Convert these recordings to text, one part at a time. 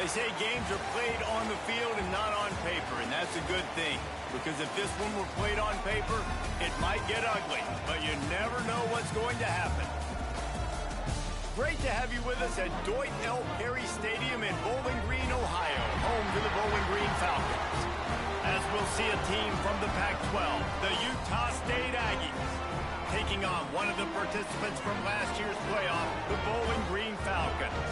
They say games are played on the field and not on paper, and that's a good thing. Because if this one were played on paper, it might get ugly, but you never know what's going to happen. Great to have you with us at Dwight L. Perry Stadium in Bowling Green, Ohio, home to the Bowling Green Falcons. As we'll see a team from the Pac-12, the Utah State Aggies, taking on one of the participants from last year's playoff, the Bowling Green Falcons.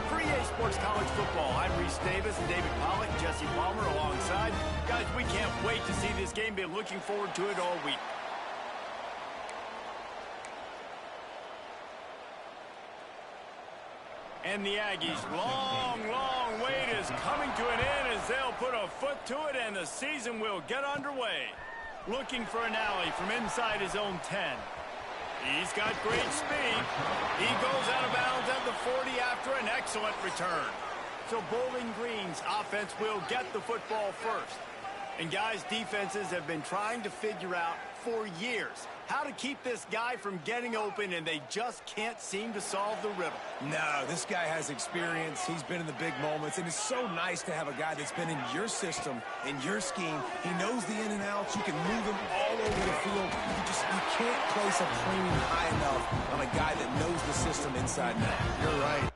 For EA Sports College Football, I'm Reese Davis and David Pollack, Jesse Palmer alongside. Guys, we can't wait to see this game. Been looking forward to it all week. And the Aggies' long wait is coming to an end as they'll put a foot to it and the season will get underway. Looking for an alley from inside his own 10. He's got great speed. He goes out of bounds at the 40 after an excellent return. So Bowling Green's offense will get the football first. And guys, defenses have been trying to figure out for years how to keep this guy from getting open, and they just can't seem to solve the riddle. No, this guy has experience. He's been in the big moments, and it's so nice to have a guy that's been in your system, in your scheme. He knows the in and outs. You can move him all over the field. You can't place a premium high enough on a guy that knows the system inside and out. You're right.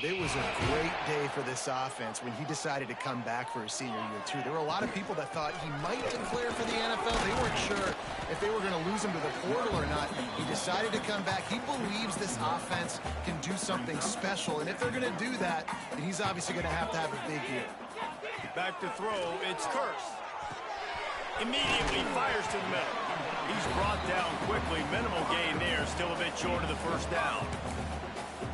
It was a great day for this offense when he decided to come back for his senior year, too. There were a lot of people that thought he might declare for the NFL. They weren't sure if they were going to lose him to the portal or not. He decided to come back. He believes this offense can do something special, and if they're going to do that, then he's obviously going to have a big year. Back to throw, it's Curse. Immediately fires to the middle. He's brought down quickly. Minimal gain there, still a bit short of the first down.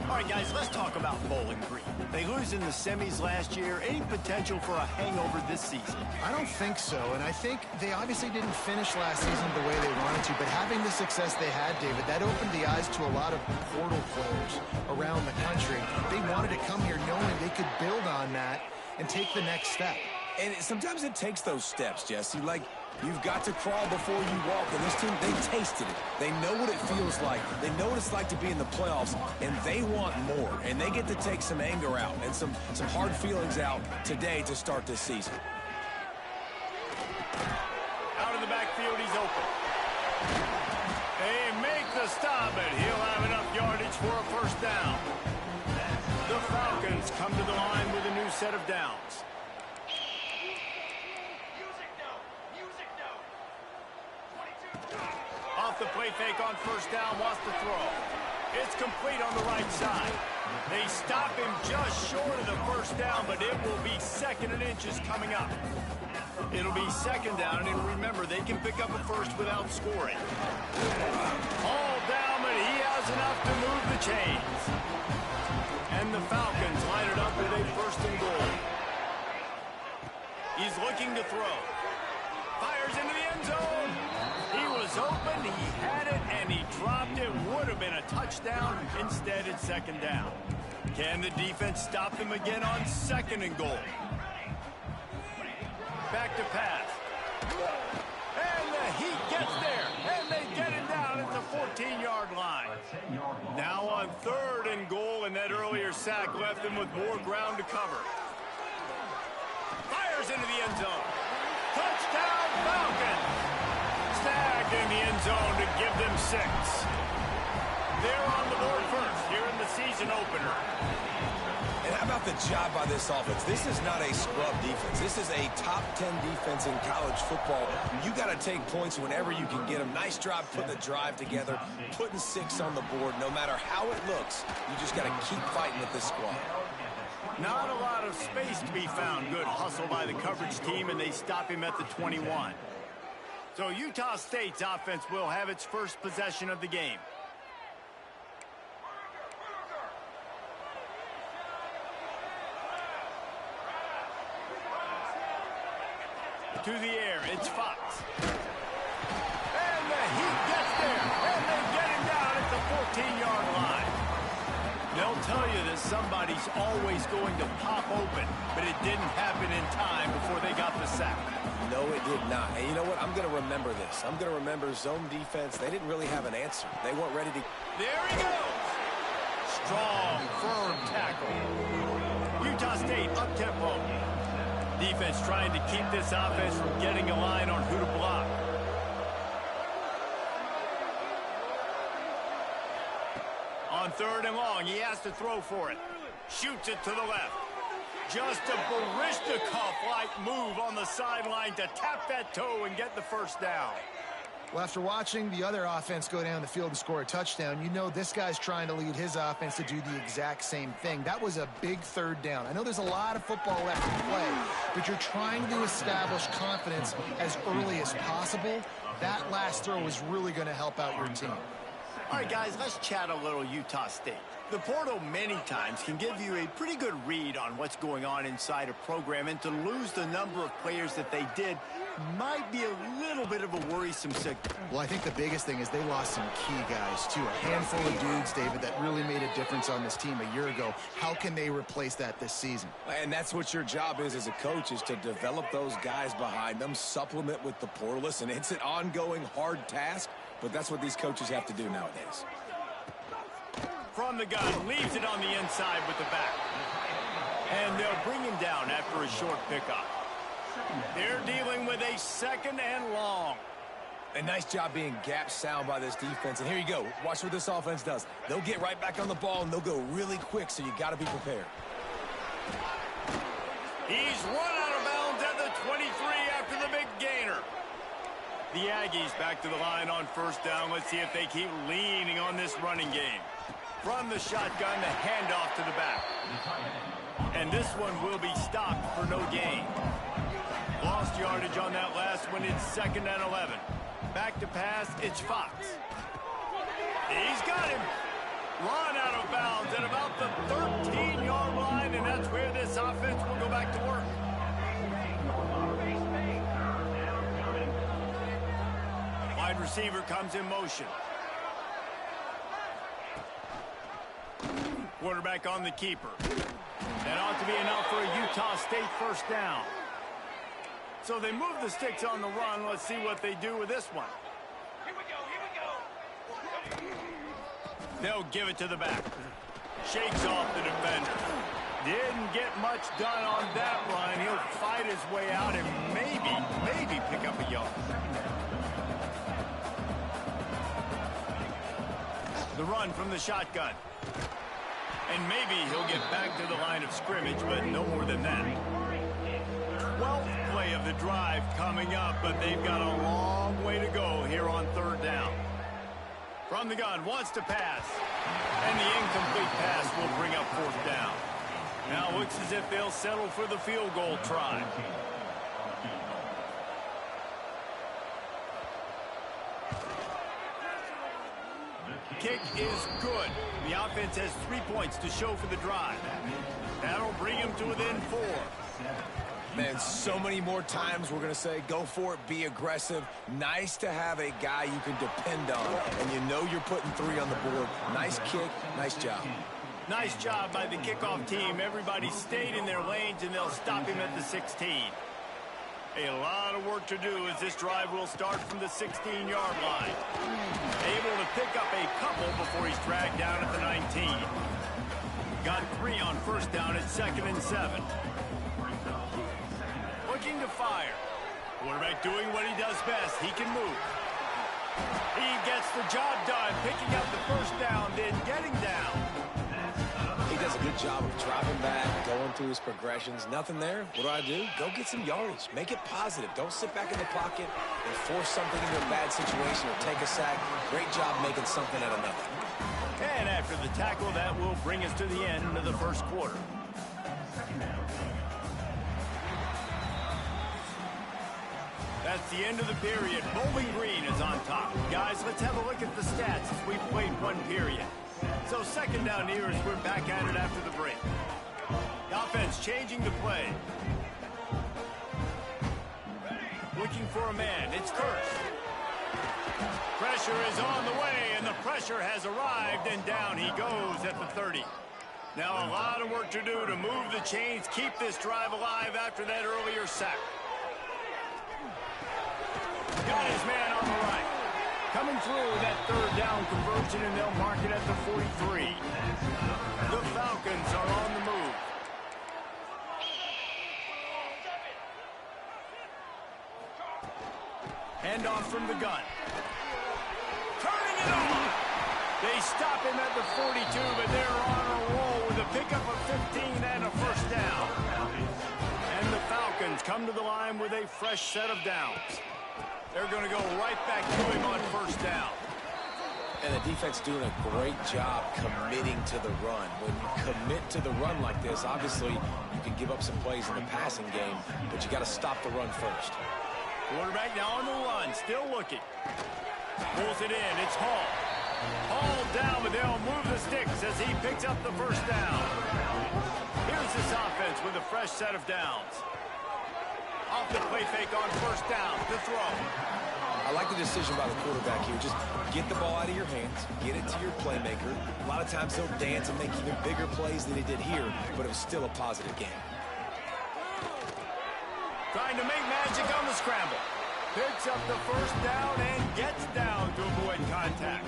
All right, guys, let's talk about Bowling Green. They lose in the semis last year. Any potential for a hangover this season? I don't think so, and I think they obviously didn't finish last season the way they wanted to, but having the success they had, David, that opened the eyes to a lot of portal players around the country. They wanted to come here knowing they could build on that and take the next step. And sometimes it takes those steps, Jesse. Like, you've got to crawl before you walk. And this team, they tasted it. They know what it feels like. They know what it's like to be in the playoffs, and they want more. And they get to take some anger out and some hard feelings out today to start this season. Out of the backfield, he's open. They make the stop, but he'll have enough yardage for a first down. The Falcons come to the line with a new set of downs. Off the play fake on first down, wants to throw. It's complete on the right side. They stop him just short of the first down, but it will be second and inches coming up. It'll be second down, and remember, they can pick up a first without scoring. All down, but he has enough to move the chains. And the Falcons line it up with a first and goal. He's looking to throw. Fires into the end zone. He was open, he had it, and he dropped it. Would have been a touchdown. Instead, it's second down. Can the defense stop them again on second and goal? Back to pass. And the Heat gets there, and they get him down at the 14-yard line. Now on third and goal, and that earlier sack left them with more ground to cover. Fires into the end zone. Touchdown, Falcons! Snagged in the end zone to give them 6. They're on the board first here in the season opener. And how about the job by this offense? This is not a scrub defense. This is a top 10 defense in college football. You got to take points whenever you can get them. Nice job putting the drive together, putting 6 on the board. No matter how it looks, you just got to keep fighting with this squad. Not a lot of space to be found. Good hustle by the coverage team, and they stop him at the 21. So Utah State's offense will have its first possession of the game. To the air, it's Fox. And the Heat gets there, and they get him down at the 14-yard line. They'll tell you that somebody's always going to pop open, but it didn't happen in time before they got the sack. No, it did not. And you know what? I'm going to remember this. I'm going to remember zone defense. They didn't really have an answer. They weren't ready to... There he goes! Strong, firm tackle. Utah State up-tempo. Defense trying to keep this offense from getting a line on who to block. On 3rd and long, he has to throw for it. Shoots it to the left. Just a Baryshnikov-like move on the sideline to tap that toe and get the first down. Well, after watching the other offense go down the field and score a touchdown, you know this guy's trying to lead his offense to do the exact same thing. That was a big 3rd down. I know there's a lot of football left to play, but you're trying to establish confidence as early as possible. That last throw is really going to help out your team. All right, guys, let's chat a little Utah State. The portal many times can give you a pretty good read on what's going on inside a program, and to lose the number of players that they did might be a little bit of a worrisome signal. Well, I think the biggest thing is they lost some key guys, too. A handful of dudes, David, that really made a difference on this team a year ago. How can they replace that this season? And that's what your job is as a coach, is to develop those guys behind them, supplement with the portal. Listen, it's an ongoing, hard task, but that's what these coaches have to do nowadays. From the gun, leaves it on the inside with the back. And they'll bring him down after a short pickup. They're dealing with a 2nd and long. A nice job being gap sound by this defense. And here you go. Watch what this offense does. They'll get right back on the ball, and they'll go really quick, so you got to be prepared. He's run out of bounds at the 23 after the big gainer. The Aggies back to the line on 1st down. Let's see if they keep leaning on this running game. From the shotgun, the handoff to the back. And this one will be stopped for no gain. Lost yardage on that last one. It's 2nd and 11. Back to pass, it's Fox. He's got him. Run out of bounds at about the 13-yard line, and that's where this offense will go back to work. Wide receiver comes in motion. Quarterback on the keeper. That ought to be enough for a Utah State 1st down. So they move the sticks on the run. Let's see what they do with this one. Here we go. They'll give it to the back. Shakes off the defender. Didn't get much done on that run. He'll fight his way out and maybe pick up a yard. The run from the shotgun. And maybe he'll get back to the line of scrimmage, but no more than that. 12th play of the drive coming up, but they've got a long way to go here on 3rd down. From the gun, wants to pass. And the incomplete pass will bring up 4th down. Now looks as if they'll settle for the field goal try. Kick is good. The offense has 3 points to show for the drive. That'll bring him to within 4. Man, so many more times we're going to say, go for it, be aggressive. Nice to have a guy you can depend on, and you know you're putting 3 on the board. Nice kick, nice job. Nice job by the kickoff team. Everybody stayed in their lanes, and they'll stop him at the 16. A lot of work to do as this drive will start from the 16-yard line. Able to pick up a couple before he's dragged down at the 19. Got 3 on 1st down at 2nd and 7. Looking to fire. Quarterback doing what he does best. He can move. He gets the job done, picking up the 1st down, then getting down. He does a good job of dropping back, going through his progressions. Nothing there. What do? Go get some yardage. Make it positive. Don't sit back in the pocket and force something into a bad situation or take a sack. Great job making something out of nothing. And after the tackle, that will bring us to the end of the 1st quarter. That's the end of the period. Bowling Green is on top. Guys, let's have a look at the stats as we've played 1 period. So 2nd down here as we're back at it after the break. The offense changing the play. Looking for a man. It's Kurtz. Pressure is on the way, and the pressure has arrived, and down he goes at the 30. Now a lot of work to do to move the chains, keep this drive alive after that earlier sack. Got his man on the right. Coming through that third down conversion, and they'll mark it at the 43. The Falcons are on the move. Handoff from the gun. Turning it on. They stop him at the 42, but they're on a roll with a pickup of 15 and a first down. And the Falcons come to the line with a fresh set of downs. They're going to go right back to him on first down. And the defense doing a great job committing to the run. When you commit to the run like this, obviously you can give up some plays in the passing game, but you got to stop the run first. Quarterback now on the run, still looking. Pulls it in, it's Hall. Hall down, but they'll move the sticks as he picks up the first down. Here's this offense with a fresh set of downs. Off the play fake on first down, to throw. I like the decision by the quarterback here. Just get the ball out of your hands, get it to your playmaker. A lot of times he'll dance and make even bigger plays than he did here, but it was still a positive game. Trying to make magic on the scramble. Picks up the first down and gets down to avoid contact.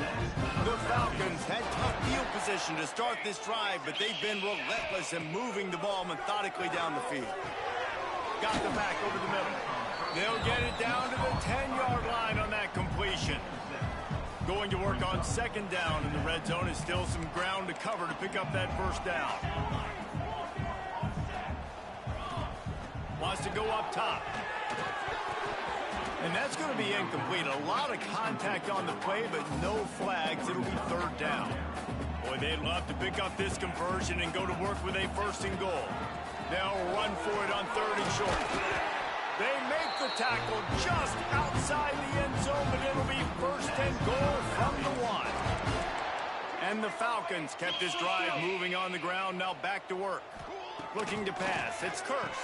The Falcons had tough field position to start this drive, but they've been relentless in moving the ball methodically down the field. Got the back over the middle. They'll get it down to the 10-yard line on that completion. Going to work on second down in the red zone is still some ground to cover to pick up that first down. Wants to go up top. And that's going to be incomplete. A lot of contact on the play, but no flags. It'll be third down. Boy, they'd love to pick up this conversion and go to work with a first and goal. They'll run for it on third and short. They make the tackle just outside the end zone, but it'll be first and goal from the one. And the Falcons kept this drive moving on the ground, now back to work. Looking to pass, it's Curse.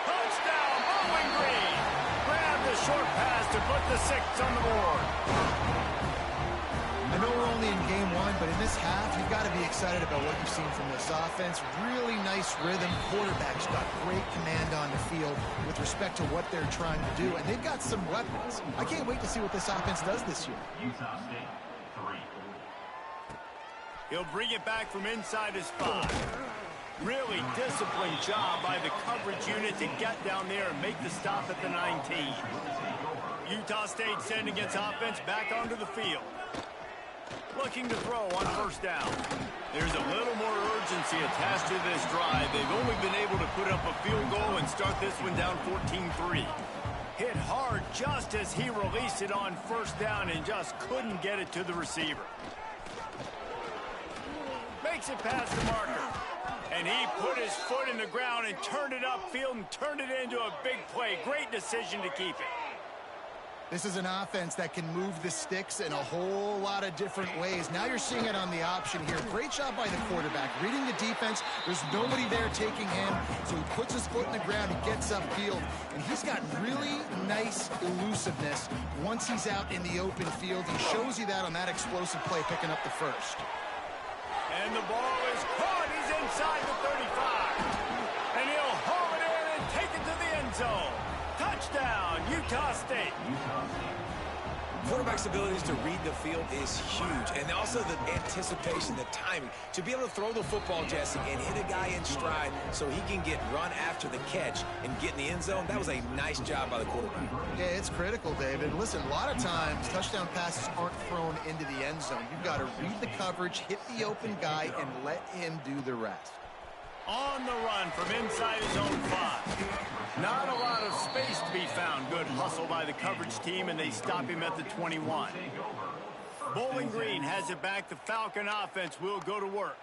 Touchdown, Bowling Green! Grab the short pass to put the 6 on the board. I know we're only in game one, but in this half, you've got to be excited about what you've seen from this offense. Really nice rhythm. Quarterback's got great command on the field with respect to what they're trying to do, and they've got some weapons. I can't wait to see what this offense does this year. Utah State, 3. He'll bring it back from inside his 5. Really disciplined job by the coverage unit to get down there and make the stop at the 19. Utah State sending its offense back onto the field. Looking to throw on first down. There's a little more urgency attached to this drive. They've only been able to put up a field goal and start this one down 14-3. Hit hard just as he released it on first down and just couldn't get it to the receiver. Makes it past the marker. And he put his foot in the ground and turned it upfield and turned it into a big play. Great decision to keep it. This is an offense that can move the sticks in a whole lot of different ways. Now you're seeing it on the option here. Great job by the quarterback. Reading the defense, there's nobody there taking him, so he puts his foot in the ground, he gets upfield, and he's got really nice elusiveness once he's out in the open field. He shows you that on that explosive play, picking up the first. And the ball is caught. He's inside the 35. And he'll haul it in and take it to the end zone. Touchdown, Utah State. Quarterback's abilities to read the field is huge. And also the anticipation, the timing. To be able to throw the football, Jesse, and hit a guy in stride so he can get run after the catch and get in the end zone, that was a nice job by the quarterback. Yeah, it's critical, David. Listen, a lot of times touchdown passes aren't thrown into the end zone. You've got to read the coverage, hit the open guy, and let him do the rest. On the run from inside his own 5. Not a lot of space to be found. Good hustle by the coverage team, and they stop him at the 21. Bowling Green has it back. The Falcon offense will go to work.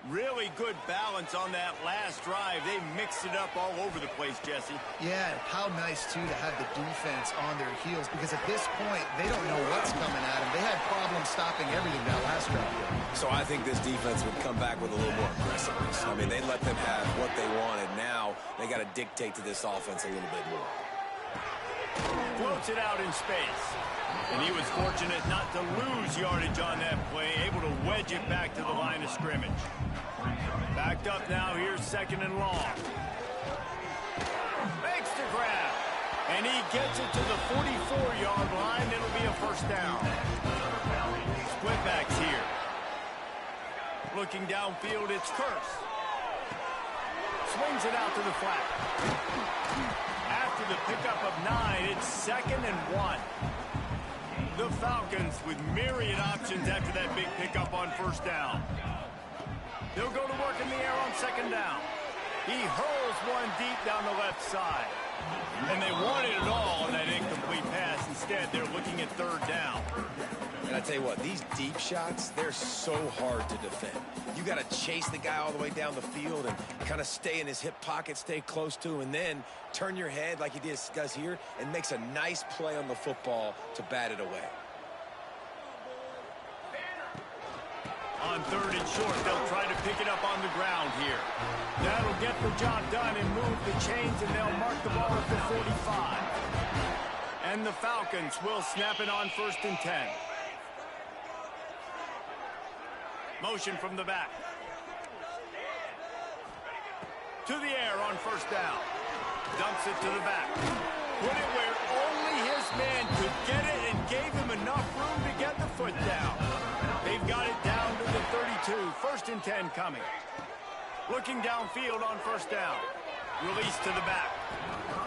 Really good balance on that last drive. They mixed it up all over the place, Jesse. Yeah, how nice, too, to have the defense on their heels, because at this point, they don't know what's coming at them. They had problems stopping everything that last drive. So I think this defense would come back with a little more aggressiveness. I mean, they let them have what they wanted. Now they got to dictate to this offense a little bit more. floats it out in space. And he was fortunate not to lose yardage on that play, able to wedge it back to the line of scrimmage. Backed up now, here's second and long. Makes the grab. And he gets it to the 44-yard line. It'll be a first down. Split backs here. Looking downfield, it's Curse. Swings it out to the flat. After the pickup of 9, it's 2nd and 1. The Falcons with myriad options after that big pickup on first down. They'll go to work in the air on second down. He hurls one deep down the left side. And they wanted it all on that incomplete pass. Instead, they're looking at third down. And I tell you what, these deep shots, they're so hard to defend. You got to chase the guy all the way down the field and kind of stay in his hip pocket, stay close to him, and then turn your head like he does here and makes a nice play on the football to bat it away. On third and short, they'll try to pick it up on the ground here. That'll get the job done and move the chains, and they'll mark the ball at the 45. And the Falcons will snap it on 1st and 10. Motion from the back. To the air on first down. Dumps it to the back. Put it where only his man could get it and gave him enough room to get the foot down. They've got it down to the 32. 1st and 10 coming. Looking downfield on first down. Release to the back.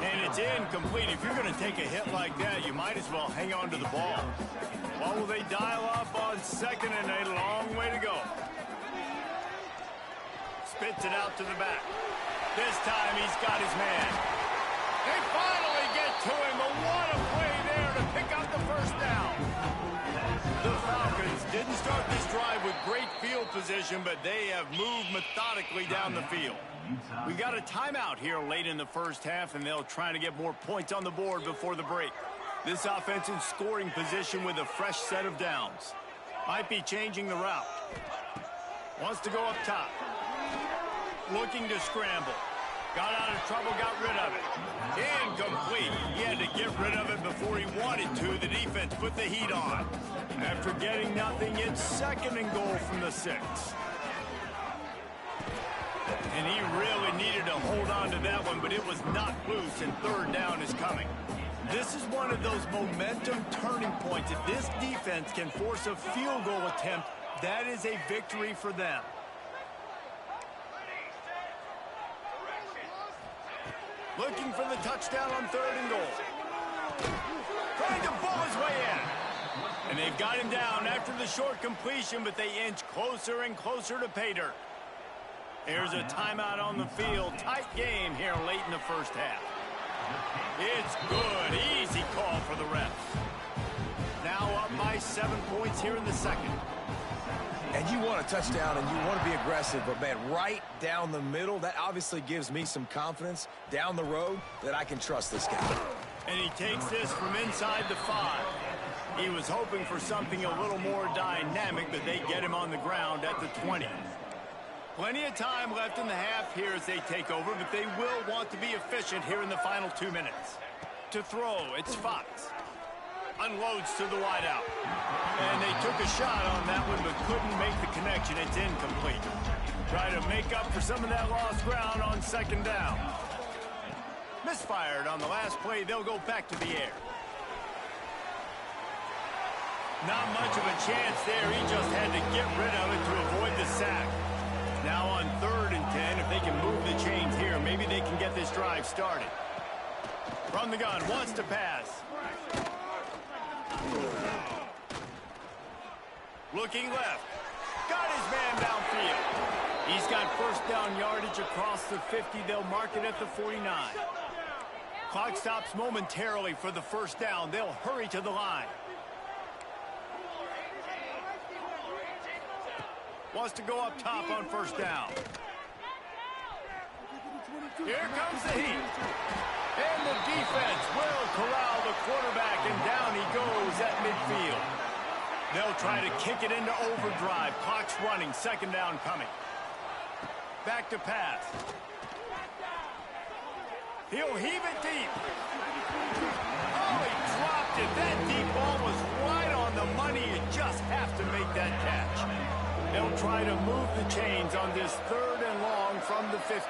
And it's incomplete. If you're going to take a hit like that, you might as well hang on to the ball. What will they dial up on 2nd and a long way to go? Spits it out to the back. This time he's got his man. They finally get to him, but what a play there to pick up the first down. The Falcons didn't start this drive with great field position, but they have moved methodically down the field. We've got a timeout here late in the first half, and they'll try to get more points on the board before the break. This offense in scoring position with a fresh set of downs. Might be changing the route. Wants to go up top. Looking to scramble. Got out of trouble, got rid of it. Incomplete. He had to get rid of it before he wanted to. The defense put the heat on. After getting nothing, it's 2nd and goal from the 6. And he really needed to hold on to that one, but it was knocked loose, and third down is coming. This is one of those momentum turning points. If this defense can force a field goal attempt, that is a victory for them. Looking for the touchdown on 3rd and goal. Trying to pull his way in. And they've got him down after the short completion, but they inch closer and closer to pay dirt. Here's a timeout on the field. Tight game here late in the first half. It's good. Easy call for the refs. Now up by 7 points here in the second. And you want a touchdown and you want to be aggressive, but man, right down the middle, that obviously gives me some confidence down the road that I can trust this guy. And he takes this from inside the 5. He was hoping for something a little more dynamic, but they get him on the ground at the 20. Plenty of time left in the half here as they take over, but they will want to be efficient here in the final 2 minutes. To throw, it's Fox. Unloads to the wideout. And they took a shot on that one, but couldn't make the connection. It's incomplete. Try to make up for some of that lost ground on 2nd down. Misfired on the last play. They'll go back to the air. Not much of a chance there. He just had to get rid of it to avoid the sack. Now on 3rd and 10, if they can move the chains here, maybe they can get this drive started. From the gun, wants to pass. Looking left. Got his man downfield. He's got first down yardage across the 50. They'll mark it at the 49. Clock stops momentarily for the first down. They'll hurry to the line. Wants to go up top on first down. Here comes the heat. And the defense will corral the quarterback, and down he goes at midfield. They'll try to kick it into overdrive. Clock's running. 2nd down coming. Back to pass. He'll heave it deep. Oh, he intercepted. That deep ball was right on the money. You just have to make that catch. They'll try to move the chains on this 3rd and long from the 50.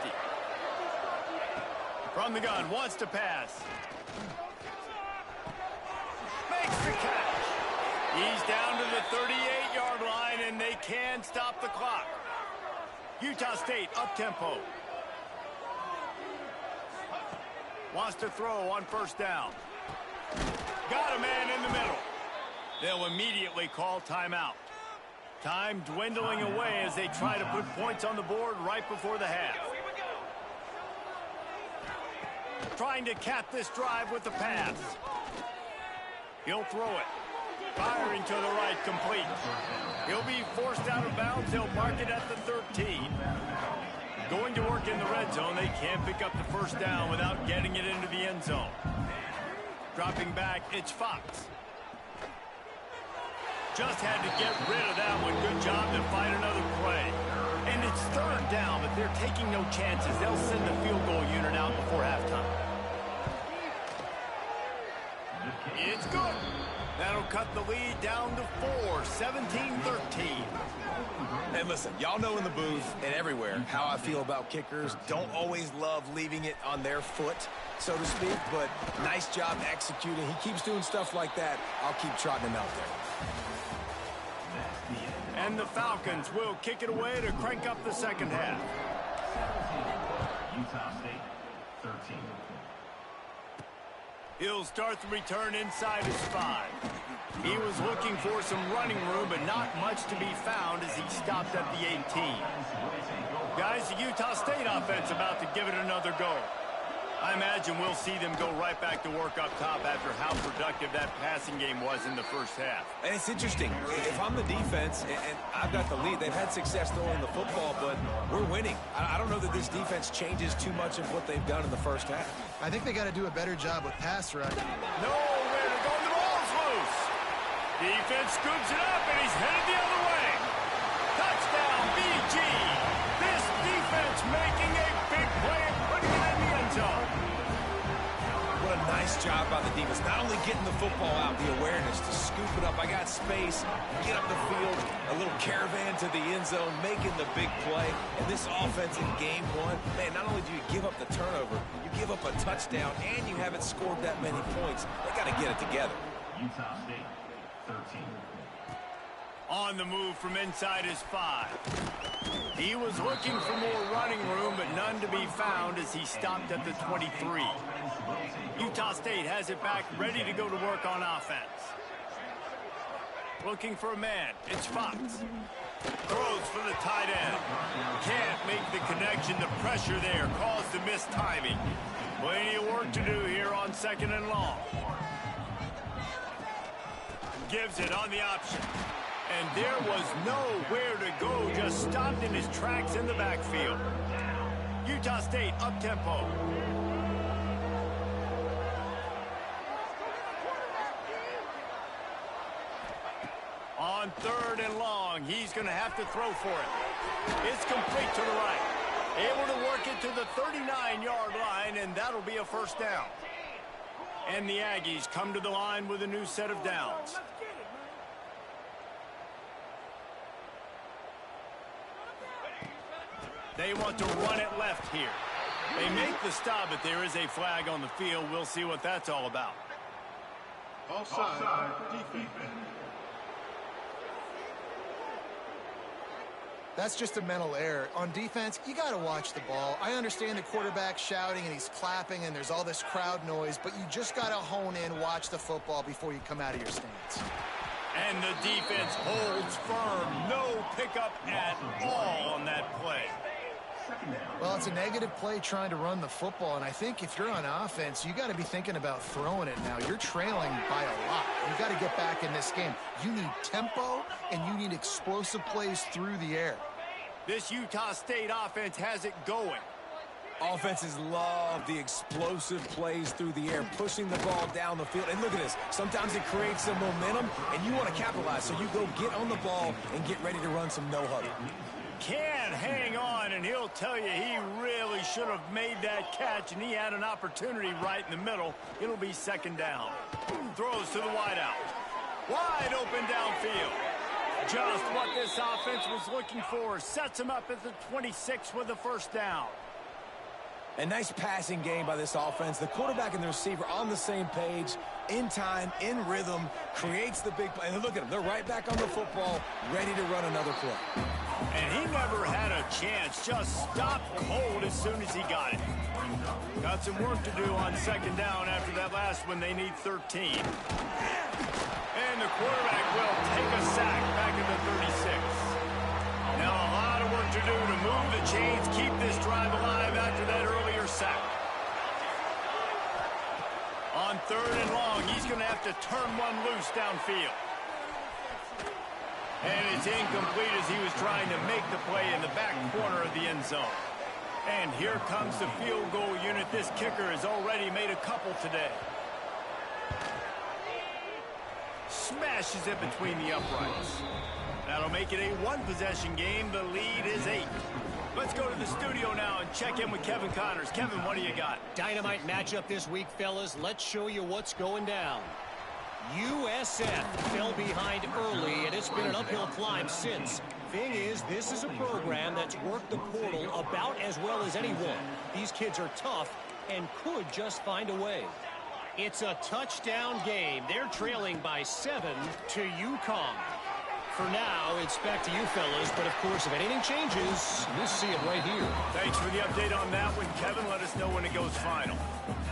From the gun, wants to pass. Makes the catch. He's down to the 38-yard line, and they can stop the clock. Utah State up-tempo. Wants to throw on 1st down. Got a man in the middle. They'll immediately call timeout. Time dwindling away as they try to put points on the board right before the half. Trying to cap this drive with the pass. He'll throw it. Firing to the right, complete. He'll be forced out of bounds. They'll mark it at the 13. Going to work in the red zone. They can't pick up the 1st down without getting it into the end zone. Dropping back, it's Fox. Just had to get rid of that one. Good job to find another play. And it's 3rd down, but they're taking no chances. They'll send the field goal unit out before halftime. It's good. That'll cut the lead down to 4, 17-13. And listen, y'all know in the booth and everywhere how I feel about kickers. Don't always love leaving it on their foot, so to speak, but nice job executing. He keeps doing stuff like that. I'll keep trotting him out there. And the Falcons will kick it away to crank up the 2nd half. Utah State, 13. He'll start the return inside his 5. He was looking for some running room, but not much to be found as he stopped at the 18. Guys, the Utah State offense about to give it another go. I imagine we'll see them go right back to work up top after how productive that passing game was in the 1st half. And it's interesting. If I'm the defense and I've got the lead, they've had success throwing the football, but we're winning. I don't know that this defense changes too much of what they've done in the 1st half. I think they got to do a better job with pass rush. Nowhere to go. The ball's loose. Defense scoops it up, and he's headed the other way. Touchdown, BG. This defense making a big play and putting it in the end zone. What a nice job by the defense. Not only getting the football out, the awareness to scoop it up. I got space, get up the field, a little caravan to the end zone, making the big play. And this offense in game 1, man, not only do you give up the turnover, you give up a touchdown, and you haven't scored that many points. They got to get it together. Utah State, 13. On the move from inside his 5. He was looking for more running room, but none to be found as he stopped at the 23. Utah State has it back, ready to go to work on offense. Looking for a man. It's Fox. Throws for the tight end. Can't make the connection. The pressure there caused the missed timing. Plenty of work to do here on 2nd and long. Gives it on the option. And there was nowhere to go, just stopped in his tracks in the backfield. Utah State up-tempo. On 3rd and long, he's going to have to throw for it. It's complete to the right. Able to work it to the 39-yard line, and that'll be a 1st down. And the Aggies come to the line with a new set of downs. They want to run it left here. They make the stop, but there is a flag on the field. We'll see what that's all about. Offside, defense. That's just a mental error. On defense, you got to watch the ball. I understand the quarterback shouting and he's clapping and there's all this crowd noise, but you just got to hone in, watch the football before you come out of your stance. And the defense holds firm. No pickup at all on that play. Well, it's a negative play trying to run the football, and I think if you're on offense, you got to be thinking about throwing it now. You're trailing by a lot. You got to get back in this game. You need tempo, and you need explosive plays through the air. This Utah State offense has it going. Offenses love the explosive plays through the air, pushing the ball down the field. And look at this. Sometimes it creates some momentum, and you want to capitalize. So you go get on the ball and get ready to run some no-huddle. Can't hang on, and he'll tell you he really should have made that catch, and he had an opportunity right in the middle. It'll be second down. Throws to the wideout. Wide open downfield. Just what this offense was looking for. Sets him up at the 26 with the first down. A nice passing game by this offense. The quarterback and the receiver on the same page, in time, in rhythm, creates the big play. And look at them. They're right back on the football, ready to run another play. And he never had a chance. Just stopped cold as soon as he got it. Got some work to do on second down after that last one. They need 13. And the quarterback will take a sack back at the 36. Now a lot of work to do to move the chains, keep this drive alive after that earlier sack. On third and long, he's going to have to turn one loose downfield. And it's incomplete as he was trying to make the play in the back corner of the end zone. And here comes the field goal unit. This kicker has already made a couple today. Smashes it between the uprights. That'll make it a one-possession game. The lead is 8. Let's go to the studio now and check in with Kevin Connors. Kevin, what do you got? Dynamite matchup this week, fellas. Let's show you what's going down. USF fell behind early, and it's been an uphill climb since. Thing is, this is a program that's worked the portal about as well as anyone. These kids are tough and could just find a way. It's a touchdown game. They're trailing by 7 to UConn. For now, it's back to you fellas, but of course, if anything changes, we'll see it right here. Thanks for the update on that one, Kevin. Let us know when it goes final.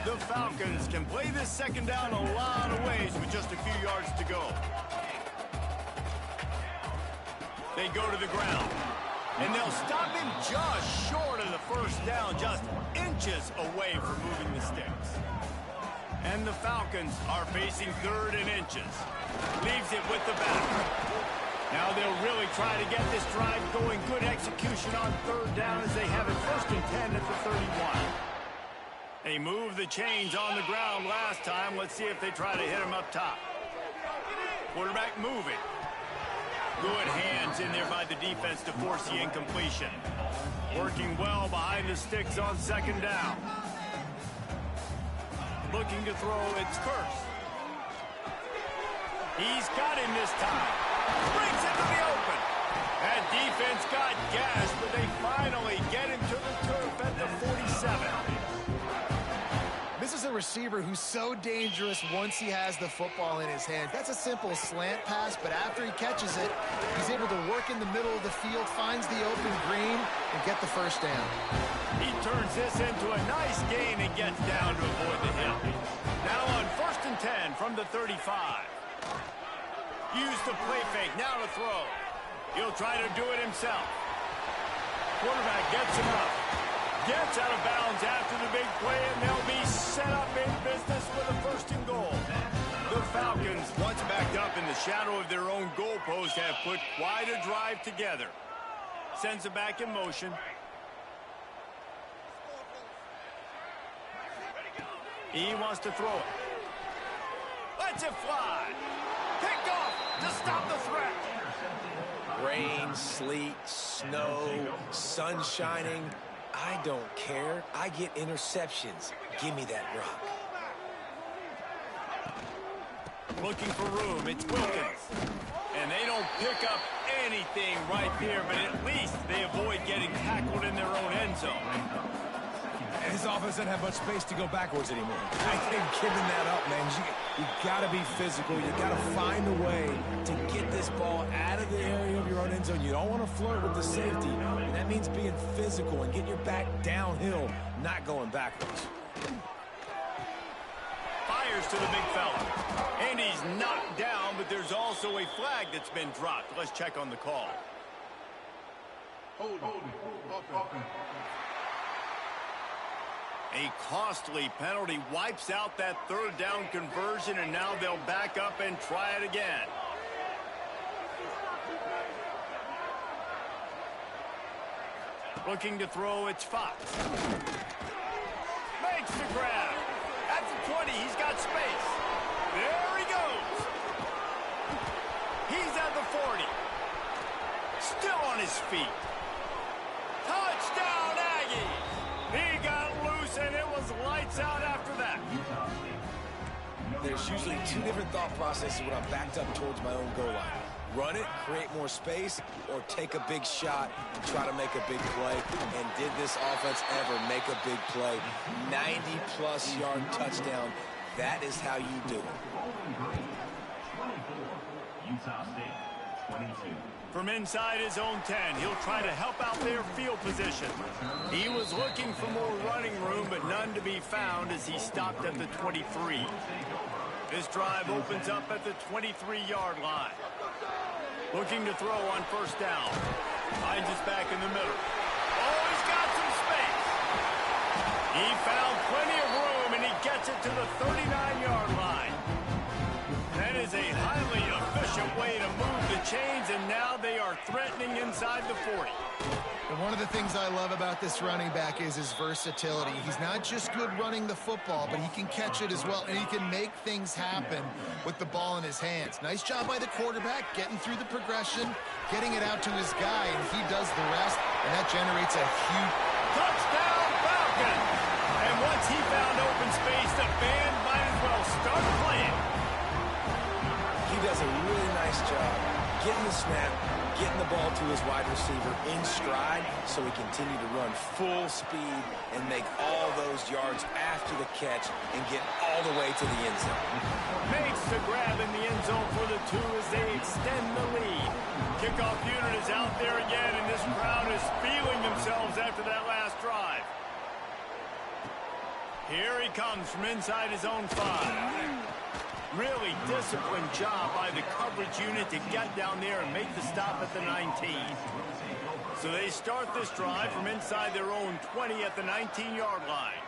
The Falcons can play this second down a lot of ways with just a few yards to go. They go to the ground, and they'll stop him just short of the first down, just inches away from moving the sticks. And the Falcons are facing third and inches. Leaves it with the back. Now they'll really try to get this drive going. Good execution on third down as they have it first and 10 at the 31. They moved the chains on the ground last time. Let's see if they try to hit him up top. Quarterback moving. Good hands in there by the defense to force the incompletion. Working well behind the sticks on second down. Looking to throw, it's Curse. He's got him this time. Brings it to the open. That defense got gashed, but they finally get him to the turf at the 47. This is a receiver who's so dangerous once he has the football in his hands. That's a simple slant pass, but after he catches it, he's able to work in the middle of the field, finds the open green, and get the first down. He turns this into a nice gain and gets down to avoid the hit. Now on first and 10 from the 35. Use the play fake, now to throw. He'll try to do it himself. Quarterback gets him up. Gets out of bounds after the big play, and they'll be set up in business with a first and goal. The Falcons, once backed up in the shadow of their own goalpost, have put quite a drive together. Sends it back in motion. He wants to throw it. Lets it fly. Picked off to stop the threat. Rain, sleet, snow, sun shining. I don't care. I get interceptions. Give me that rock. Looking for room. It's Wilkins. And they don't pick up anything right there, but at least they avoid getting tackled in their own end zone. His offense doesn't have much space to go backwards anymore. I think giving that up, man, you got to be physical. You got to find a way to get this ball out of the area of your own end zone. You don't want to flirt with the safety, and that means being physical and getting your back downhill, not going backwards. Fires to the big fella. And he's knocked down, but there's also a flag that's been dropped. Let's check on the call. Hold. A costly penalty wipes out that third down conversion, and now they'll back up and try it again. Looking to throw, it's Fox. Makes the grab. At the 20, he's got space. There he goes. He's at the 40. Still on his feet. points out after that. There's usually two different thought processes when I'm backed up towards my own goal line. Run it, create more space, or take a big shot and try to make a big play. And did this offense ever make a big play? 90-plus yard touchdown. That is how you do it. 24, Utah State, 22. From inside his own 10, he'll try to help out their field position. He was looking for more running room, but none to be found as he stopped at the 23. This drive opens up at the 23-yard line. Looking to throw on first down. Finds us back in the middle. Oh, he's got some space. He found plenty of room, and he gets it to the 39-yard line. That is a highly efficient way to move the chains, and now they are threatening inside the 40. And one of the things I love about this running back is his versatility. He's not just good running the football, but he can catch it as well, and he can make things happen with the ball in his hands. Nice job by the quarterback, getting through the progression, getting it out to his guy, and he does the rest, and that generates a huge touchdown Falcon! And once he found open space, the band might as well start playing. He does a really nice job getting the snap, getting the ball to his wide receiver in stride so he continued to run full speed and make all those yards after the catch and get all the way to the end zone. Makes the grab in the end zone for the two as they extend the lead. Kickoff unit is out there again, and this crowd is feeling themselves after that last drive. Here he comes from inside his own 5. Really disciplined job by the coverage unit to get down there and make the stop at the 19. So they start this drive from inside their own 20 at the 19-yard line.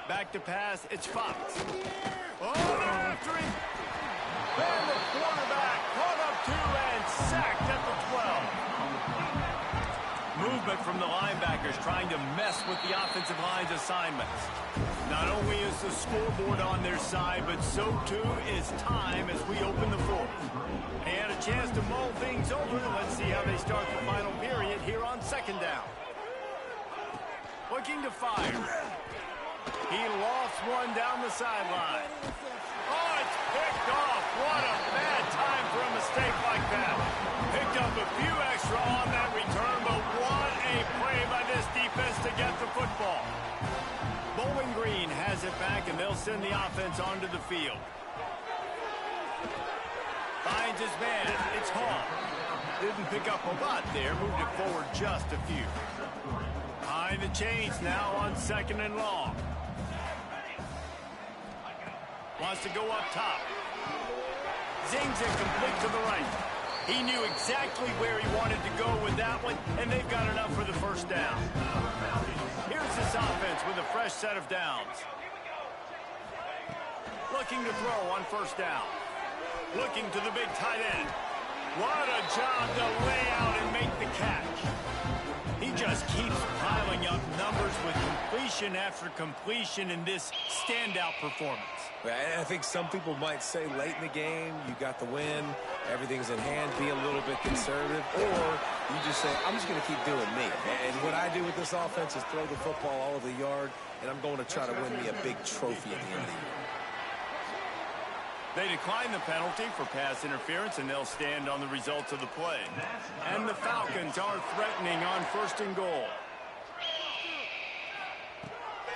Back to pass, it's Fox. Oh, they're after him. And the quarterback caught up 2 and sacked at the 12. Movement from the linebackers trying to mess with the offensive line's assignments. Not only is the scoreboard on their side, but so too is time as we open the 4th. They had a chance to mull things over. Let's see how they start the final period here on second down. Looking to fire. He lost one down the sideline. Oh, it's picked off. What a bad time for a mistake like that. Picked up a few extra on that return, but what a play by this defense to get the football. Bowling Green has it back, and they'll send the offense onto the field. Finds his man. It's Hall. Didn't pick up a lot there. Moved it forward just a few. Behind the chains now on second and long. Wants to go up top. Zings it complete to the right. He knew exactly where he wanted to go with that one, and they've got enough for the first down. Here's this offense with a fresh set of downs. Looking to throw on first down. Looking to the big tight end. What a job to lay out and make the catch. He just keeps piling up numbers with completion after completion in this standout performance. I think some people might say late in the game, you got the win, everything's in hand, be a little bit conservative, or you just say, I'm just going to keep doing me. And what I do with this offense is throw the football all over the yard, and I'm going to try to win me a big trophy at the end of the year. They decline the penalty for pass interference, and they'll stand on the results of the play. And the Falcons are threatening on first and goal.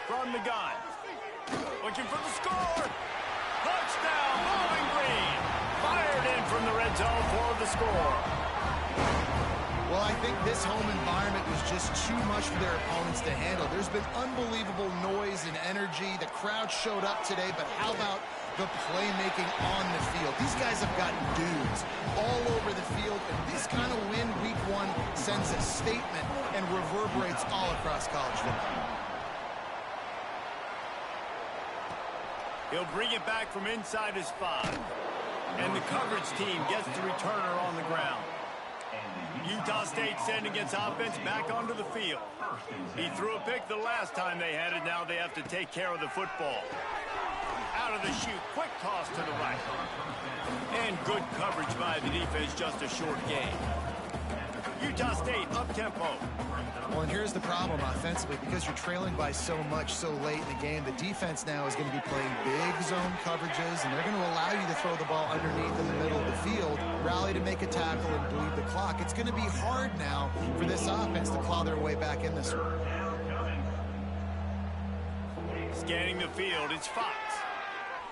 From the gun. Looking for the score. Touchdown, Bowling Green. Fired in from the red zone for the score. Well, I think this home environment was just too much for their opponents to handle. There's been unbelievable noise and energy. The crowd showed up today, but how about the playmaking on the field? These guys have got dudes all over the field, and this kind of win week 1 sends a statement and reverberates all across college football. He'll bring it back from inside his 5. And the coverage team gets the returner on the ground. Utah State sending its offense back onto the field. He threw a pick the last time they had it. Now they have to take care of the football. Out of the chute, quick toss to the right. And good coverage by the defense, just a short gain. Utah State up-tempo. Well, and here's the problem offensively. Because you're trailing by so much so late in the game, the defense now is going to be playing big zone coverages, and they're going to allow you to throw the ball underneath in the middle of the field, rally to make a tackle, and bleed the clock. It's going to be hard now for this offense to claw their way back in this one. Scanning the field, it's Fox.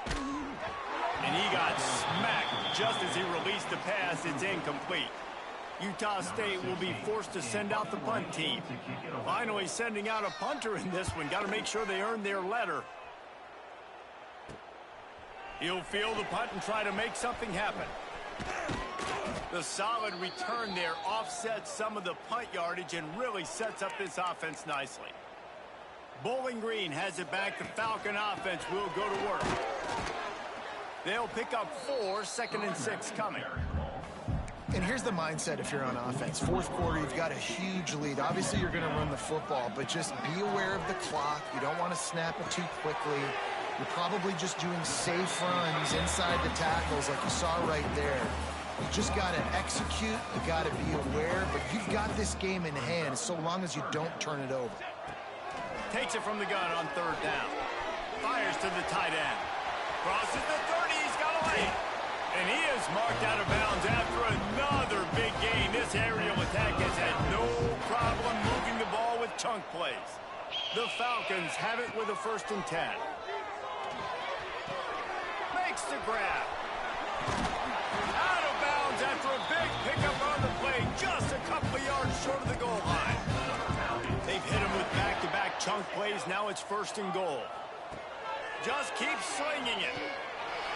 And he got smacked just as he released the pass. It's incomplete. Utah State will be forced to send out the punt team. Finally sending out a punter in this one. Got to make sure they earn their letter. He'll field the punt and try to make something happen. The solid return there offsets some of the punt yardage and really sets up this offense nicely. Bowling Green has it back. The Falcon offense will go to work. They'll pick up 4, 2nd and 6 coming. And here's the mindset if you're on offense. Fourth quarter, you've got a huge lead. Obviously, you're going to run the football, but just be aware of the clock. You don't want to snap it too quickly. You're probably just doing safe runs inside the tackles like you saw right there. You just got to execute. You got to be aware, but you've got this game in hand so long as you don't turn it over. Takes it from the gun on 3rd down. Fires to the tight end. Crosses the 30. He's got a lane. And he is marked out of bounds after another big gain. This aerial attack has had no problem moving the ball with chunk plays. The Falcons have it with a 1st and 10. Makes the grab. Out of bounds after a big pickup on the play. Just a couple of yards short of the goal line. They've hit him with back-to-back chunk plays. Now it's 1st and goal. Just keep slinging it.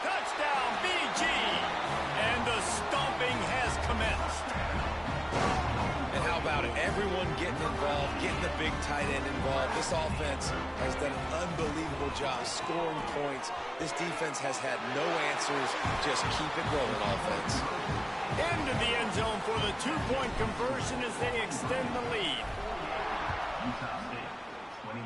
Touchdown, BG! And the stomping has commenced. And how about it? Everyone getting involved, getting the big tight end involved. This offense has done an unbelievable job scoring points. This defense has had no answers. Just keep it rolling, offense. Into the end zone for the 2-point conversion as they extend the lead. Utah State, 22.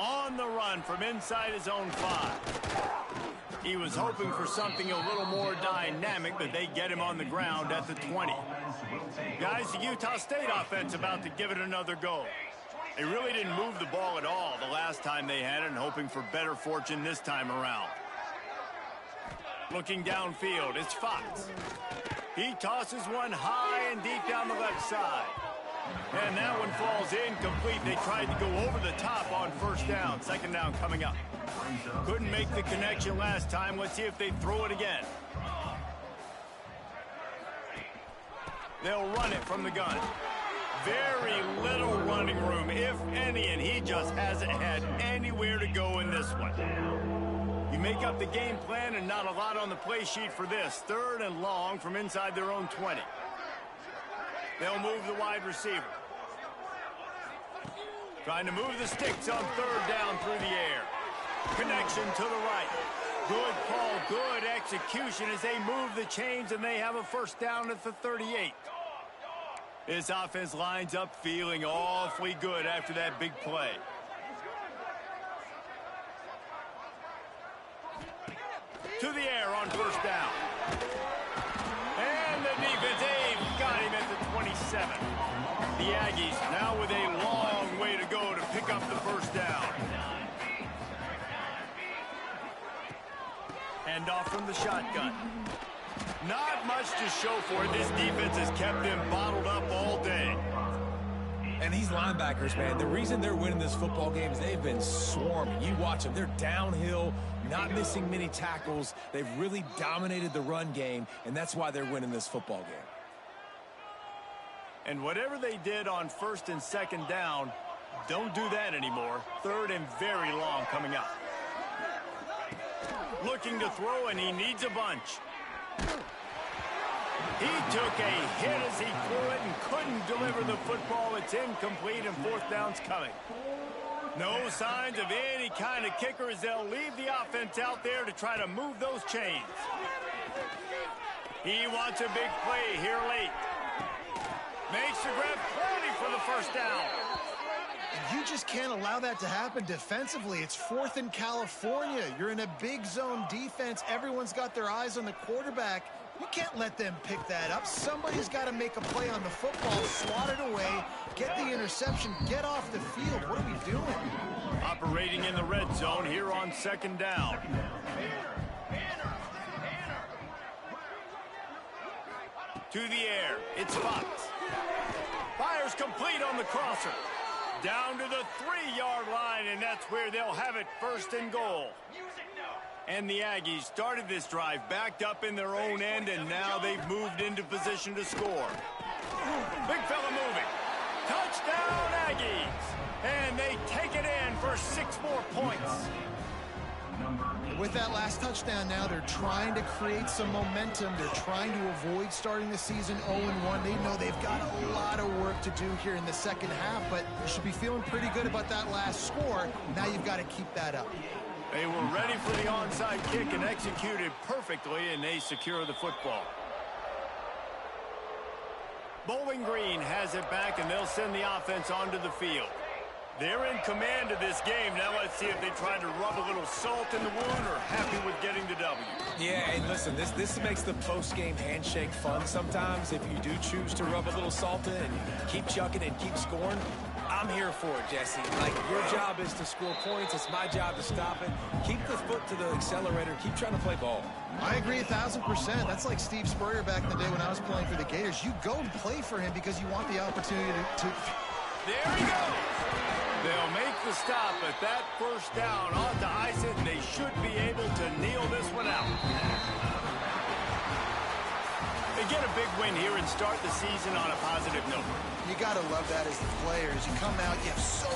On the run from inside his own 5. He was hoping for something a little more dynamic, but they get him on the ground at the 20. Guys, the Utah State offense about to give it another go. They really didn't move the ball at all the last time they had it, and hoping for better fortune this time around. Looking downfield, it's Fox. He tosses one high and deep down the left side. And that one falls incomplete. They tried to go over the top on 1st down. 2nd down coming up. Couldn't make the connection last time. Let's see if they throw it again. They'll run it from the gun. Very little running room, if any, and he just hasn't had anywhere to go in this one. You make up the game plan and not a lot on the play sheet for this. 3rd and long from inside their own 20. They'll move the wide receiver. Trying to move the sticks on 3rd down through the air. Connection to the right. Good call, good execution as they move the chains, and they have a 1st down at the 38. This offense lines up feeling awfully good after that big play. To the air on 1st down. And the defense, they've got him at the 27. The Aggies now with a long way to go to pick up the 1st down. Hand off from the shotgun. Not much to show for it. This defense has kept them bottled up all day. And these linebackers, man, the reason they're winning this football game is they've been swarming. You watch them. They're downhill, not missing many tackles. They've really dominated the run game, and that's why they're winning this football game. And whatever they did on 1st and 2nd down, don't do that anymore. 3rd and very long coming up. Looking to throw, and he needs a bunch. He took a hit as he threw it and couldn't deliver the football. It's incomplete, and 4th down's coming. No signs of any kind of kicker as they'll leave the offense out there to try to move those chains. He wants a big play here late. Makes the grab, plenty for the 1st down. You just can't allow that to happen defensively. It's 4th in California. You're in a big zone defense. Everyone's got their eyes on the quarterback. You can't let them pick that up. Somebody's got to make a play on the football, swat it away, get the interception, get off the field. What are we doing? Operating in the red zone here on second down. To the air, it's Fox. Fires complete on the crosser. Down to the 3-yard line, and that's where they'll have it, first and goal. And the Aggies started this drive backed up in their own end, and now they've moved into position to score. Big fella moving. Touchdown, Aggies! And they take it in for 6 more points. With that last touchdown now, they're trying to create some momentum. They're trying to avoid starting the season 0-1. They know they've got a lot of work to do here in the second half, but you should be feeling pretty good about that last score. Now you've got to keep that up. They were ready for the onside kick and executed perfectly, and they secure the football. Bowling Green has it back, and they'll send the offense onto the field. They're in command of this game. Now let's see if they try to rub a little salt in the wound or happy with getting the W. Yeah, and listen, this makes the post-game handshake fun sometimes. If you do choose to rub a little salt in and keep chucking and keep scoring, I'm here for it, Jesse. Like, your job is to score points. It's my job to stop it. Keep the foot to the accelerator. Keep trying to play ball. I agree 1,000%. That's like Steve Spurrier back in the day when I was playing for the Gators. You go and play for him because you want the opportunity to... There he goes. They'll make the stop, but that first down ought to ice it, and they should be able to kneel this one out. They get a big win here and start the season on a positive note. You got to love that as the players. You come out, you have so...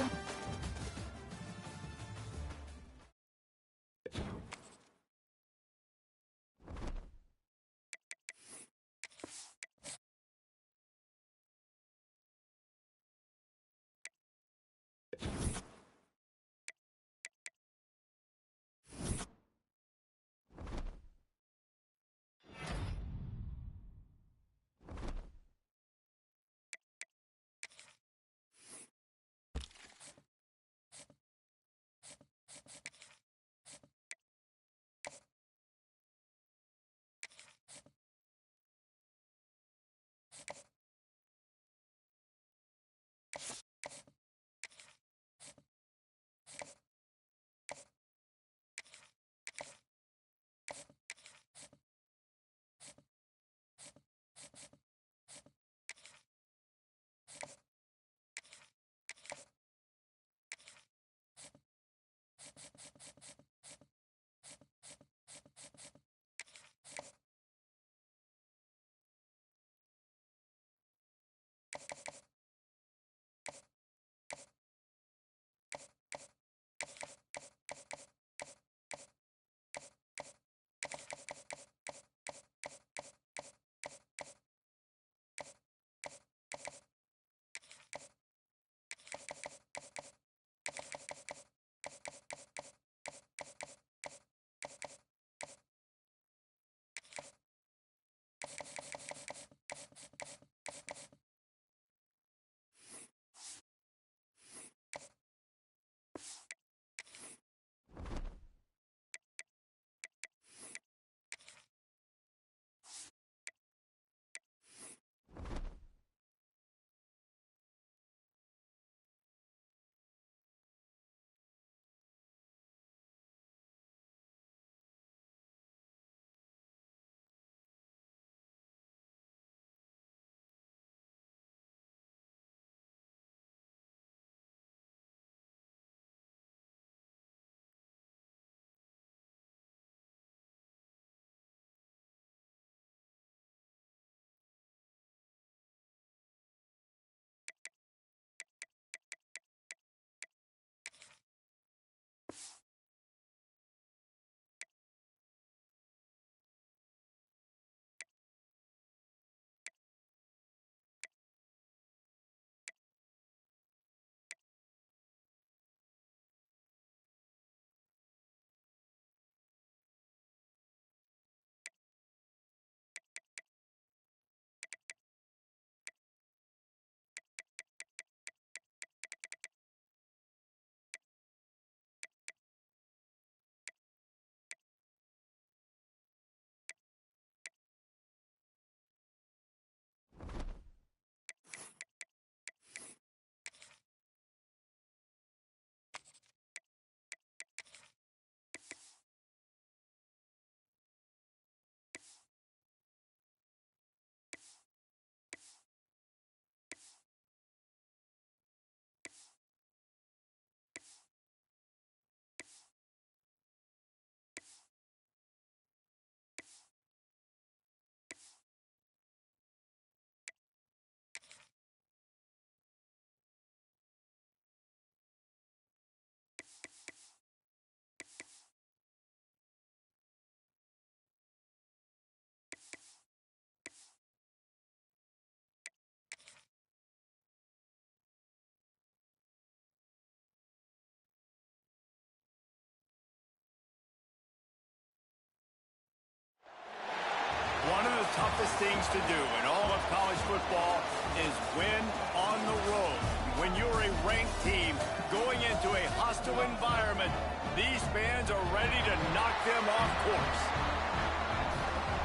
toughest things to do in all of college football is win on the road. When you're a ranked team going into a hostile environment, these fans are ready to knock them off course.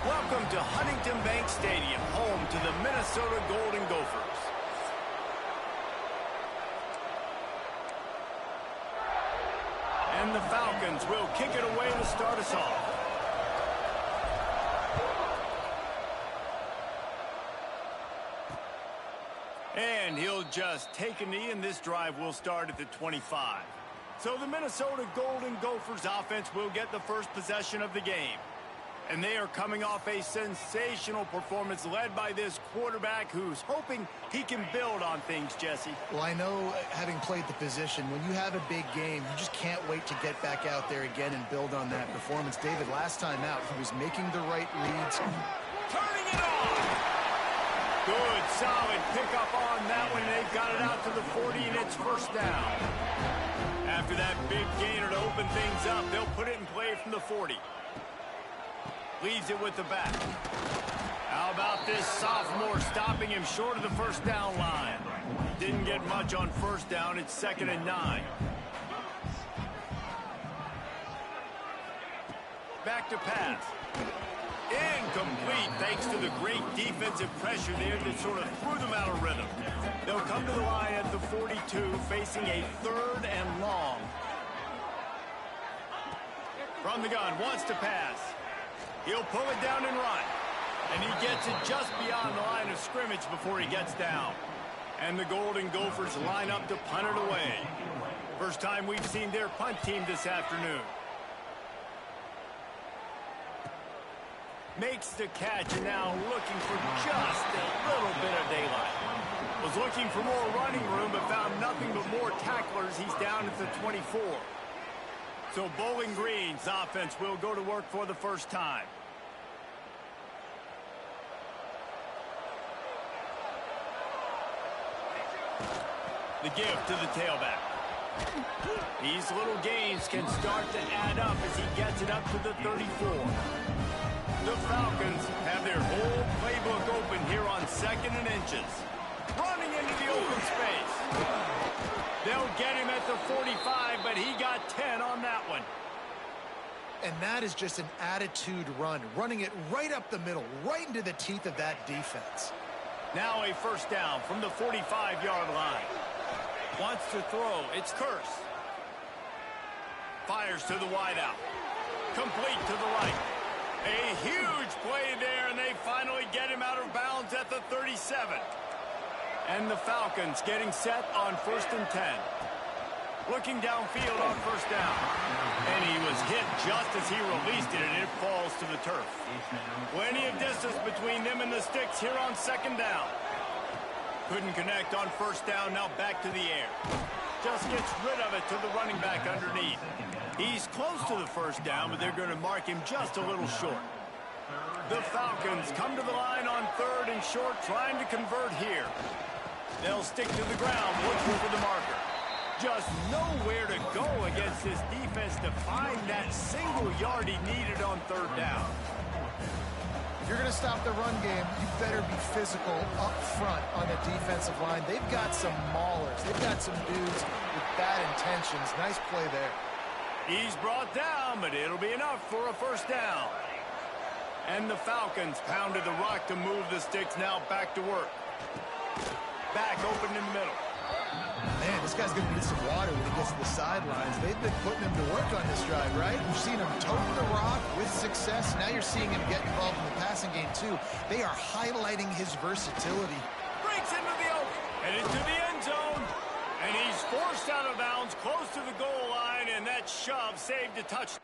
Welcome to Huntington Bank Stadium, home to the Minnesota Golden Gophers. And the Falcons will kick it away to start us off. And he'll just take a knee, and this drive will start at the 25. So the Minnesota Golden Gophers offense will get the first possession of the game. And they are coming off a sensational performance led by this quarterback who's hoping he can build on things, Jesse. Well, I know, having played the position, when you have a big game, you just can't wait to get back out there again and build on that performance. David, last time out, he was making the right reads. Turning it on! Good, solid pickup on that one. They've got it out to the 40, and it's first down. After that big gainer to open things up, they'll put it in play from the 40. Leads it with the back. How about this sophomore stopping him short of the first down line? Didn't get much on first down. It's 2nd and 9. Back to pass. Incomplete thanks to the great defensive pressure there that sort of threw them out of rhythm. They'll come to the line at the 42, facing a 3rd and long. From the gun, wants to pass. He'll pull it down and run. And he gets it just beyond the line of scrimmage before he gets down. And the Golden Gophers line up to punt it away. First time we've seen their punt team this afternoon. Makes the catch, and now looking for just a little bit of daylight. Was looking for more running room, but found nothing but more tacklers. He's down at the 24. So Bowling Green's offense will go to work for the first time. The give to the tailback. These little gains can start to add up as he gets it up to the 34. The Falcons have their whole playbook open here on 2nd and inches. Running into the open space. They'll get him at the 45, but he got 10 on that one. And that is just an attitude run, running it right up the middle, right into the teeth of that defense. Now a first down from the 45-yard line. Wants to throw. It's Curse. Fires to the wideout. Complete to the right. A huge play there, and they finally get him out of bounds at the 37. And the Falcons getting set on 1st and 10. Looking downfield on first down. And he was hit just as he released it, and it falls to the turf. Plenty of distance between them and the sticks here on 2nd down. Couldn't connect on first down, now back to the air. Just gets rid of it to the running back underneath. He's close to the first down, but they're going to mark him just a little short. The Falcons come to the line on 3rd and short, trying to convert here. They'll stick to the ground, looking for the marker. Just nowhere to go against this defense to find that single yard he needed on 3rd down. If you're going to stop the run game, you better be physical up front on the defensive line. They've got some maulers. They've got some dudes with bad intentions. Nice play there. He's brought down, but it'll be enough for a first down. And the Falcons pounded the rock to move the sticks, now back to work. Back open in the middle. Man, this guy's going to need some water when he gets to the sidelines. They've been putting him to work on this drive, right? You've seen him tote the rock with success. Now you're seeing him get involved in the passing game, too. They are highlighting his versatility. Breaks into the open and into the end zone. And he's forced out of bounds close to the goal line, and that shove saved a touchdown.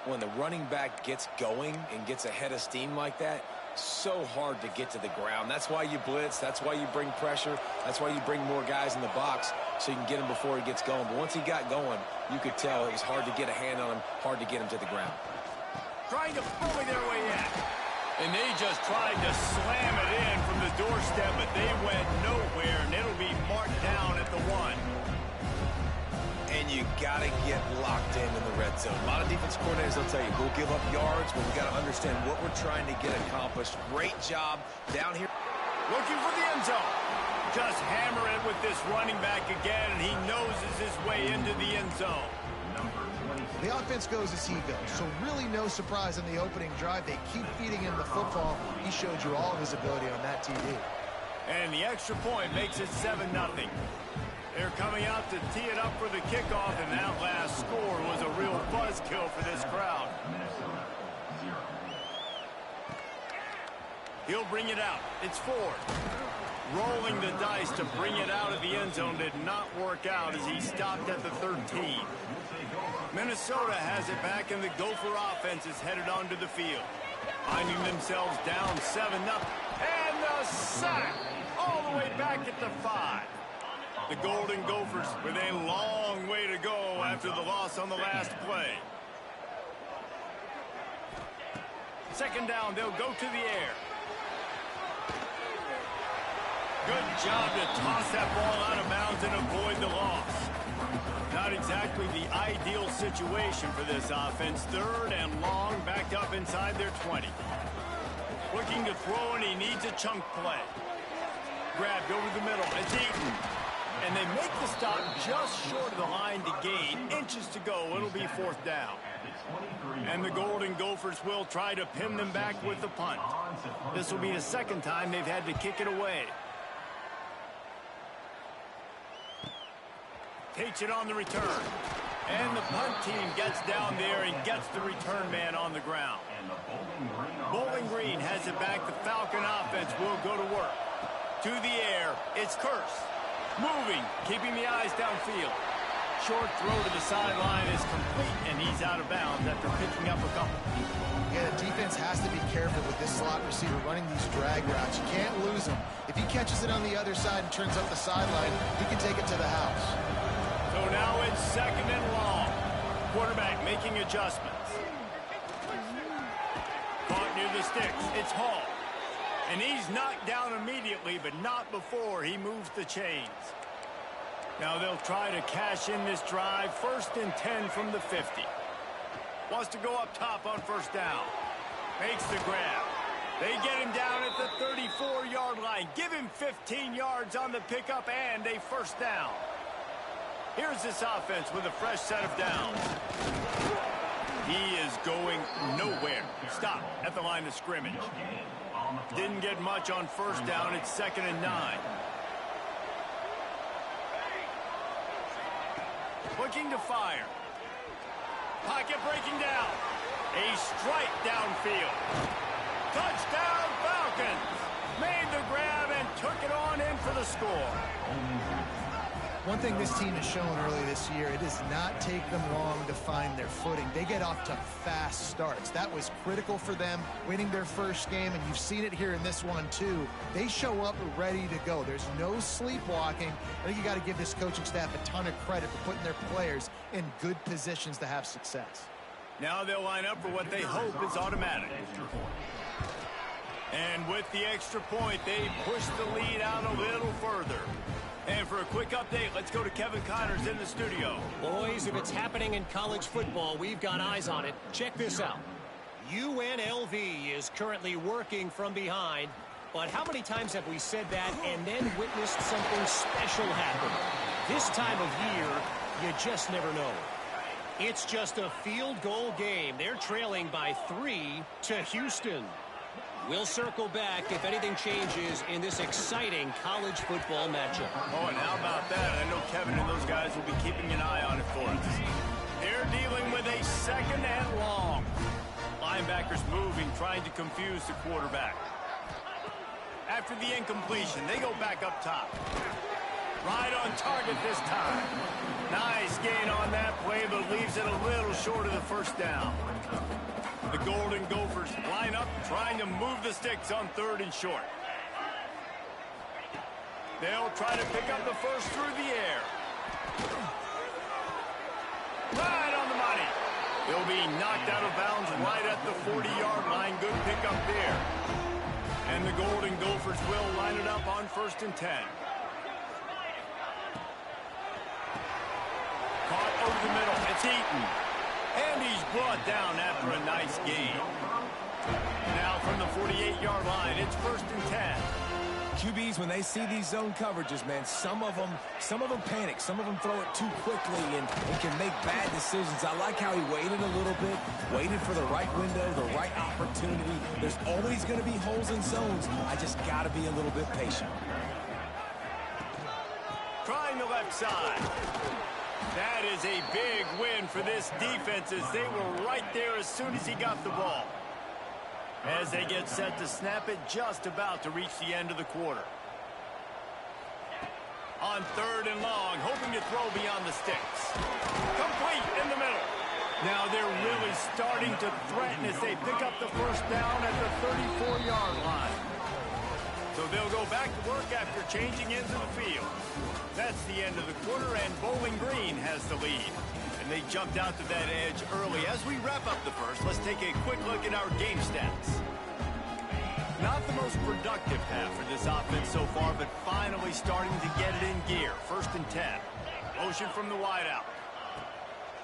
When the running back gets going and gets ahead of steam like that, so hard to get to the ground. That's why you blitz. That's why you bring pressure. That's why you bring more guys in the box. so you can get him before he gets going. But once he got going, you could tell it was hard to get a hand on him, hard to get him to the ground. Trying to bully their way in. And they just tried to slam it in from the doorstep, but they went nowhere, and it'll be marked down at the 1. And you got to get locked in the red zone. A lot of defense coordinators will tell you, we'll give up yards, but we got to understand what we're trying to get accomplished. Great job down here. Looking for the end zone. Just hammer it with this running back again, and he noses his way into the end zone. The offense goes as he goes, so really no surprise in the opening drive. They keep feeding him the football. He showed you all of his ability on that TD. And the extra point makes it 7-0. They're coming out to tee it up for the kickoff, and that last score was a real buzzkill for this crowd. He'll bring it out. It's 4. Rolling the dice to bring it out of the end zone did not work out as he stopped at the 13. Minnesota has it back, and the Gopher offense is headed onto the field. Finding themselves down 7-0. And the sack all the way back at the 5. The Golden Gophers with a long way to go after the loss on the last play. Second down, they'll go to the air. Good job to toss that ball out of bounds and avoid the loss. Not exactly the ideal situation for this offense. 3rd and long, backed up inside their 20. Looking to throw, and he needs a chunk play. Grabbed over the middle. It's Eaton. And they make the stop just short of the line to gain. Inches to go. It'll be 4th down. And the Golden Gophers will try to pin them back with the punt. This will be the 2nd time they've had to kick it away. Takes it on the return. And the punt team gets down there and gets the return man on the ground. Bowling Green has it back. The Falcon offense will go to work. To the air, it's Curse. Moving, keeping the eyes downfield. Short throw to the sideline is complete, and he's out of bounds after picking up a couple. Yeah, the defense has to be careful with this slot receiver running these drag routes. You can't lose him. If he catches it on the other side and turns up the sideline, he can take it to the house. So now it's 2nd and long. Quarterback making adjustments. Caught near the sticks. It's Hall. And he's knocked down immediately, but not before he moves the chains. Now they'll try to cash in this drive. 1st and 10 from the 50. Wants to go up top on 1st down. Makes the grab. They get him down at the 34-yard line. Give him 15 yards on the pickup and a 1st down. Here's this offense with a fresh set of downs. He is going nowhere. Stop at the line of scrimmage. Didn't get much on 1st down. It's 2nd and 9. Looking to fire. Pocket breaking down. A strike downfield. Touchdown Falcons. Made the grab and took it on in for the score. One thing this team has shown early this year, it does not take them long to find their footing. They get off to fast starts. That was critical for them winning their first game, and you've seen it here in this one too. They show up ready to go. There's no sleepwalking. I think you got to give this coaching staff a ton of credit for putting their players in good positions to have success. Now they'll line up for what they hope is automatic. And with the extra point, they push the lead out a little further. And for a quick update, let's go to Kevin Connors in the studio. Boys, if it's happening in college football, we've got eyes on it. Check this out. UNLV is currently working from behind, but how many times have we said that and then witnessed something special happen? This time of year, you just never know. It's just a field goal game. They're trailing by 3 to Houston. We'll circle back if anything changes in this exciting college football matchup. Oh, and how about that? I know Kevin and those guys will be keeping an eye on it for us. They're dealing with a 2nd and long. Linebackers moving, trying to confuse the quarterback. After the incompletion, they go back up top. Right on target this time. Nice gain on that play, but leaves it a little short of the 1st down. The Golden Gophers line up, trying to move the sticks on 3rd and short. They'll try to pick up the 1st through the air. Right on the money. He'll be knocked out of bounds right at the 40-yard line. Good pickup there. And the Golden Gophers will line it up on 1st and 10. Caught over the middle. It's Eaton. And he's brought down after a nice gain. Now from the 48-yard line, it's 1st and 10. QBs, when they see these zone coverages, man, some of them panic. Some of them throw it too quickly and can make bad decisions. I like how he waited a little bit, waited for the right window, the right opportunity. There's always going to be holes in zones. I just got to be a little bit patient. Trying the left side. That is a big win for this defense as they were right there as soon as he got the ball. As they get set to snap it, just about to reach the end of the quarter. On 3rd and long, hoping to throw beyond the sticks. Complete in the middle. Now they're really starting to threaten as they pick up the 1st down at the 34-yard line. So they'll go back to work after changing into the field. That's the end of the quarter, and Bowling Green has the lead. And they jumped out to that edge early. As we wrap up the first, let's take a quick look at our game stats. Not the most productive half for this offense so far, but finally starting to get it in gear. 1st and 10. Motion from the wideout.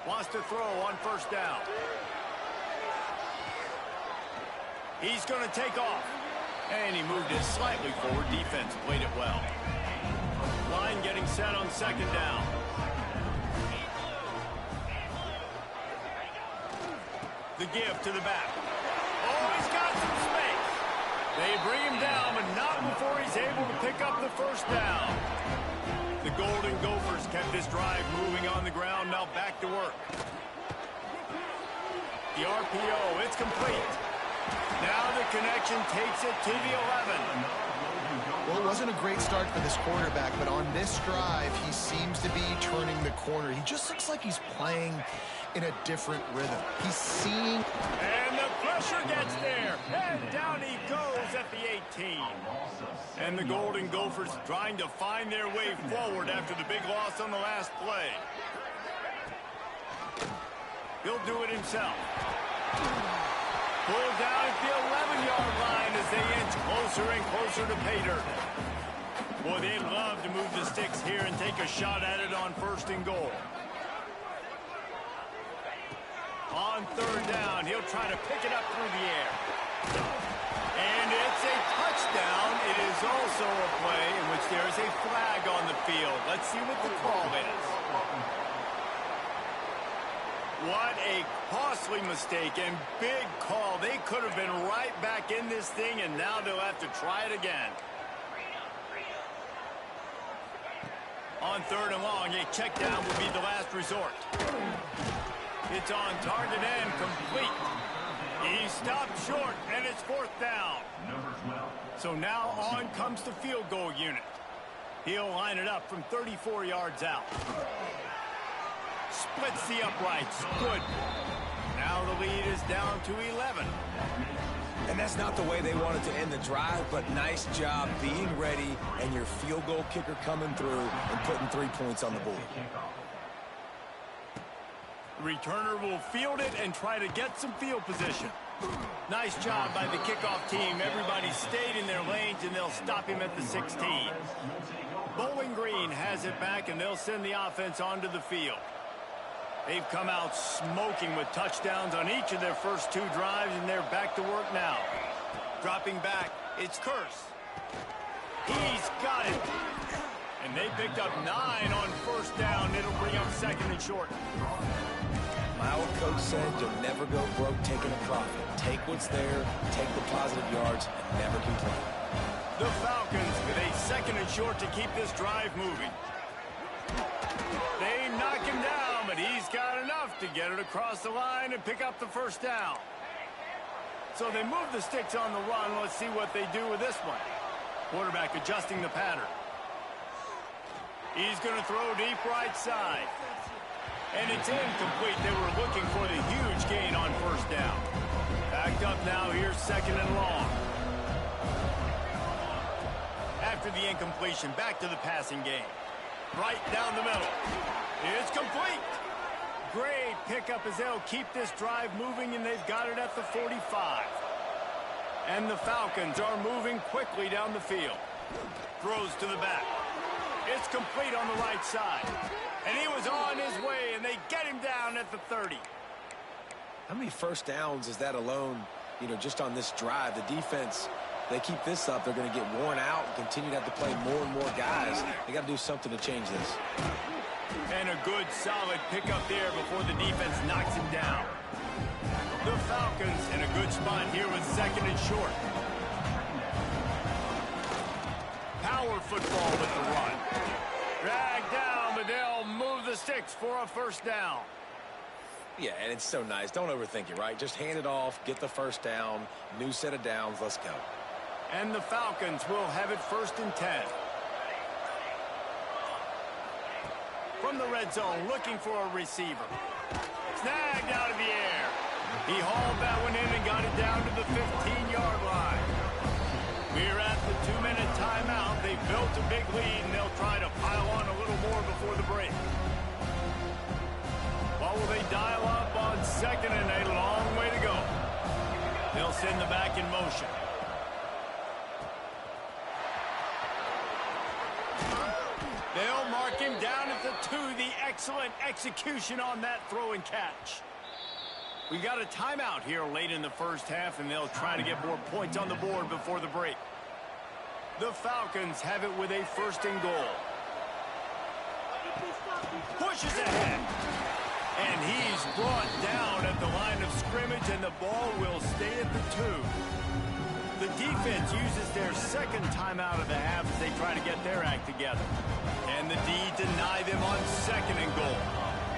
Wants to throw on 1st down. He's going to take off. And he moved it slightly forward. Defense played it well. Line getting set on 2nd down. The give to the back. Oh, he's got some space. They bring him down, but not before he's able to pick up the 1st down. The Golden Gophers kept this drive moving on the ground. Now back to work. The RPO, it's complete. Now the connection takes it to the 11. Well, it wasn't a great start for this quarterback, but on this drive, he seems to be turning the corner. He just looks like he's playing in a different rhythm. He's seeing... And the pressure gets there. And down he goes at the 18. And the Golden Gophers trying to find their way forward after the big loss on the last play. He'll do it himself. Pulled down at the 11-yard line as they inch closer and closer to pay dirt. Boy, they'd love to move the sticks here and take a shot at it on 1st and goal. On 3rd down, he'll try to pick it up through the air. And it's a touchdown. It is also a play in which there is a flag on the field. Let's see what the call is. What a costly mistake and big call. They could have been right back in this thing, and now they'll have to try it again. On 3rd and long, a check down will be the last resort. It's on target and complete. He stopped short, and it's 4th down. So now on comes the field goal unit. He'll line it up from 34 yards out. Splits the uprights. Good. Now the lead is down to 11. And that's not the way they wanted to end the drive, but nice job being ready and your field goal kicker coming through and putting 3 points on the board. The returner will field it and try to get some field position. Nice job by the kickoff team. Everybody stayed in their lanes, and they'll stop him at the 16. Bowling Green has it back, and they'll send the offense onto the field. They've come out smoking with touchdowns on each of their first 2 drives, and they're back to work now. Dropping back, it's Curse. He's got it. And they picked up 9 on 1st down. It'll bring up 2nd and short. My old coach said you'll never go broke taking a profit. Take what's there, take the positive yards, and never complain. The Falcons with a 2nd and short to keep this drive moving. They knock him down, but he's got enough to get it across the line and pick up the 1st down. So they move the sticks on the run. Let's see what they do with this one. Quarterback adjusting the pattern. He's going to throw deep right side. And it's incomplete. They were looking for the huge gain on 1st down. Backed up now, here's 2nd and long. After the incompletion, back to the passing game. right down the middle. It's complete. Great pickup as they'll keep this drive moving, and they've got it at the 45. And the Falcons are moving quickly down the field. Throws to the back. It's complete on the right side. And he was on his way, and they get him down at the 30. How many first downs is that alone, just on this drive? The defense, they keep this up, they're going to get worn out and continue to have to play more and more guys. They got to do something to change this. And a good, solid pickup there before the defense knocks him down. The Falcons in a good spot here with 2nd and short. Power football with the run. Dragged down, but they'll move the sticks for a first down. Yeah, and it's so nice. Don't overthink it, right? Just hand it off, get the first down, new set of downs, let's go. And the Falcons will have it 1st and 10. From the red zone, looking for a receiver. Snagged out of the air. He hauled that one in and got it down to the 15-yard line. We're at the 2-minute timeout. They built a big lead, and they'll try to pile on a little more before the break. Well, will they dial up on 2nd and a long way to go? They'll send the back in motion. They'll mark him down at the 2. The excellent execution on that throw and catch. We got a timeout here late in the first half, and they'll try to get more points on the board before the break. The Falcons have it with a 1st and goal. Pushes ahead. And he's brought down at the line of scrimmage, and the ball will stay at the 2. The defense uses their 2nd timeout of the half as they try to get their act together. And the D deny them on 2nd and goal.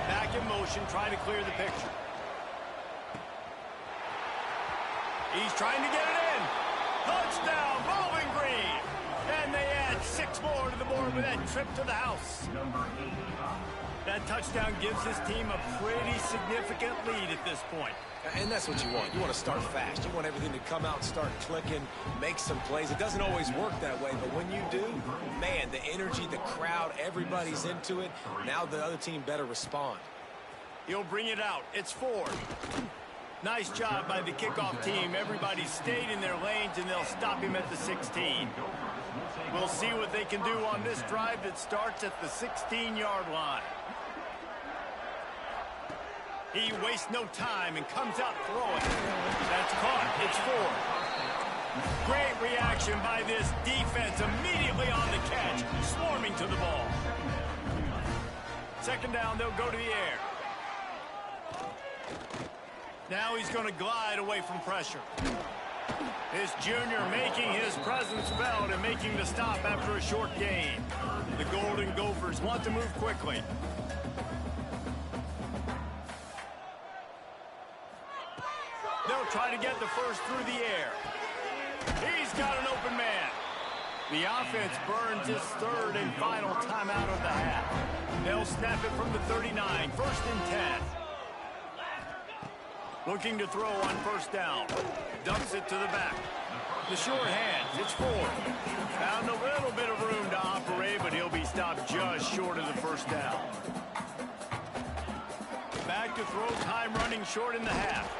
Back in motion, try to clear the picture. He's trying to get it in. Touchdown, Bowling Green. And they add 6 more to the board with that trip to the house. That touchdown gives his team a pretty significant lead at this point. And that's what you want. You want to start fast. You want everything to come out and start clicking, make some plays. It doesn't always work that way, but when you do, man, the energy, the crowd, everybody's into it. Now the other team better respond. He'll bring it out. It's 4. Nice job by the kickoff team. Everybody stayed in their lanes, and they'll stop him at the 16. We'll see what they can do on this drive that starts at the 16-yard line. He wastes no time and comes out throwing. That's caught. It's 4. Great reaction by this defense immediately on the catch, swarming to the ball. 2nd down, they'll go to the air. Now he's going to glide away from pressure. This junior making his presence felt and making the stop after a short gain. The Golden Gophers want to move quickly. They'll try to get the first through the air. He's got an open man. The offense burns his 3rd and final timeout of the half. They'll snap it from the 39, 1st and 10. Looking to throw on 1st down. Dumps it to the back. The short hands, it's 4. Found a little bit of room to operate, but he'll be stopped just short of the 1st down. Back to throw, time running short in the half.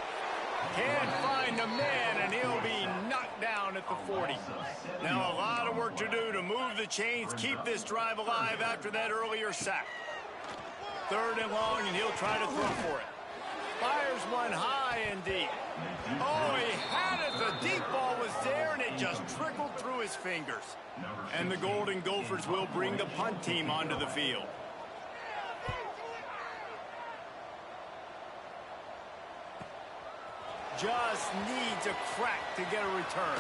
Can't find a man, and he'll be knocked down at the 40. Now a lot of work to do to move the chains, keep this drive alive after that earlier sack. 3rd and long, and he'll try to throw for it. Fires one high and deep. Oh, he had it. The deep ball was there, and it just trickled through his fingers. And the Golden Gophers will bring the punt team onto the field. Just needs a crack to get a return.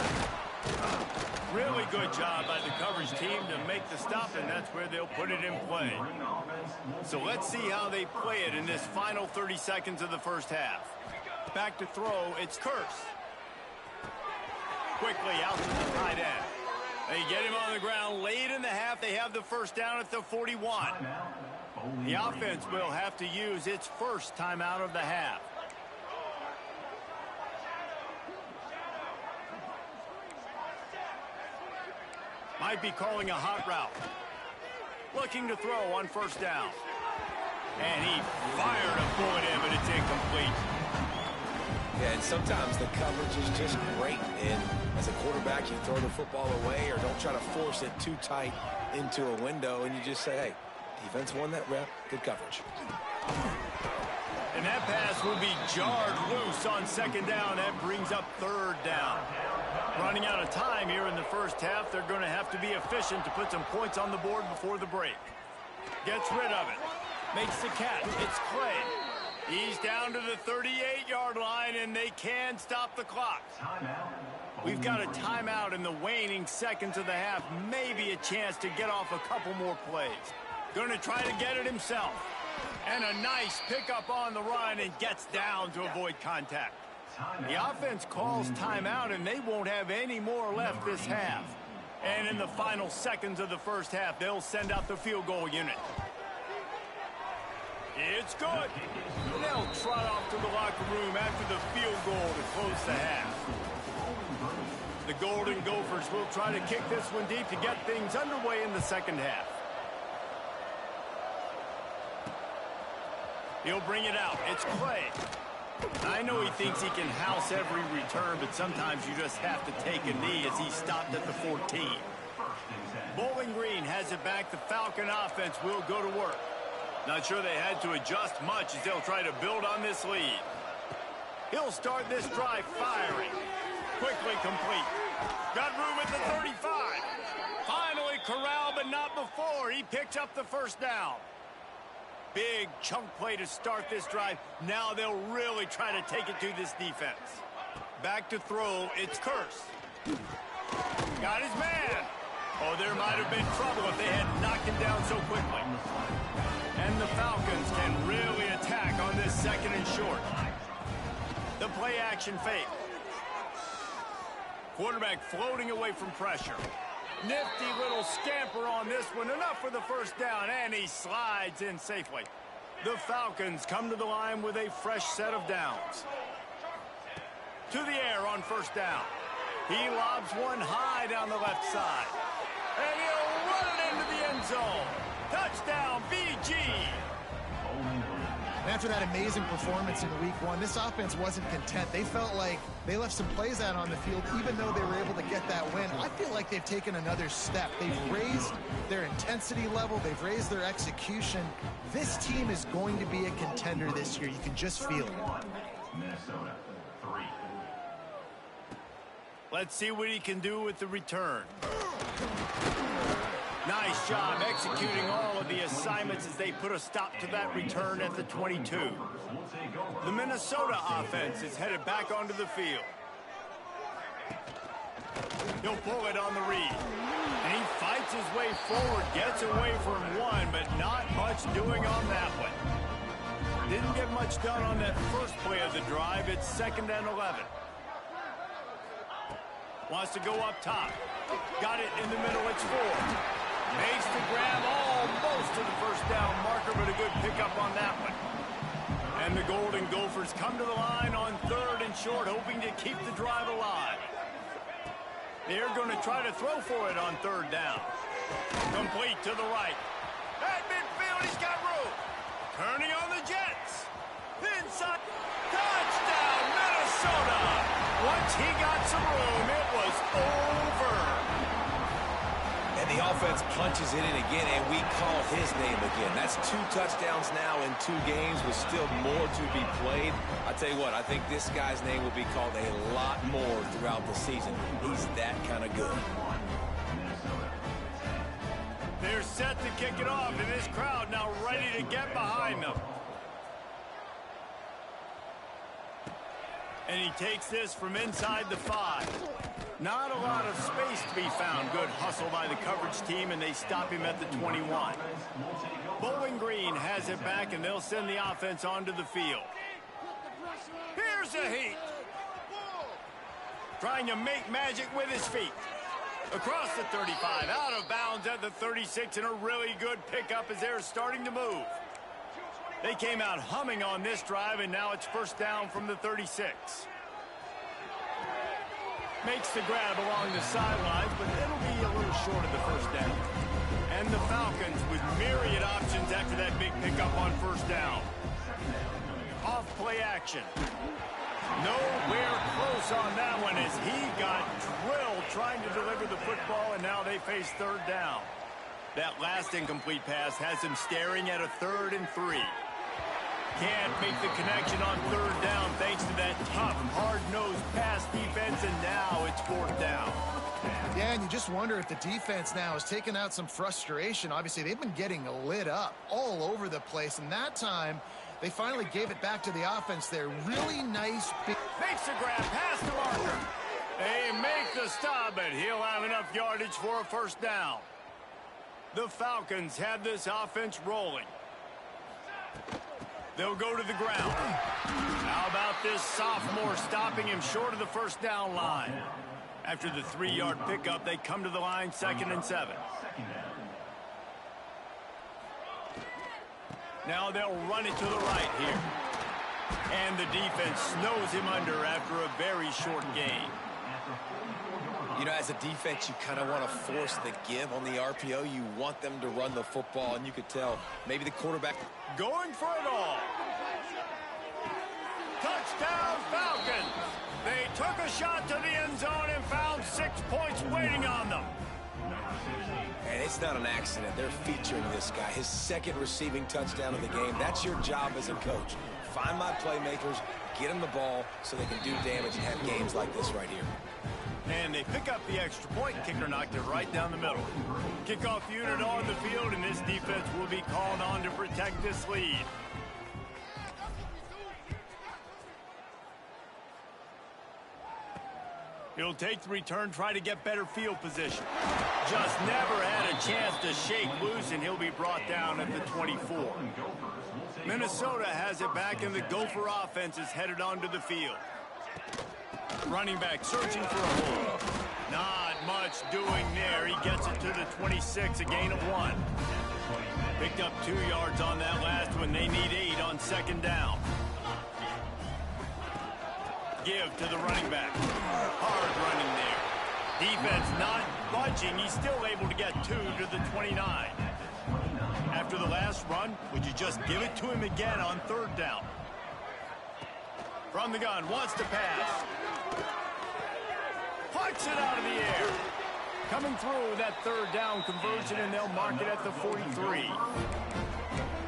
Really good job by the coverage team to make the stop, and that's where they'll put it in play. So let's see how they play it in this final 30 seconds of the first half. Back to throw, it's Curse. Quickly out to the tight end. They get him on the ground late in the half. They have the 1st down at the 41. The offense will have to use its 1st timeout of the half. Might be calling a hot route. looking to throw on first down. And he fired a bullet in, but it's incomplete. Yeah, and sometimes the coverage is just great. And as a quarterback, you throw the football away or don't try to force it too tight into a window, and you just say, hey, defense won that rep, good coverage. And that pass will be jarred loose on second down. That brings up third down. Running out of time here in the first half. They're going to have to be efficient to put some points on the board before the break. Gets rid of it. Makes the catch. It's Clay. He's down to the 38-yard line, and they can stop the clock. We've got a timeout in the waning seconds of the half. Maybe a chance to get off a couple more plays. Going to try to get it himself. And a nice pickup on the run and gets down to avoid contact. The offense calls timeout, and they won't have any more left this half. And in the final seconds of the first half, they'll send out the field goal unit. It's good. They'll trot off to the locker room after the field goal to close the half. The Golden Gophers will try to kick this one deep to get things underway in the second half. He'll bring it out. It's Clay. I know he thinks he can house every return, but sometimes you just have to take a knee as he stopped at the 14. Bowling Green has it back. The Falcon offense will go to work. Not sure they had to adjust much as they'll try to build on this lead. He'll start this drive firing. Quickly complete. Got room at the 35. Finally corralled, but not before. He picks up the first down. Big chunk play to start this drive. Now they'll really try to take it to this defense. Back to throw. It's Curse. Got his man. Oh, there might have been trouble if they had knocked him down so quickly. And the Falcons can really attack on this second and short. The play action fake. Quarterback floating away from pressure. Nifty little scamper on this one. Enough for the first down, and he slides in safely. The Falcons come to the line with a fresh set of downs. To the air on first down. He lobs one high down the left side. And he'll run it into the end zone. Touchdown, BG. After that amazing performance in week one, this offense wasn't content. They felt like they left some plays out on the field, even though they were able to get that win. I feel like they've taken another step. They've raised their intensity level. They've raised their execution. This team is going to be a contender this year. You can just feel it. Minnesota, 3. Let's see what he can do with the return. Nice job executing all of the assignments as they put a stop to that return at the 22. The Minnesota offense is headed back onto the field. He'll pull it on the read. And he fights his way forward, gets away from one, but not much doing on that one. Didn't get much done on that first play of the drive. It's 2nd and 11. Wants to go up top. Got it in the middle. It's 4. Makes the grab almost to the first down marker, but a good pickup on that one. And the Golden Gophers come to the line on 3rd and short, hoping to keep the drive alive. They're going to try to throw for it on 3rd down. Complete to the right. At midfield, he's got room. Turning on the Jets. Inside. Touchdown, Minnesota. Once he got some room, it was over. And the offense punches it in again, and we call his name again. That's 2 touchdowns now in 2 games with still more to be played. I tell you what, I think this guy's name will be called a lot more throughout the season. He's that kind of good. They're set to kick it off, and this crowd now ready to get behind them. And he takes this from inside the 5. Not a lot of space to be found. Good hustle by the coverage team, and they stop him at the 21. Bowling Green has it back, and they'll send the offense onto the field. Here's a heat. Trying to make magic with his feet. Across the 35, out of bounds at the 36, and a really good pickup as they're starting to move. They came out humming on this drive, and now it's first down from the 36. Makes the grab along the sidelines, but it'll be a little short of the first down. And the Falcons with myriad options after that big pickup on first down. Off play action. Nowhere close on that one as he got drilled trying to deliver the football, and now they face third down. That last incomplete pass has him staring at a 3rd and 3. Can't make the connection on third down thanks to that tough, hard-nosed pass defense, and now it's 4th down. Yeah, and you just wonder if the defense now has taken out some frustration. Obviously, they've been getting lit up all over the place, and that time they finally gave it back to the offense there. Really nice. Makes the grab, pass to Marker. They make the stop, but he'll have enough yardage for a first down. The Falcons have this offense rolling. They'll go to the ground. How about this sophomore stopping him short of the first down line? After the 3-yard pickup, they come to the line, 2nd and 7. Now they'll run it to the right here. And the defense snows him under after a very short gain. You know, as a defense, you kind of want to force the give on the RPO. You want them to run the football, and you could tell maybe the quarterback going for it all. Touchdown, Falcons! They took a shot to the end zone and found 6 points waiting on them. And it's not an accident. They're featuring this guy, his 2nd receiving touchdown of the game. That's your job as a coach. Find my playmakers, get them the ball so they can do damage and have games like this right here. And they pick up the extra point. Kicker knocked it right down the middle. Kickoff unit on the field, and this defense will be called on to protect this lead. He'll take the return, try to get better field position. Just never had a chance to shake loose, and he'll be brought down at the 24. Minnesota has it back, and the Gopher offense is headed onto the field. Running back searching for a hole. Not much doing there. He gets it to the 26, a gain of 1. Picked up 2 yards on that last one. They need 8 on 2nd down. Give to the running back. Hard running there. Defense not budging. He's still able to get 2 to the 29. After the last run, would you just give it to him again on 3rd down? From the gun, wants to pass. Puts it out of the air. Coming through with that 3rd down conversion, and they'll mark it at the 43.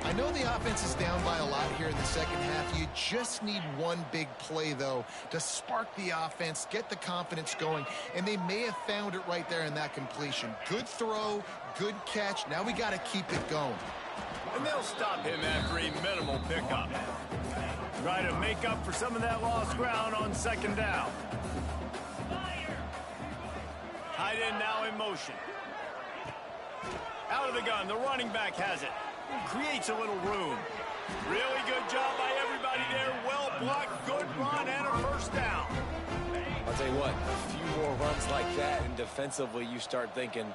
I know the offense is down by a lot here in the second half. You just need one big play, though, to spark the offense, get the confidence going, and they may have found it right there in that completion. Good throw, good catch. Now we got to keep it going. And they'll stop him after a minimal pickup. Try to make up for some of that lost ground on 2nd down. Tight end now in motion. Out of the gun, the running back has it. Creates a little room. Really good job by everybody there. Well blocked, good run, and a first down. I'll tell you what, a few more runs like that, and defensively you start thinking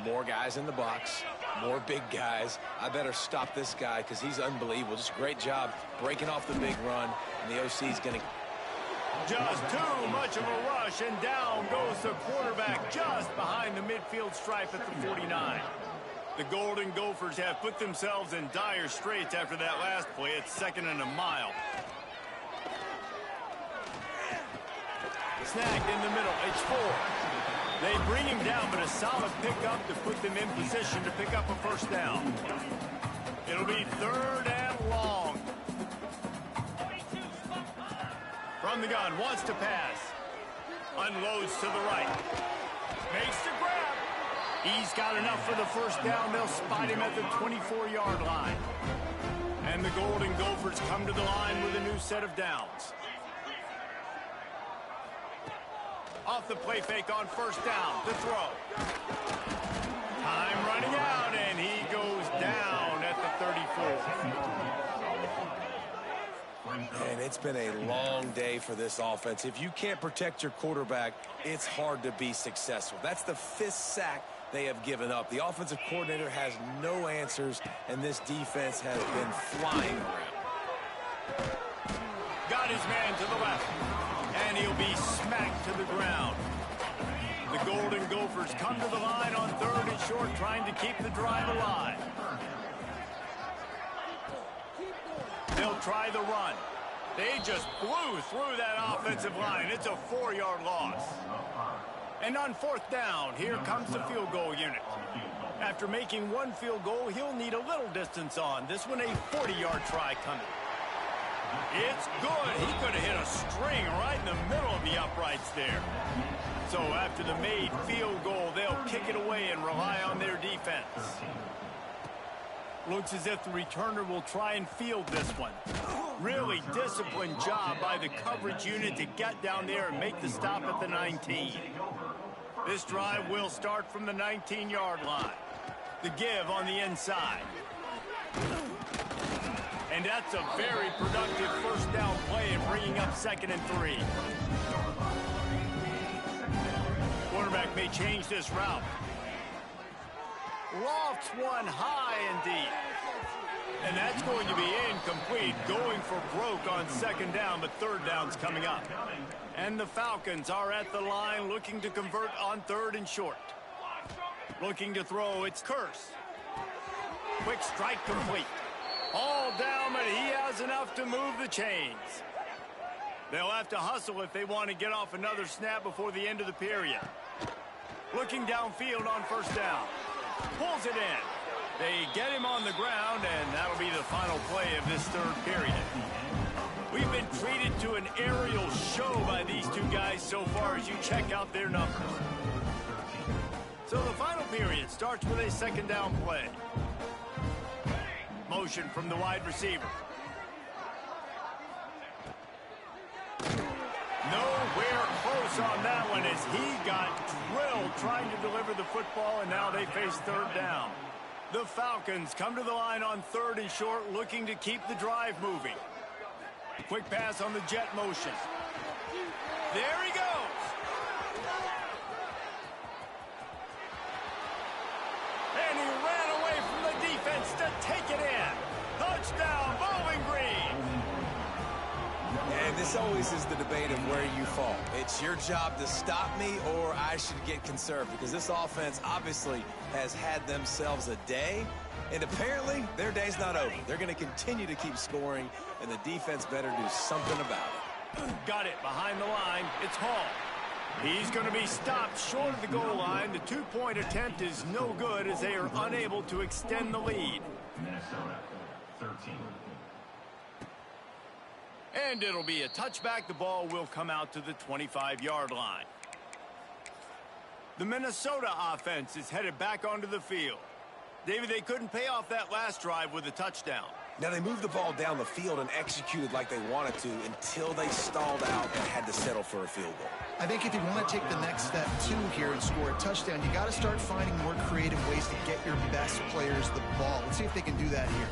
more guys in the box, more big guys. I better stop this guy because he's unbelievable. Just a great job breaking off the big run, and the OC's going to... Just too much of a rush, and down goes the quarterback just behind the midfield stripe at the 49. The Golden Gophers have put themselves in dire straits after that last play. It's 2nd and a mile. Snagged in the middle. It's 4. They bring him down, but a solid pickup to put them in position to pick up a first down. It'll be 3rd and long. From the gun, wants to pass. Unloads to the right. Makes the grab. He's got enough for the first down. They'll spot him at the 24-yard line. And the Golden Gophers come to the line with a new set of downs. Off the play fake on first down to throw. Time running out, and he goes down at the 34. And it's been a long day for this offense. If you can't protect your quarterback, it's hard to be successful. That's the 5th sack they have given up. The offensive coordinator has no answers, and this defense has been flying around. Got his man to the left, and he'll be smacked to the ground. receivers come to the line on 3rd and short, trying to keep the drive alive. They'll try the run. They just blew through that offensive line. It's a 4-yard loss. And on 4th down, here comes the field goal unit. After making 1 field goal, he'll need a little distance on. This one a 40-yard try coming. It's good. He could have hit a string right in the middle of the uprights there. So after the made field goal, they'll kick it away and rely on their defense. Looks as if the returner will try and field this one. Really disciplined job by the coverage unit to get down there and make the stop at the 19. This drive will start from the 19-yard line. The give on the inside. And that's a very productive 1st down play in bringing up 2nd and 3. Quarterback may change this route. Lofts one high and deep. And that's going to be incomplete. Going for broke on 2nd down, but 3rd down's coming up. And the Falcons are at the line looking to convert on 3rd and short. Looking to throw, it's Curse. Quick strike complete. All down, but he has enough to move the chains. They'll have to hustle if they want to get off another snap before the end of the period. Looking downfield on 1st down. Pulls it in. They get him on the ground, and that'll be the final play of this 3rd period. We've been treated to an aerial show by these two guys so far as you check out their numbers. So the final period starts with a 2nd down play. Motion from the wide receiver. Nowhere close on that one as he got drilled trying to deliver the football, and now they face 3rd down. The Falcons come to the line on 3rd and short, looking to keep the drive moving. Quick pass on the jet motion. There he goes. And he ran away from the defense to take it in. Touchdown, Bowling Green. And this always is the debate of where you fall. It's your job to stop me, or I should get conserved, because this offense obviously has had themselves a day, and apparently their day's not over. They're going to continue to keep scoring, and the defense better do something about it. Got it behind the line. It's Hall. He's going to be stopped short of the goal line. The 2-point attempt is no good as they are unable to extend the lead. Minnesota, 13. And it'll be a touchback. The ball will come out to the 25-yard line. The Minnesota offense is headed back onto the field. David, they couldn't pay off that last drive with a touchdown. Now, they moved the ball down the field and executed like they wanted to until they stalled out and had to settle for a field goal. I think if you want to take the next step, too, here and score a touchdown, you got to start finding more creative ways to get your best players the ball. Let's see if they can do that here.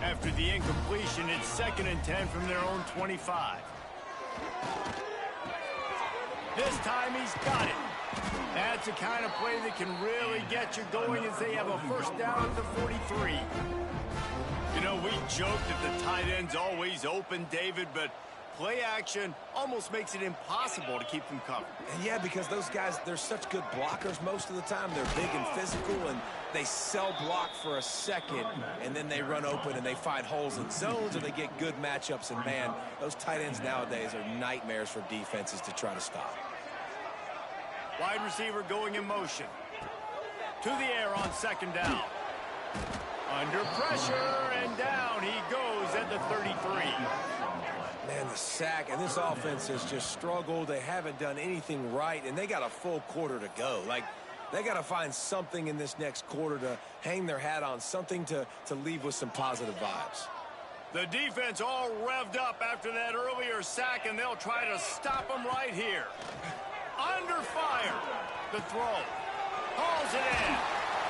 After the incompletion, it's 2nd and 10 from their own 25. This time he's got it. That's the kind of play that can really get you going as they have a 1st down at the 43. You know, we joked that the tight end's always open, David, but play action almost makes it impossible to keep them covered. And yeah, because those guys, they're such good blockers most of the time. They're big and physical, and they sell block for a second, and then they run open and they find holes in zones, or they get good matchups. And, man, those tight ends nowadays are nightmares for defenses to try to stop. Wide receiver going in motion. To the air on 2nd down. Under pressure, and down he goes at the 33. Man, the sack, and this offense has just struggled. They haven't done anything right, and they got a full quarter to go. Like, they got to find something in this next quarter to hang their hat on, something to leave with some positive vibes. The defense all revved up after that earlier sack, and they'll try to stop them right here. Under fire. The throw. Hauls it in.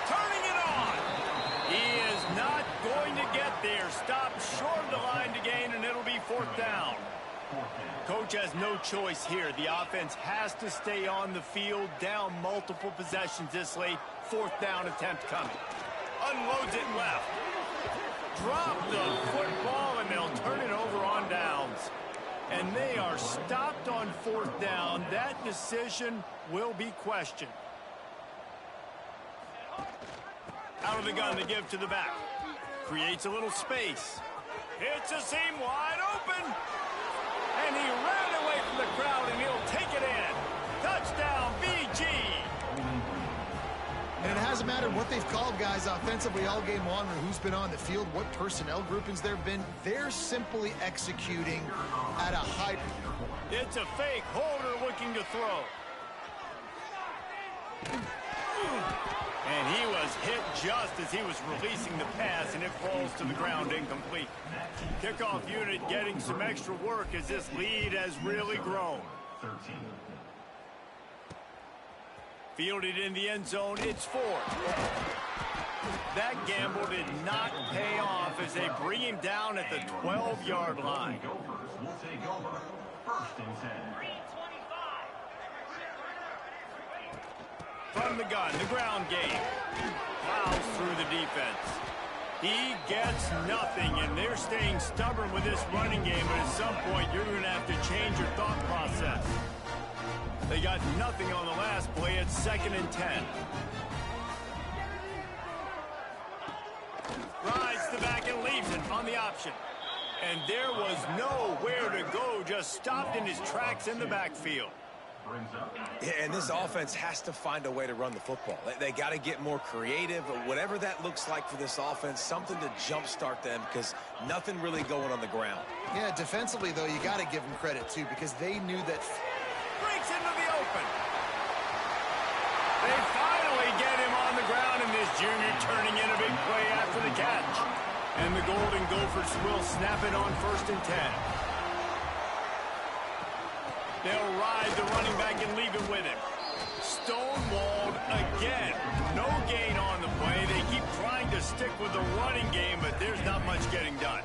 Turning it on. He is not going to get there. Stopped short of the line to gain, and it'll be 4th down. Coach has no choice here. The offense has to stay on the field, down multiple possessions this late. 4th down attempt coming. Unloads it left. Drop the football, and they'll turn it over on downs. And they are stopped on 4th down. That decision will be questioned. Out of the gun to give to the back. Creates a little space. Hits a seam wide open. And he ran away from the crowd, and he'll take it in. Touchdown, BG. And it hasn't mattered what they've called guys offensively all game long or who's been on the field, what personnel groupings there have been. They're simply executing at a high. It's a fake. Holder looking to throw. And he was hit just as he was releasing the pass, and it falls to the ground incomplete. Kickoff unit getting some extra work as this lead has really grown. 13. Fielded in the end zone, it's 4. That gamble did not pay off as they bring him down at the 12-yard line. Gophers will take over. 1st and 10. From the gun, the ground game. Plows through the defense. He gets nothing, and they're staying stubborn with this running game, but at some point you're going to have to change your thought process. They got nothing on the last play. It's 2nd and 10. Rides the back and leaves it on the option. And there was nowhere to go, just stopped in his tracks in the backfield. Yeah, and this offense has to find a way to run the football. They got to get more creative, whatever that looks like for this offense, something to jumpstart them because nothing really going on the ground. Yeah, defensively, though, you got to give them credit, too, because they knew that. Breaks into the open. They finally get him on the ground, and this junior turning in a big play after the catch. And the Golden Gophers will snap it on 1st and 10. They'll ride the running back and leave it with him. Stonewalled again. No gain on the play. They keep trying to stick with the running game, but there's not much getting done.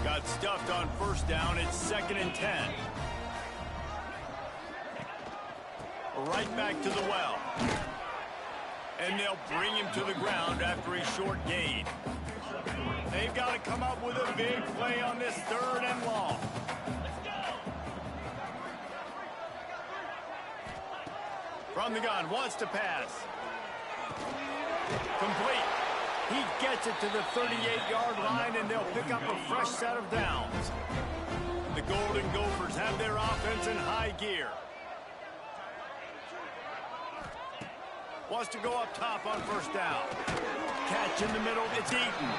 Got stuffed on 1st down. It's 2nd and 10. Right back to the well. And they'll bring him to the ground after a short gain. They've got to come up with a big play on this 3rd and long. From the gun, wants to pass. Complete. He gets it to the 38-yard line, and they'll pick up a fresh set of downs. The Golden Gophers have their offense in high gear. Wants to go up top on 1st down. Catch in the middle, it's Eaton.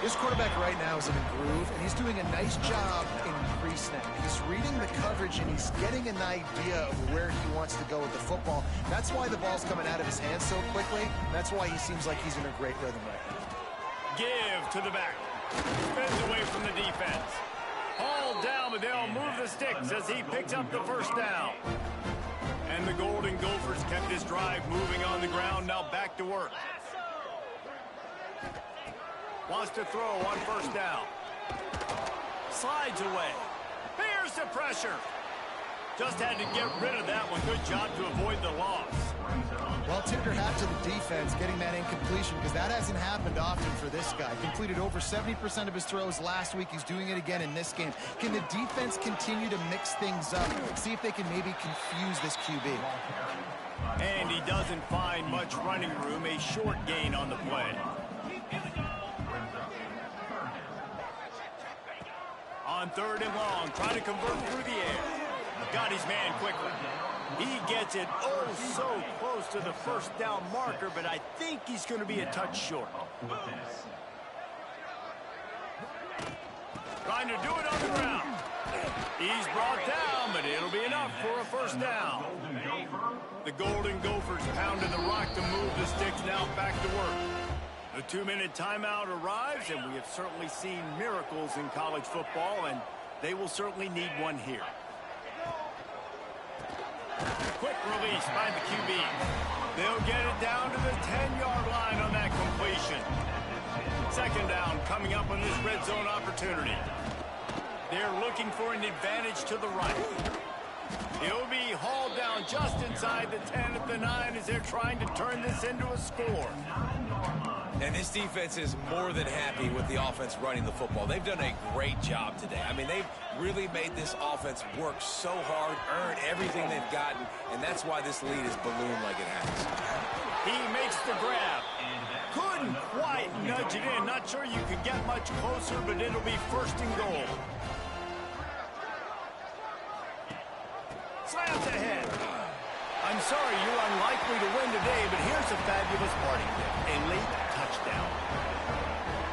This quarterback right now is in a groove, and he's doing a nice job in pre-snap. He's reading the coverage, and he's getting an idea of where he wants to go with the football. That's why the ball's coming out of his hands so quickly. That's why he seems like he's in a great rhythm right now. Give to the back. Spins away from the defense. Hauled down, but they'll move the sticks as he picks up the 1st down. And the Golden Gophers kept this drive moving on the ground. Now back to work. Wants to throw on 1st down. Slides away. Here's the pressure. Just had to get rid of that one. Good job to avoid the loss. Well, tip your hat to the defense getting that incompletion because that hasn't happened often for this guy. Completed over 70% of his throws last week. He's doing it again in this game. Can the defense continue to mix things up? See if they can maybe confuse this QB. And he doesn't find much running room. A short gain on the play. On 3rd and long, trying to convert through the air. Got his man quickly. He gets it oh so close to the 1st down marker, but I think he's going to be a touch short. Trying to do it on the ground. He's brought down, but it'll be enough for a 1st down. The Golden Gophers pounded the rock to move the sticks, now back to work. The 2-minute timeout arrives, and we have certainly seen miracles in college football, and they will certainly need one here. Quick release by the QB. They'll get it down to the 10-yard line on that completion. 2nd down coming up on this red zone opportunity. They're looking for an advantage to the right. He'll be hauled down just inside the 10 at the 9 as they're trying to turn this into a score. And this defense is more than happy with the offense running the football. They've done a great job today. I mean, they've really made this offense work so hard, earn everything they've gotten, and that's why this lead is ballooned like it has. He makes the grab. Couldn't quite nudge it in. Not sure you could get much closer, but it'll be first and goal. Slams ahead. I'm sorry you're unlikely to win today, but here's a fabulous parting gift. A late touchdown.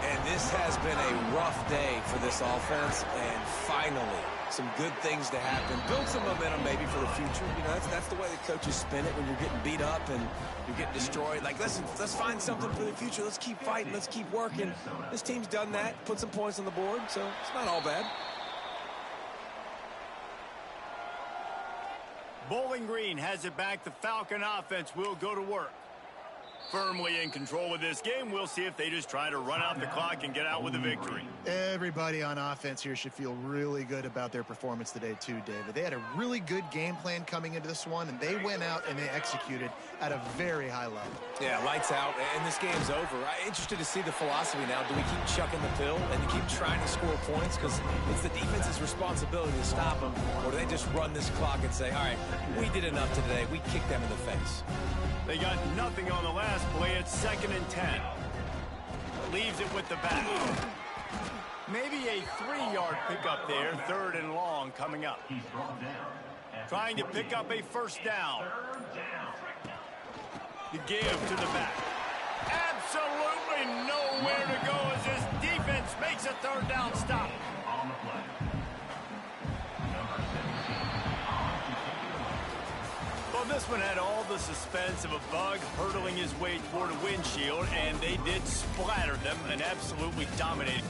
And this has been a rough day for this offense, and finally, some good things to happen. Build some momentum maybe for the future. You know, that's the way the coaches spin it when you're getting beat up and you're getting destroyed. Like, listen, let's find something for the future. Let's keep fighting. Let's keep working. This team's done that, put some points on the board, so it's not all bad. Bowling Green has it back. The Falcon offense will go to work. Firmly in control of this game. We'll see if they just try to run out the clock and get out with a victory. Everybody on offense here should feel really good about their performance today too, David. They had a really good game plan coming into this one, and they went out and they executed at a very high level. Yeah, lights out, and this game's over. I'm interested to see the philosophy now. Do we keep chucking the pill and keep trying to score points? Because it's the defense's responsibility to stop them. Or do they just run this clock and say, all right, we did enough today. We kicked them in the face. They got nothing on the last play. It's 2nd and 10. Leaves it with the back. Maybe a 3-yard pickup there. 3rd and long coming up. Trying to pick up a first down. The give to the back. Absolutely nowhere to go as this defense makes a 3rd down stop. Well, this one had all the suspense of a bug hurtling his way toward a windshield, and they did splatter them and absolutely dominated.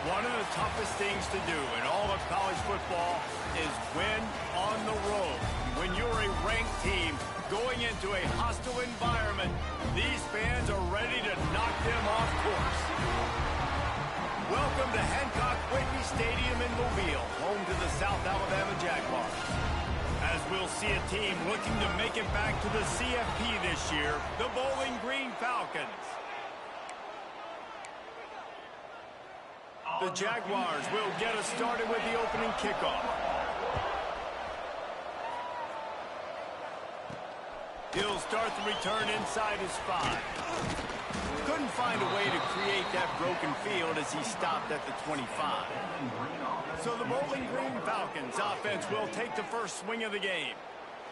One of the toughest things to do in all of college football is win on the road. When you're a ranked team going into a hostile environment, these fans are ready to knock them off course. Welcome to Hancock-Whitney Stadium in Mobile, home to the South Alabama Jaguars. As we'll see a team looking to make it back to the CFP this year, the Bowling Green Falcons. The Jaguars will get us started with the opening kickoff. He'll start the return inside his 5. Couldn't find a way to create that broken field as he stopped at the 25. So the Bowling Green Falcons offense will take the first swing of the game.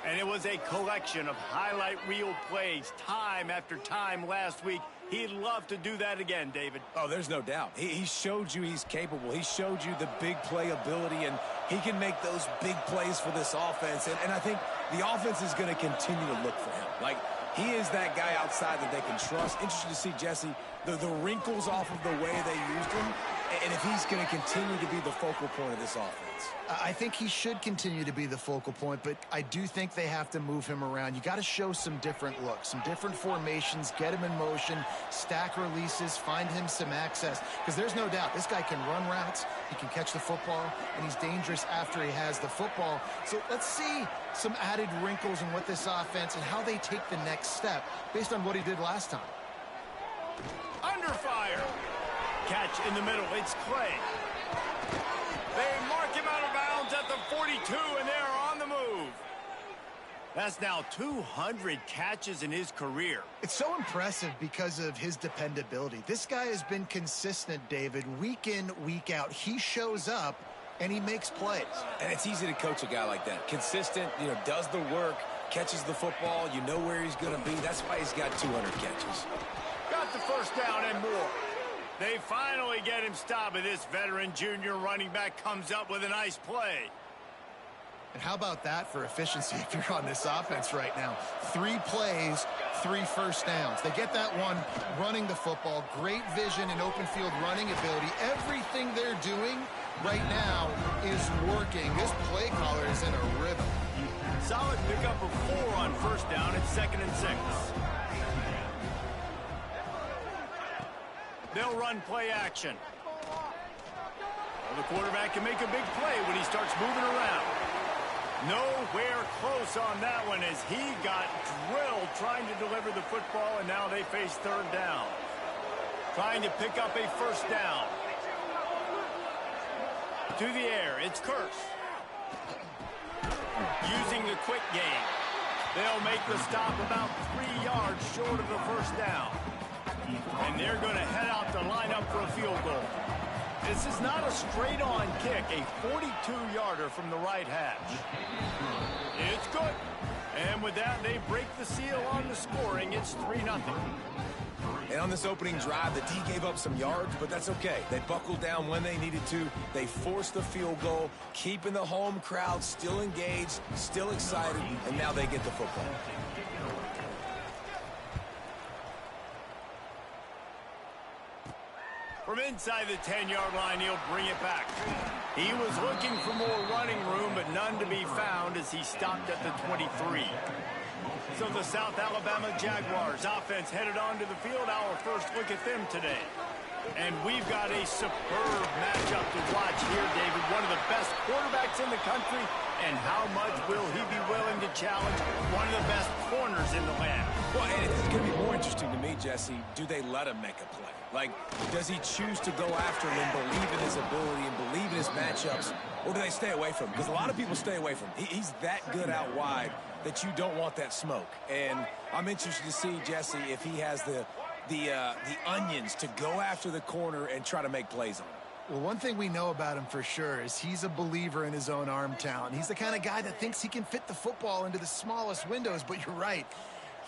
And it was a collection of highlight reel plays time after time last week. He'd love to do that again, David. Oh, there's no doubt. He showed you he's capable. He showed you the big play ability, and he can make those big plays for this offense. And I think the offense is going to continue to look for him. Like, he is that guy outside that they can trust. Interesting to see, Jesse, the wrinkles off of the way they used him, and if he's going to continue to be the focal point of this offense. I think he should continue to be the focal point, but I do think they have to move him around. You got to show some different looks, some different formations, get him in motion, stack releases, find him some access, because there's no doubt this guy can run routes, he can catch the football, and he's dangerous after he has the football. So let's see some added wrinkles in what this offense and how they take the next step based on what he did last time. Under fire. Catch in the middle. It's Clay. They mark him out of bounds at the 42, and they're on the move. That's now 200 catches in his career. It's so impressive because of his dependability. This guy has been consistent, David, week in, week out. He shows up, and he makes plays. And it's easy to coach a guy like that. Consistent, does the work, catches the football, you know where he's going to be. That's why he's got 200 catches. Got the first down and more. They finally get him stopped, and this veteran junior running back comes up with a nice play. And how about that for efficiency if you're on this offense right now? 3 plays, 3 first downs. They get that one running the football, great vision and open field running ability. Everything they're doing right now is working. This play caller is in a rhythm. Solid pickup of 4 on first down. It's 2nd and 6. They'll run play action. Well, the quarterback can make a big play when he starts moving around. Nowhere close on that one as he got drilled trying to deliver the football, and now they face 3rd down. Trying to pick up a first down. To the air, it's Curse. Using the quick game. They'll make the stop about 3 yards short of the first down. And they're going to head out to line up for a field goal. This is not a straight-on kick, a 42-yarder from the right hash. It's good. And with that, they break the seal on the scoring. It's 3-0. And on this opening drive, the D gave up some yards, but that's okay. They buckled down when they needed to. They forced the field goal, keeping the home crowd still engaged, still excited, and now they get the football. From inside the 10-yard line, he'll bring it back. He was looking for more running room, but none to be found as he stopped at the 23. So the South Alabama Jaguars offense headed onto the field. Our first look at them today. And we've got a superb matchup to watch here, David. One of the best quarterbacks in the country. And how much will he be willing to challenge one of the best corners in the land? Well, and it's going to be more interesting to me, Jesse, do they let him make a play? Like, does he choose to go after him and believe in his ability and believe in his matchups, or do they stay away from him? Because a lot of people stay away from him. He's that good out wide that you don't want that smoke. And I'm interested to see, Jesse, if he has the onions to go after the corner and try to make plays on him. Well, one thing we know about him for sure is he's a believer in his own arm talent. He's the kind of guy that thinks he can fit the football into the smallest windows, but you're right.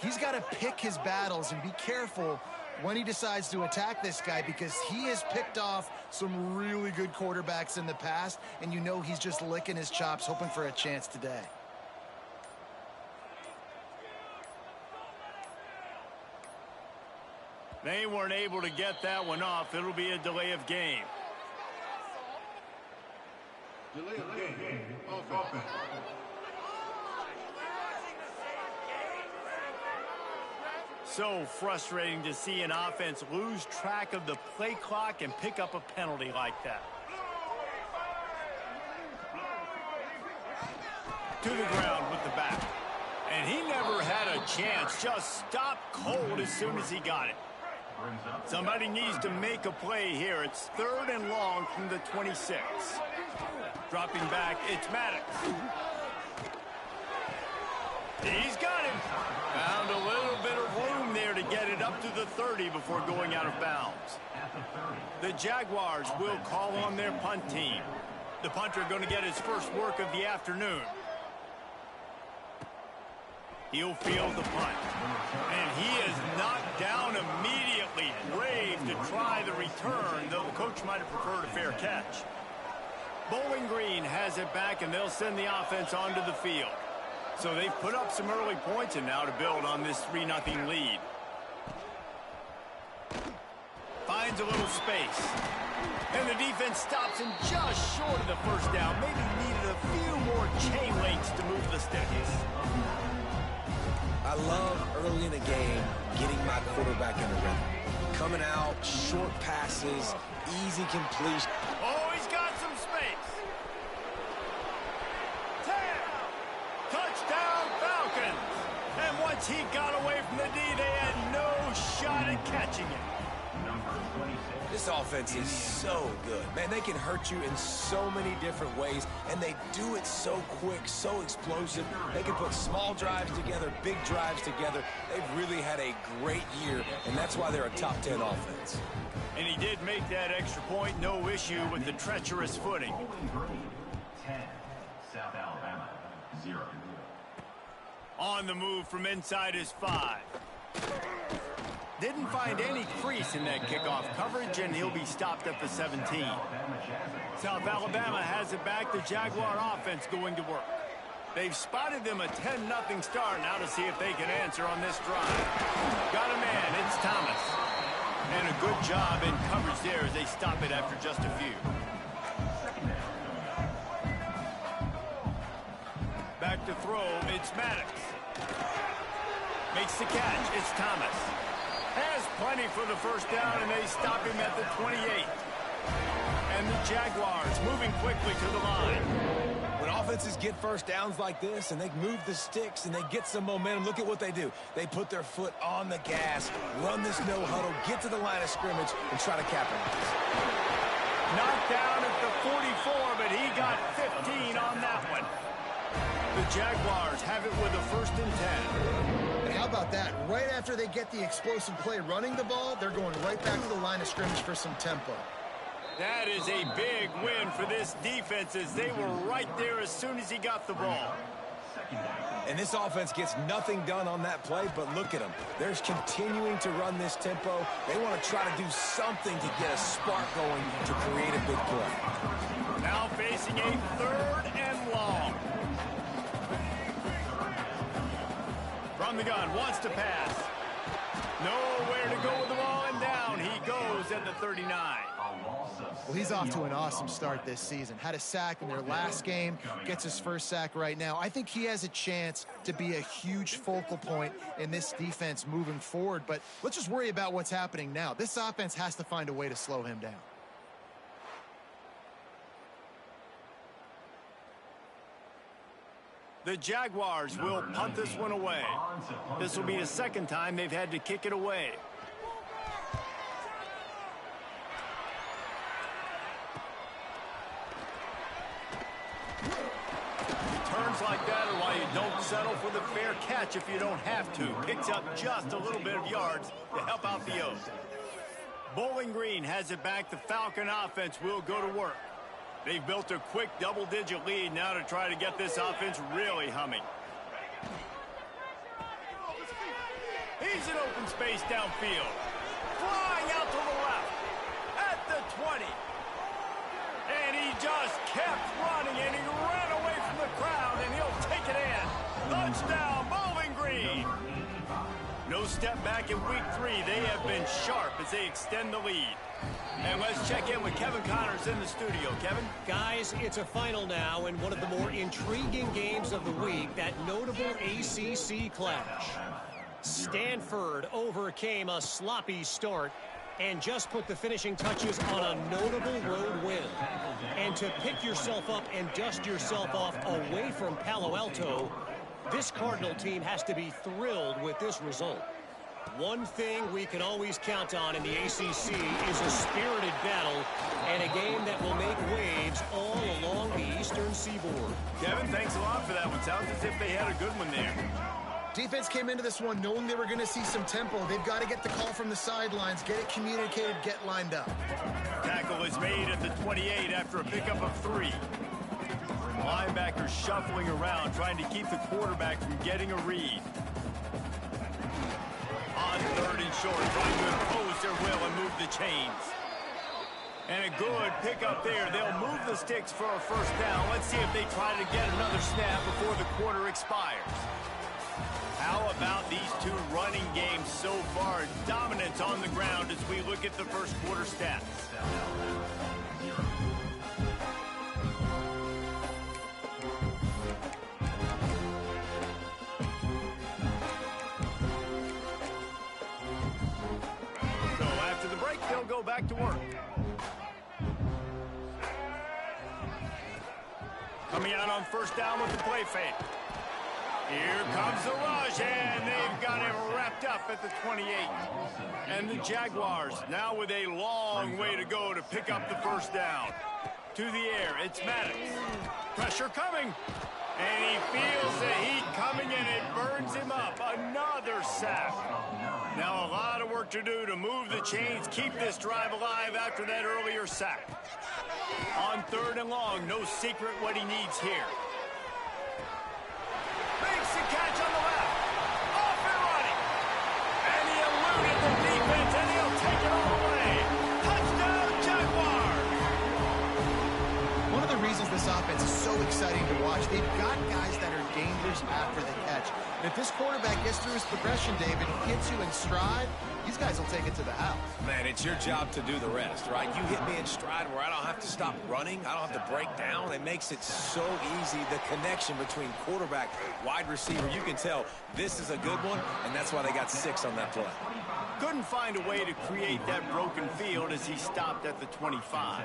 He's got to pick his battles and be careful when he decides to attack this guy, because he has picked off some really good quarterbacks in the past, and you know he's just licking his chops, hoping for a chance today. They weren't able to get that one off. It'll be a delay of game. Delay of game. Offense. So frustrating to see an offense lose track of the play clock and pick up a penalty like that. To the ground with the back. And he never had a chance. Just stopped cold as soon as he got it. Somebody needs to make a play here. It's 3rd and long from the 26. Dropping back, it's Maddox. He's got him. Found a little bit of room there to get it up to the 30 before going out of bounds. The Jaguars will call on their punt team. The punter going to get his first work of the afternoon. He'll field the punt. And he is knocked down immediately. Brave to try the return, though the coach might have preferred a fair catch. Bowling Green has it back, and they'll send the offense onto the field. So they've put up some early points, and now to build on this 3-0 lead. Finds a little space. And the defense stops him just short of the first down. Maybe needed a few more chain links to move the sticks. I love early in the game getting my quarterback in the rhythm. Coming out, short passes, easy completion. Oh, he's got some space. 10. Touchdown Falcons. And once he got away from the D, they had no shot at catching it. This offense is so good. Man, they can hurt you in so many different ways, and they do it so quick, so explosive. They can put small drives together, big drives together. They've really had a great year, and that's why they're a top 10 offense. And he did make that extra point, no issue with the treacherous footing. 10. South Alabama, 0. On the move from inside his 5. Didn't find any crease in that kickoff coverage, and he'll be stopped at the 17. South Alabama has it back. The Jaguar offense going to work. They've spotted them a 10-0 start. Now to see if they can answer on this drive. Got a man. It's Thomas. And a good job in coverage there as they stop it after just a few. Back to throw. It's Maddox. Makes the catch. It's Thomas. Has plenty for the first down, and they stop him at the 28. And the Jaguars moving quickly to the line. When offenses get first downs like this and they move the sticks and they get some momentum, look at what they do. They put their foot on the gas, run this no huddle, get to the line of scrimmage, and try to capitalize. Knocked down at the 44, but he got 15 on that one. The Jaguars have it with a 1st and 10. And how about that? Right after they get the explosive play running the ball, they're going right back to the line of scrimmage for some tempo. That is a big win for this defense as they were right there as soon as he got the ball. And this offense gets nothing done on that play, but look at them. They're continuing to run this tempo. They want to try to do something to get a spark going to create a big play. Now facing a 3rd and long. From the gun, wants to pass. Nowhere to go with the ball, and down he goes at the 39. Well, he's off to an awesome start this season. Had a sack in their last game, gets his first sack right now. I think he has a chance to be a huge focal point in this defense moving forward, but let's just worry about what's happening now. This offense has to find a way to slow him down. The Jaguars will punt this one away. This will be the 2nd time they've had to kick it away. Turns like that are why you don't settle for the fair catch if you don't have to. Picks up just a little bit of yards to help out the O's. Bowling Green has it back. The Falcon offense will go to work. They've built a quick double-digit lead now to try to get this offense really humming. He's in open space downfield. Flying out to the left. At the 20. And he just kept running, and he ran away from the crowd, and he'll take it in. Touchdown, Bowling Green. No step back in week 3. They have been sharp as they extend the lead. And let's check in with Kevin Connors in the studio. Kevin? Guys, it's a final now in one of the more intriguing games of the week, that notable ACC clash. Stanford overcame a sloppy start and just put the finishing touches on a notable road win. And to pick yourself up and dust yourself off away from Palo Alto, this Cardinal team has to be thrilled with this result. One thing we can always count on in the ACC is a spirited battle and a game that will make waves all along the Eastern Seaboard. Kevin, thanks a lot for that one. Sounds as if they had a good one there. Defense came into this one knowing they were going to see some tempo. They've got to get the call from the sidelines, get it communicated, get lined up. Tackle is made at the 28 after a pickup of 3. Linebackers shuffling around, trying to keep the quarterback from getting a read. On 3rd and short, trying to impose their will and move the chains. And a good pickup there. They'll move the sticks for a first down. Let's see if they try to get another snap before the quarter expires. How about these two running games so far? Dominance on the ground as we look at the first quarter stats. So after the break, they'll go back to work. Coming out on first down with the play fake. Here comes the rush, and they've got him wrapped up at the 28. And the Jaguars now with a long way to go to pick up the first down. To the air, it's Maddox. Pressure coming. And he feels the heat coming, and it burns him up. Another sack. Now a lot of work to do to move the chains, keep this drive alive after that earlier sack. On 3rd and long, no secret what he needs here. Makes the catch on the left. Off and running. And he eluded the defense, and he'll take it all the way. Touchdown, Jaguars. One of the reasons this offense is so exciting to watch, they've got guys that are dangerous after the catch. And if this quarterback gets through his progression, David, he hits you in stride, these guys will take it to the house. Man, it's your job to do the rest, right? You hit me in stride where I don't have to stop running. I don't have to break down. It makes it so easy. The connection between quarterback, wide receiver, you can tell this is a good one, and that's why they got 6 on that play. Couldn't find a way to create that broken field as he stopped at the 25.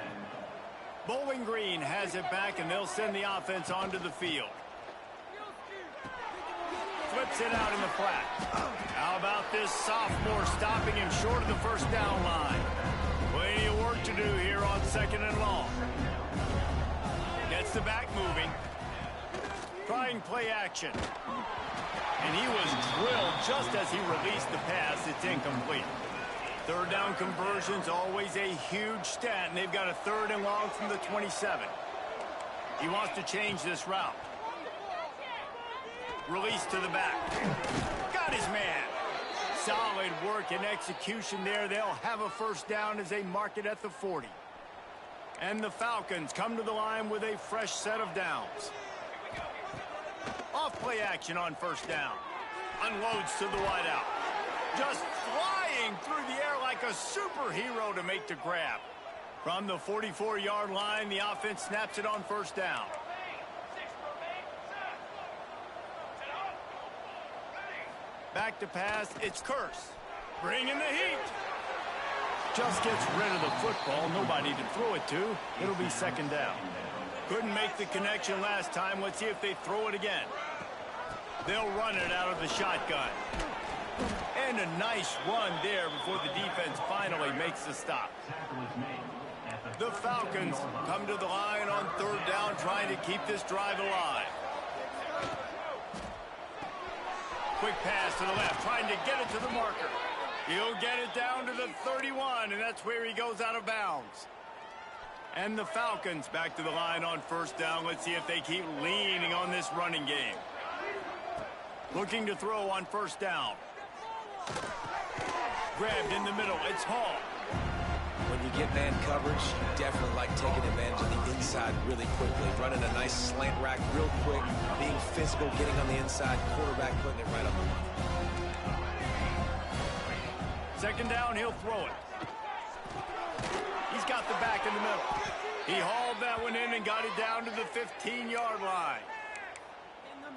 Bowling Green has it back, and they'll send the offense onto the field. Flips it out in the flat. How about this sophomore stopping him short of the first down line? Plenty of work to do here on 2nd and long. Gets the back moving. Trying play action. And he was drilled just as he released the pass. It's incomplete. 3rd down conversion's always a huge stat, and they've got a 3rd and long from the 27. He wants to change this route. Release to the back. Got his man. Solid work and execution there. They'll have a first down as they mark it at the 40. And the Falcons come to the line with a fresh set of downs. Off play action on first down. Unloads to the wideout. Just flying through the air like a superhero to make the grab. From the 44-yard line, the offense snaps it on first down. Back to pass, it's Curse. Bringing the heat. Just gets rid of the football. Nobody to throw it to. It'll be 2nd down. Couldn't make the connection last time. Let's see if they throw it again. They'll run it out of the shotgun. And a nice run there before the defense finally makes the stop. The Falcons come to the line on 3rd down, trying to keep this drive alive. Quick pass to the left, trying to get it to the marker. He'll get it down to the 31, and that's where he goes out of bounds. And the Falcons back to the line on first down. Let's see if they keep leaning on this running game. Looking to throw on first down. Grabbed in the middle. It's Hall. When you get man coverage, you definitely like taking advantage of the inside really quickly. Running a nice slant rack real quick, being physical, getting on the inside, quarterback putting it right up. 2nd down, he'll throw it. He's got the back in the middle. He hauled that one in and got it down to the 15-yard line.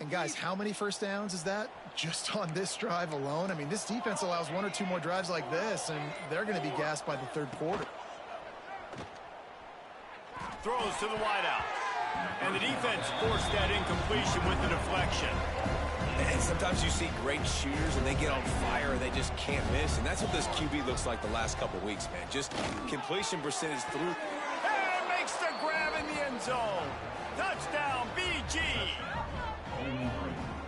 And guys, how many first downs is that just on this drive alone? I mean, this defense allows one or two more drives like this, and they're going to be gassed by the third quarter. Throws to the wideout. And the defense forced that incompletion with the deflection. And sometimes you see great shooters and they get on fire and they just can't miss. And that's what this QB looks like the last couple weeks, man. Just completion percentage through. And makes the grab in the end zone. Touchdown, BG.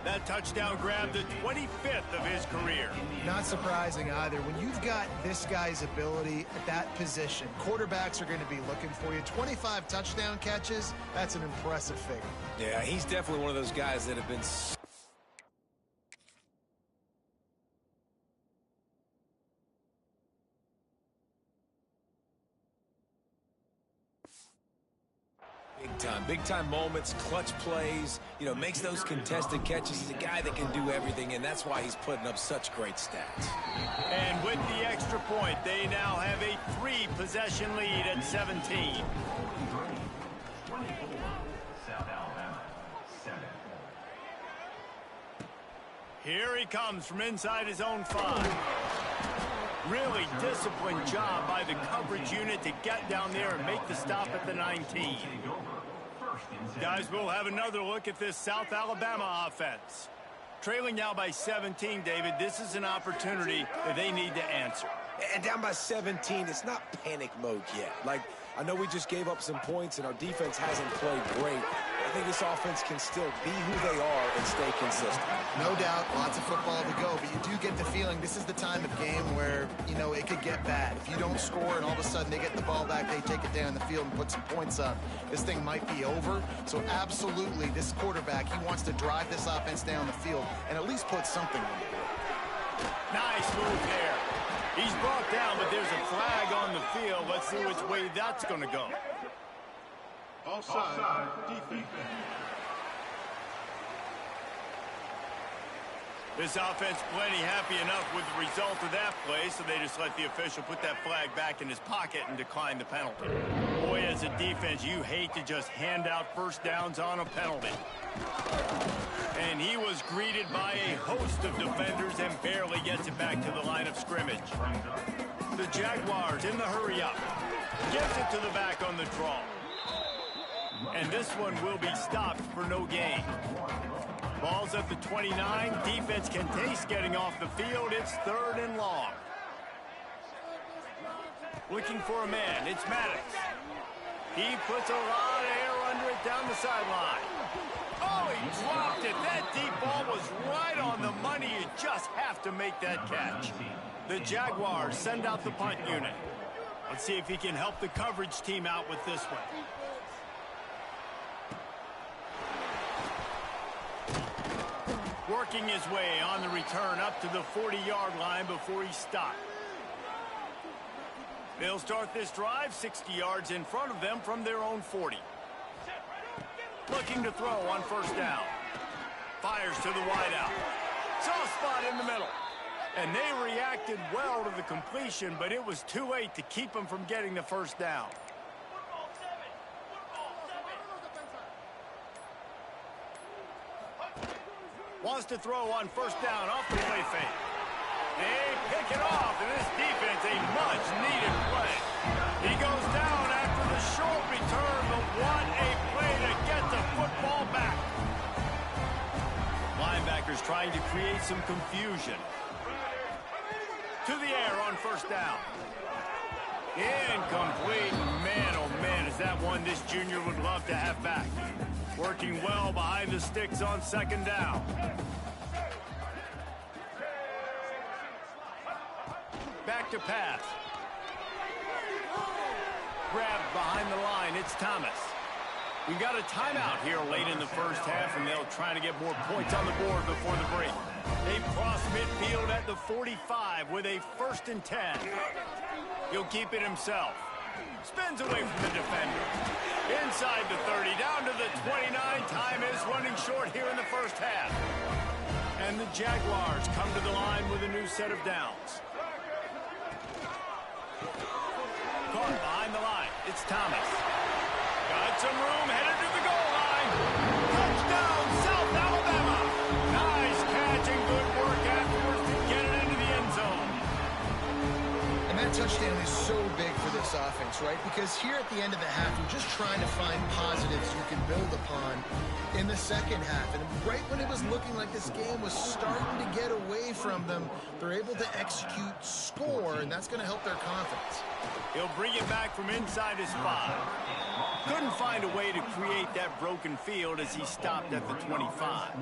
That touchdown grabbed the 25th of his career. Not surprising either. When you've got this guy's ability at that position, quarterbacks are going to be looking for you. 25 touchdown catches, that's an impressive figure. Yeah, he's definitely one of those guys that have been... Big time moments, clutch plays, you know, makes those contested catches. He's a guy that can do everything, and that's why he's putting up such great stats. And with the extra point, they now have a 3-possession lead at 17. South Alabama, 7. Here he comes from inside his own 5. Really disciplined job by the coverage unit to get down there and make the stop at the 19. Guys, we'll have another look at this South Alabama offense. Trailing now by 17, David, this is an opportunity that they need to answer. And down by 17, it's not panic mode yet. Like, I know we just gave up some points and our defense hasn't played great. I think this offense can still be who they are and stay consistent. No doubt, lots of football to go, but you do get the feeling this is the time of game where, you know, it could get bad. If you don't score and all of a sudden they get the ball back, they take it down the field and put some points up, this thing might be over. So absolutely, this quarterback, he wants to drive this offense down the field and at least put something on the board. Nice move there. He's brought down, but there's a flag on the field. Let's see which way that's going to go. Offside, defense. This offense plenty happy enough with the result of that play, so they just let the official put that flag back in his pocket and decline the penalty. Boy, as a defense, you hate to just hand out first downs on a penalty. And he was greeted by a host of defenders and barely gets it back to the line of scrimmage. The Jaguars in the hurry-up. Gives it to the back on the draw. And this one will be stopped for no gain. Ball's at the 29. Defense can taste getting off the field. It's 3rd and long. Looking for a man. It's Maddox. He puts a lot of air under it down the sideline. Oh, he dropped it. That deep ball was right on the money. You just have to make that catch. The Jaguars send out the punt unit. Let's see if he can help the coverage team out with this one. Working his way on the return up to the 40-yard line before he's stopped. They'll start this drive 60 yards in front of them from their own 40. Looking to throw on first down. Fires to the wideout. Soft spot in the middle. And they reacted well to the completion, but it was too late to keep them from getting the first down. Wants to throw on first down off the play fake. They pick it off, and this defense a much-needed play. He goes down after the short return, but what a play to get the football back. Linebackers trying to create some confusion. To the air on first down. Incomplete. Man, oh man, is that one this junior would love to have back. Working well behind the sticks on second down. Back to pass. Grabbed behind the line. It's Thomas. We got a timeout here late in the first half, and they'll try to get more points on the board before the break. They've crossed midfield at the 45 with a 1st and 10. He'll keep it himself. Spins away from the defender. Inside the 30, down to the 29. Time is running short here in the first half. And the Jaguars come to the line with a new set of downs. Caught behind the line. It's Thomas. Got some room, headed to the goal line. Touchdown, South Alabama. Nice catch and good work afterwards to get it into the end zone. And that touchdown is so big for this offense, right? Because here at the end of the half, you're just trying to find positives you can build upon in the second half. And right when it was looking like this game was starting to get away from them, they're able to execute, score, and that's going to help their confidence. He'll bring it back from inside his 5. Couldn't find a way to create that broken field as he stopped at the 25.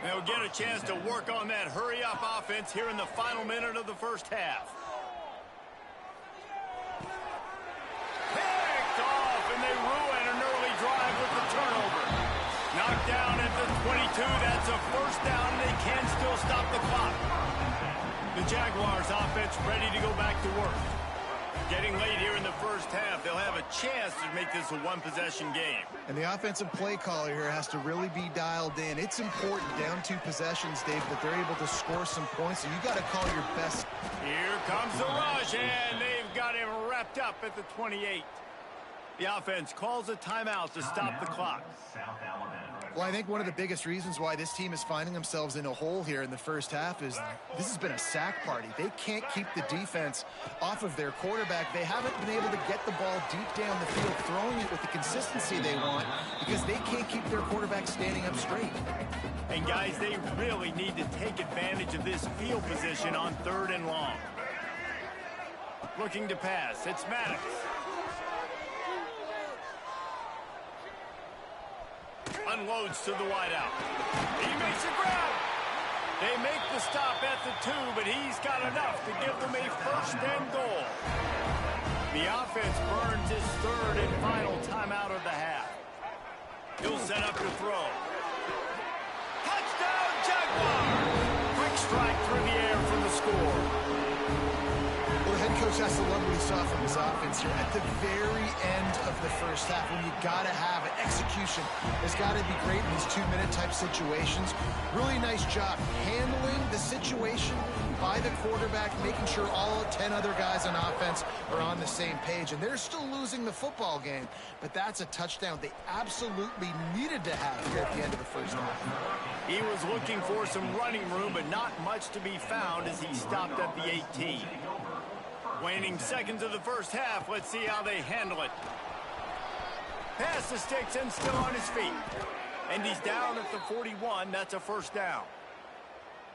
They'll get a chance to work on that hurry-up offense here in the final minute of the first half. Picked off, and they ruin an early drive with the turnover. Knocked down at the 22. That's a first down, and they can still stop the clock. The Jaguars offense ready to go back to work. Getting late here in the first half, they'll have a chance to make this a one-possession game. And the offensive play caller here has to really be dialed in. It's important down 2 possessions, Dave, that they're able to score some points, so you got to call your best. Here comes the rush, and they've got him wrapped up at the 28. The offense calls a timeout to stop the clock. Well, I think one of the biggest reasons why this team is finding themselves in a hole here in the first half is this has been a sack party. They can't keep the defense off of their quarterback. They haven't been able to get the ball deep down the field, throwing it with the consistency they want because they can't keep their quarterback standing up straight. And, guys, they really need to take advantage of this field position on 3rd and long. Looking to pass. It's Maddox. Unloads to the wideout. He makes a grab. They make the stop at the 2, but he's got enough to give them a first and goal. The offense burns his 3rd and final timeout of the half. He'll set up to throw. Touchdown, Jaguars! Quick strike through the air for the score. Well, the head coach has to love what he saw from his offense here at the very end of the first half when you got to have it. Execution has got to be great in these 2-minute type situations. Really nice job handling the situation by the quarterback, making sure all 10 other guys on offense are on the same page. And they're still losing the football game, but that's a touchdown they absolutely needed to have here at the end of the first half. He was looking for some running room, but not much to be found as he stopped at the 18. Waning seconds of the first half. Let's see how they handle it. Pass the sticks and still on his feet. And he's down at the 41. That's a first down.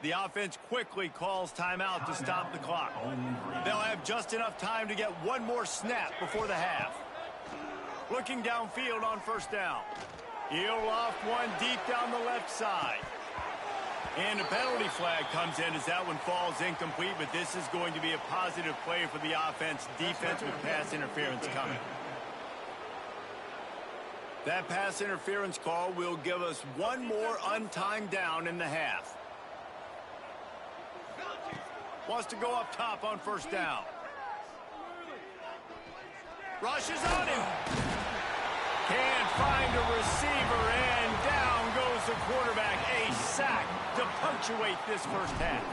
The offense quickly calls timeout to stop the clock. They'll have just enough time to get one more snap before the half. Looking downfield on first down. He'll loft one deep down the left side. And a penalty flag comes in as that one falls incomplete, but this is going to be a positive play for the offense. Defense with pass interference coming. That pass interference call will give us one more untimed down in the half. Wants to go up top on first down. Rushes on him. Can't find a receiver, and down goes the quarterback. A sack to punctuate this first half.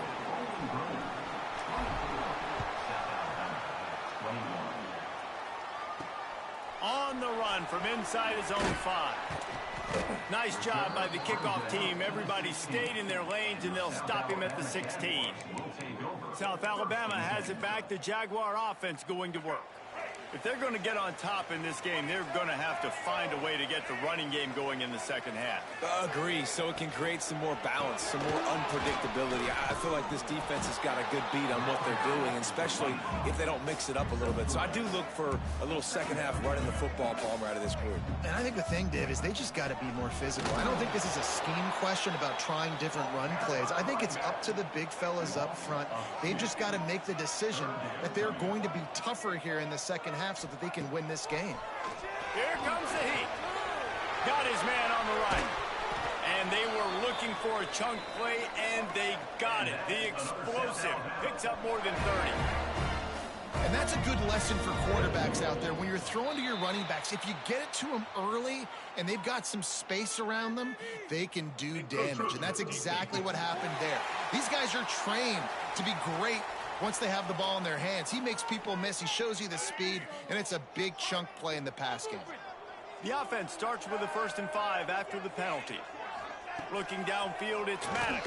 On the run from inside his own 5. Nice job by the kickoff team. Everybody stayed in their lanes, and they'll stop him at the 16. South Alabama has it back. The Jaguar offense going to work. If they're going to get on top in this game, they're going to have to find a way to get the running game going in the second half. Agree, so it can create some more balance, some more unpredictability. I feel like this defense has got a good beat on what they're doing, especially if they don't mix it up a little bit. So I do look for a little second half running the football ball out of this group. And I think the thing, Dave, is they just got to be more physical. I don't think this is a scheme question about trying different run plays. I think it's up to the big fellas up front. They've just got to make the decision that they're going to be tougher here in the second half so that they can win this game. Here comes the heat. Got his man on the right. And they were looking for a chunk play, and they got it. The explosive picks up more than 30. And that's a good lesson for quarterbacks out there. When you're throwing to your running backs, if you get it to them early and they've got some space around them, they can do damage. And that's exactly what happened there. These guys are trained to be great once they have the ball in their hands. He makes people miss. He shows you the speed, and it's a big chunk play in the pass game. The offense starts with a 1st and 5 after the penalty. Looking downfield, it's Maddox.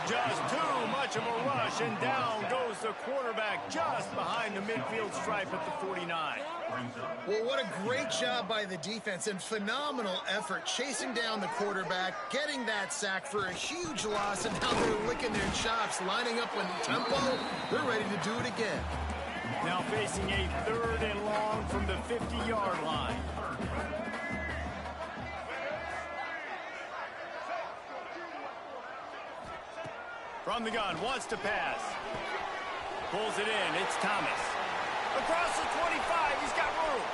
Just too much of a rush, and down goes the quarterback just behind the midfield stripe at the 49. Well, what a great job by the defense and phenomenal effort chasing down the quarterback, getting that sack for a huge loss, and now they're licking their chops, lining up in tempo. They're ready to do it again. Now facing a 3rd and long from the 50-yard line. From the gun, wants to pass. Pulls it in, it's Thomas. Across the 25, he's got room.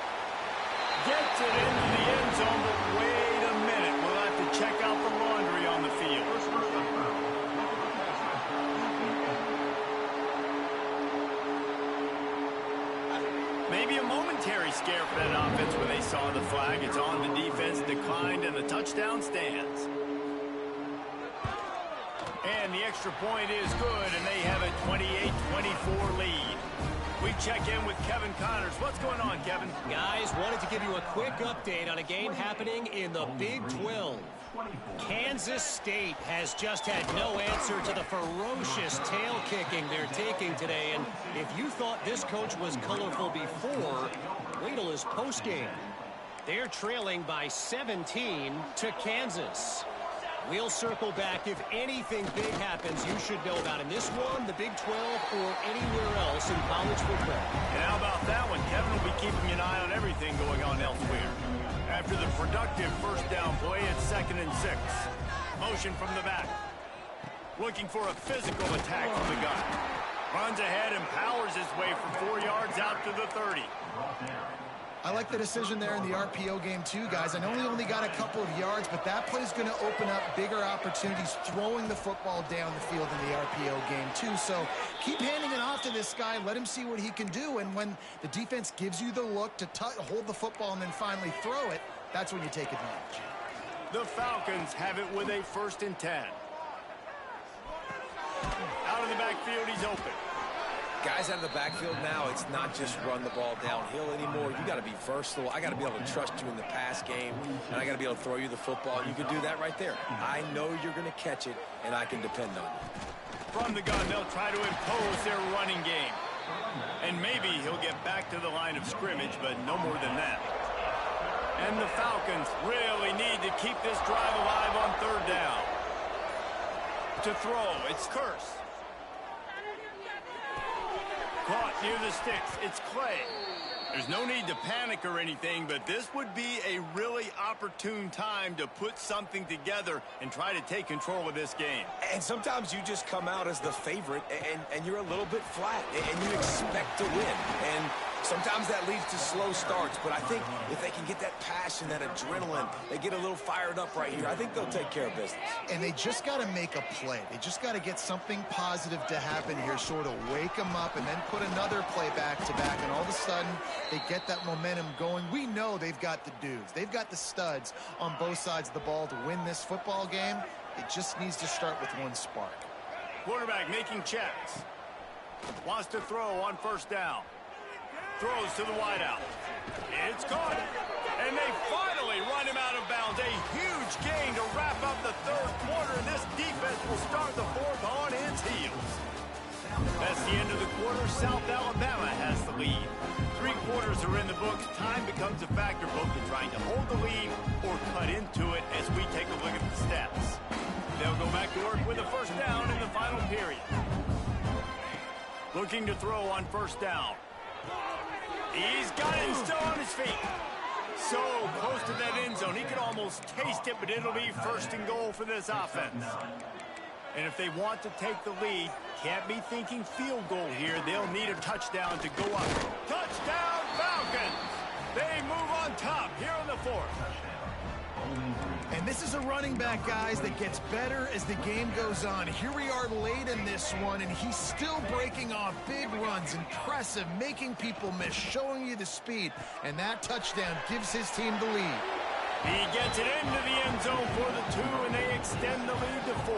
Gets it into the end zone, but wait a minute. We'll have to check out the laundry on the field. Maybe a momentary scare for that offense when they saw the flag. It's on, the defense declined, and the touchdown stands. And the extra point is good, and they have a 28-24 lead. We check in with Kevin Connors. What's going on, Kevin? Guys, wanted to give you a quick update on a game happening in the Big 12. Kansas State has just had no answer to the ferocious tail kicking they're taking today. And if you thought this coach was colorful before, wait till his postgame. They're trailing by 17 to Kansas. We'll circle back. If anything big happens, you should know about in this one, the Big 12, or anywhere else in college football. And how about that one? Kevin will be keeping an eye on everything going on elsewhere. After the productive 1st down play, it's 2nd and 6. Motion from the back. Looking for a physical attack from the gun. Runs ahead and powers his way for 4 yards out to the 30. I like the decision there in the RPO game too, guys. I know he only got a couple of yards, but that play is going to open up bigger opportunities throwing the football down the field in the RPO game too. So keep handing it off to this guy. Let him see what he can do. And when the defense gives you the look to hold the football and then finally throw it, that's when you take advantage. The Falcons have it with a 1st and 10. Out of the backfield, he's open. Guys out of the backfield now, it's not just run the ball downhill anymore. You got to be versatile. I got to be able to trust you in the pass game, and I got to be able to throw you the football. You can do that right there. I know you're going to catch it, and I can depend on you. From the gun, they'll try to impose their running game. And maybe he'll get back to the line of scrimmage, but no more than that. And the Falcons really need to keep this drive alive on 3rd down. To throw, it's Curse. Caught near the sticks, it's Clay. There's no need to panic or anything, but this would be a really opportune time to put something together and try to take control of this game. And sometimes you just come out as the favorite, and you're a little bit flat, and you expect to win. And sometimes that leads to slow starts, but I think if they can get that passion, that adrenaline, they get a little fired up right here, I think they'll take care of business. And they just got to make a play. They just got to get something positive to happen here, sort of wake them up and then put another play back to back, and all of a sudden they get that momentum going. We know they've got the dudes. They've got the studs on both sides of the ball to win this football game. It just needs to start with one spark. Quarterback making checks. Wants to throw on 1st down. Throws to the wideout. It's caught. And they finally run him out of bounds. A huge gain to wrap up the 3rd quarter. And this defense will start the 4th on its heels. That's the end of the quarter. South Alabama has the lead. 3 quarters are in the books. Time becomes a factor both in trying to hold the lead or cut into it as we take a look at the stats. They'll go back to work with a 1st down in the final period. Looking to throw on 1st down. He's got it still on his feet. So close to that end zone. He could almost taste it, but it'll be 1st and goal for this offense. And if they want to take the lead, can't be thinking field goal here. They'll need a touchdown to go up. Touchdown, Falcons! They move on top here in the 4th. And this is a running back, guys, that gets better as the game goes on. Here we are late in this one, and he's still breaking off big runs. Impressive, making people miss, showing you the speed. And that touchdown gives his team the lead. He gets it into the end zone for the 2, and they extend the lead to 4.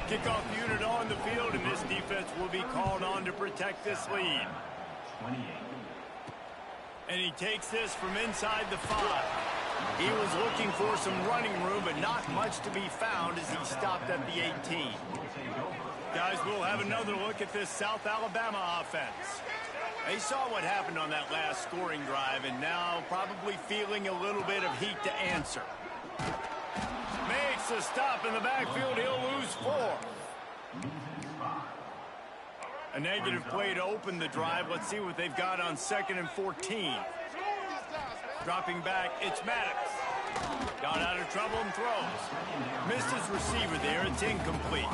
Kickoff unit on the field, and this defense will be called on to protect this lead. 28. And he takes this from inside the 5. He was looking for some running room, but not much to be found as he stopped at the 18. Guys, we'll have another look at this South Alabama offense. They saw what happened on that last scoring drive, and now probably feeling a little bit of heat to answer. Makes a stop in the backfield. He'll lose 4. A negative play to open the drive. Let's see what they've got on 2nd and 14. Dropping back, it's Maddox. Got out of trouble and throws. Missed his receiver there. It's incomplete.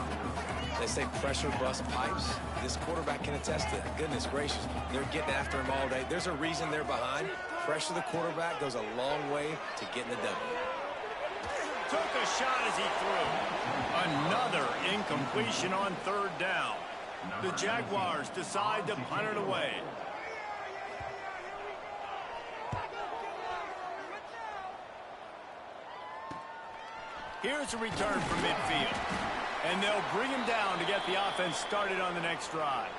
They say pressure busts pipes. This quarterback can attest to that. Goodness gracious, they're getting after him all day. There's a reason they're behind. Pressure the quarterback goes a long way to getting the W. Took a shot as he threw. Another incompletion on 3rd down. The Jaguars decide to punt it away. Here's a return from midfield. And they'll bring him down to get the offense started on the next drive.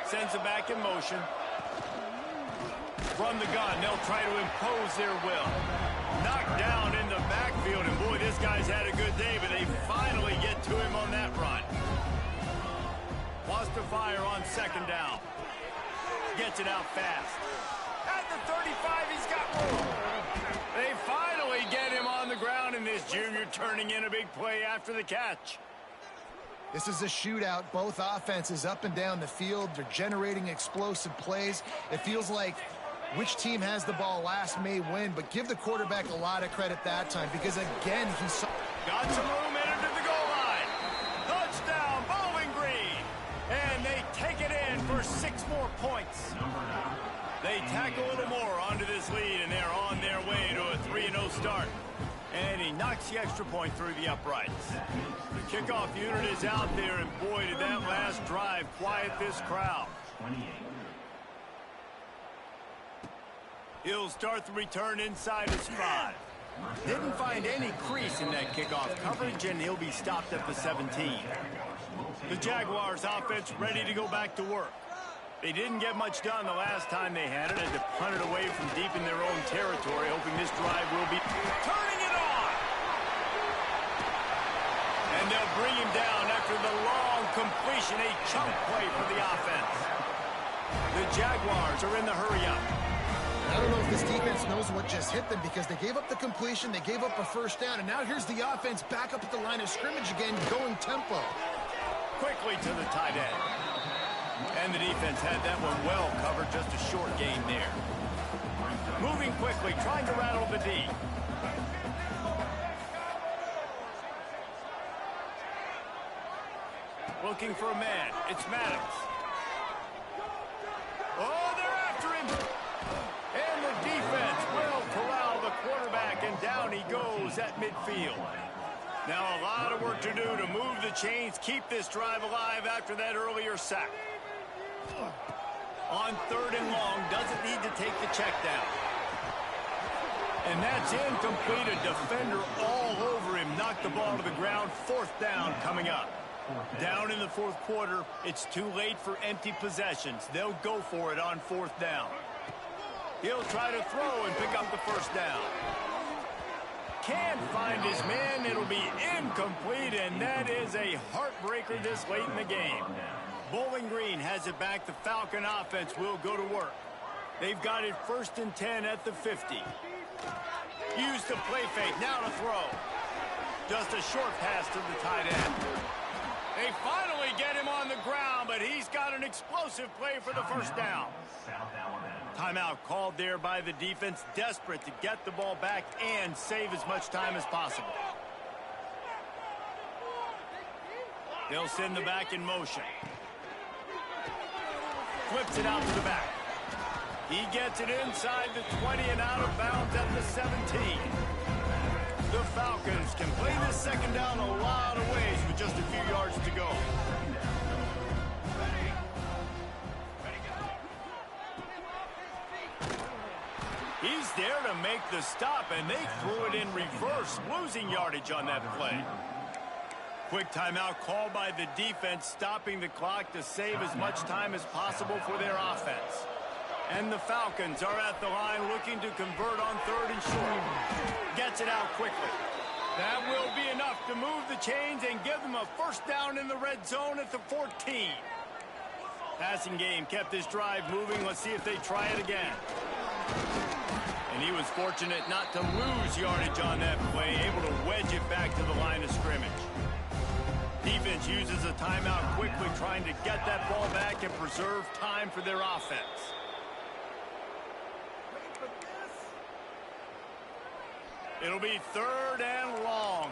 Sends it back in motion. From the gun, they'll try to impose their will. Knocked down in the backfield, and boy, this guy's had a good day, but they finally get to him on that run. Wants to fire on 2nd down. Gets it out fast. At the 35, he's got room. They finally get him on the ground, and this junior turning in a big play after the catch. This is a shootout. Both offenses up and down the field. They're generating explosive plays. It feels like which team has the ball last may win, but give the quarterback a lot of credit that time because, again, he saw... Got some room in to the goal line. Touchdown, Bowling Green. And they take it in for 6 more points. They tack a little more onto this lead, and they're on their way to a 3-0 start. And he knocks the extra point through the uprights. The kickoff unit is out there, and boy, did that last drive quiet this crowd. 28. He'll start the return inside his 5. Didn't find any crease in that kickoff coverage, and he'll be stopped at the 17. The Jaguars offense ready to go back to work. They didn't get much done the last time they had it, had to punt it away from deep in their own territory, hoping this drive will be turning it on. And they'll bring him down after the long completion, a chunk play for the offense. The Jaguars are in the hurry-up. I don't know if this defense knows what just hit them because they gave up the completion, they gave up a 1st down, and now here's the offense back up at the line of scrimmage again, going tempo. Quickly to the tight end. And the defense had that one well covered, just a short gain there. Moving quickly, trying to rattle the D. Looking for a man. It's Maddox. Oh, they're after him. And the defense will corral the quarterback, and down he goes at midfield. Now a lot of work to do to move the chains, keep this drive alive after that earlier sack. On 3rd and long, doesn't need to take the check down. And that's incomplete. A defender all over him. Knocked the ball to the ground. 4th down coming up. Down in the 4th quarter. It's too late for empty possessions. They'll go for it on 4th down. He'll try to throw and pick up the 1st down. Can't find his man. It'll be incomplete, and that is a heartbreaker this late in the game. Bowling Green has it back. The Falcon offense will go to work. They've got it 1st and 10 at the 50. Use the play fake. Now to throw. Just a short pass to the tight end. They finally get him on the ground, but he's got an explosive play for the 1st down. Timeout called there by the defense, desperate to get the ball back and save as much time as possible. They'll send the back in motion. Flips it out to the back. He gets it inside the 20 and out of bounds at the 17. The Falcons can play this 2nd down a lot of ways with just a few yards to go. He's there to make the stop, and they threw it in reverse, losing yardage on that play. Quick timeout called by the defense, stopping the clock to save as much time as possible for their offense. And the Falcons are at the line looking to convert on 3rd and short. Gets it out quickly. That will be enough to move the chains and give them a first down in the red zone at the 14. Passing game kept this drive moving. Let's see if they try it again. And he was fortunate not to lose yardage on that play, able to wedge it back to the line of scrimmage. Defense uses a timeout quickly, trying to get that ball back and preserve time for their offense. It'll be 3rd and long.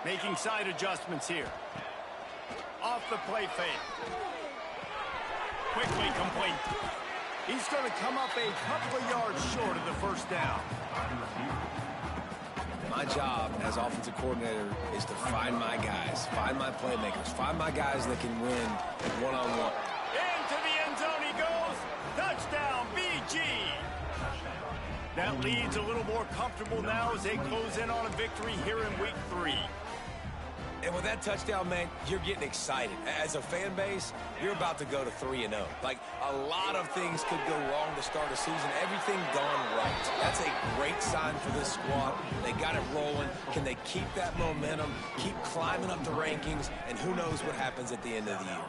Making side adjustments here. Off the play fake. Quickly complete. He's going to come up a couple of yards short of the first down. My job as offensive coordinator is to find my guys, find my playmakers, find my guys that can win one-on-one. Into the end zone he goes. Touchdown, BG. That lead's a little more comfortable now as they close in on a victory here in week 3. And with that touchdown, man, you're getting excited. As a fan base, you're about to go to 3-0. Like, a lot of things could go wrong to start a season. Everything gone right. That's a great sign for this squad. They got it rolling. Can they keep that momentum, keep climbing up the rankings, and who knows what happens at the end of the year.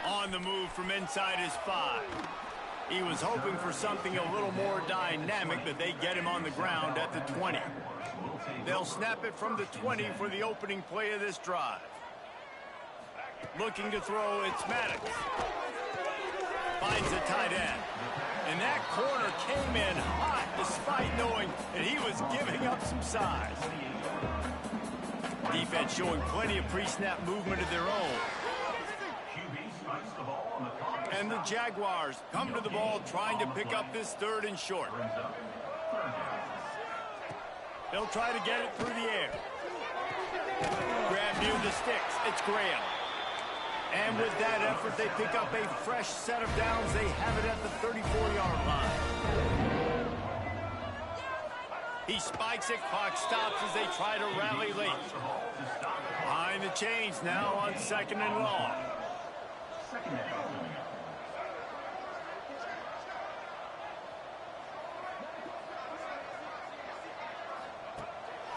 On the move from inside his 5. He was hoping for something a little more dynamic, but they get him on the ground at the 20. They'll snap it from the 20 for the opening play of this drive. Looking to throw, it's Maddox. Finds the tight end. And that corner came in hot despite knowing that he was giving up some size. Defense showing plenty of pre-snap movement of their own. And the Jaguars come to the ball trying to pick up this 3rd and short. They'll try to get it through the air. Grab near the sticks. It's Graham. And with that effort, they pick up a fresh set of downs. They have it at the 34-yard line. He spikes it. Clock stops as they try to rally late. Behind the chains now on 2nd and long.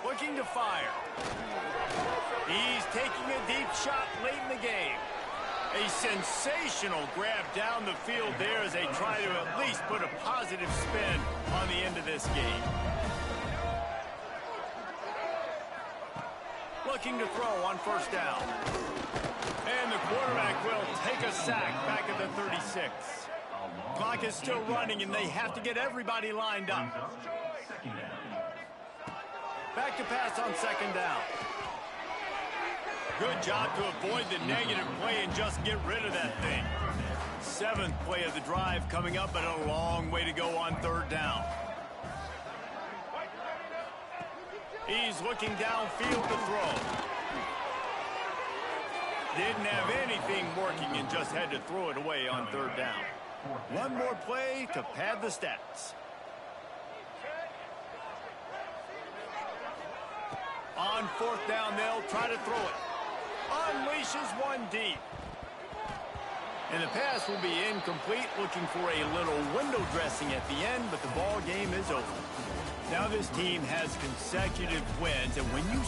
Looking to fire. He's taking a deep shot late in the game. A sensational grab down the field there as they try to at least put a positive spin on the end of this game. Looking to throw on 1st down. And the quarterback will take a sack back at the 36. Clock is still running, and they have to get everybody lined up. Back to pass on 2nd down. Good job to avoid the negative play and just get rid of that thing. 7th play of the drive coming up, but a long way to go on 3rd down. He's looking downfield to throw. Didn't have anything working and just had to throw it away on 3rd down. One more play to pad the stats. On 4th down, they'll try to throw it. Unleashes one deep. And the pass will be incomplete, looking for a little window dressing at the end, but the ball game is over. Now this team has consecutive wins, and when you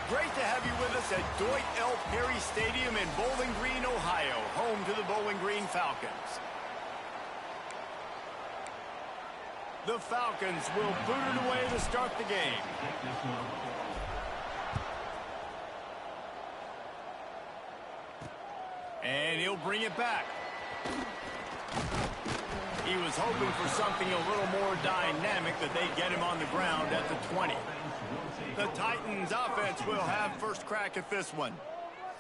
Great to have you with us at Dwight L. Perry Stadium in Bowling Green, Ohio, home to the Bowling Green Falcons. The Falcons will boot it away to start the game. And he'll bring it back. He was hoping for something a little more dynamic, that they'd get him on the ground at the 20. The Titans offense will have first crack at this one.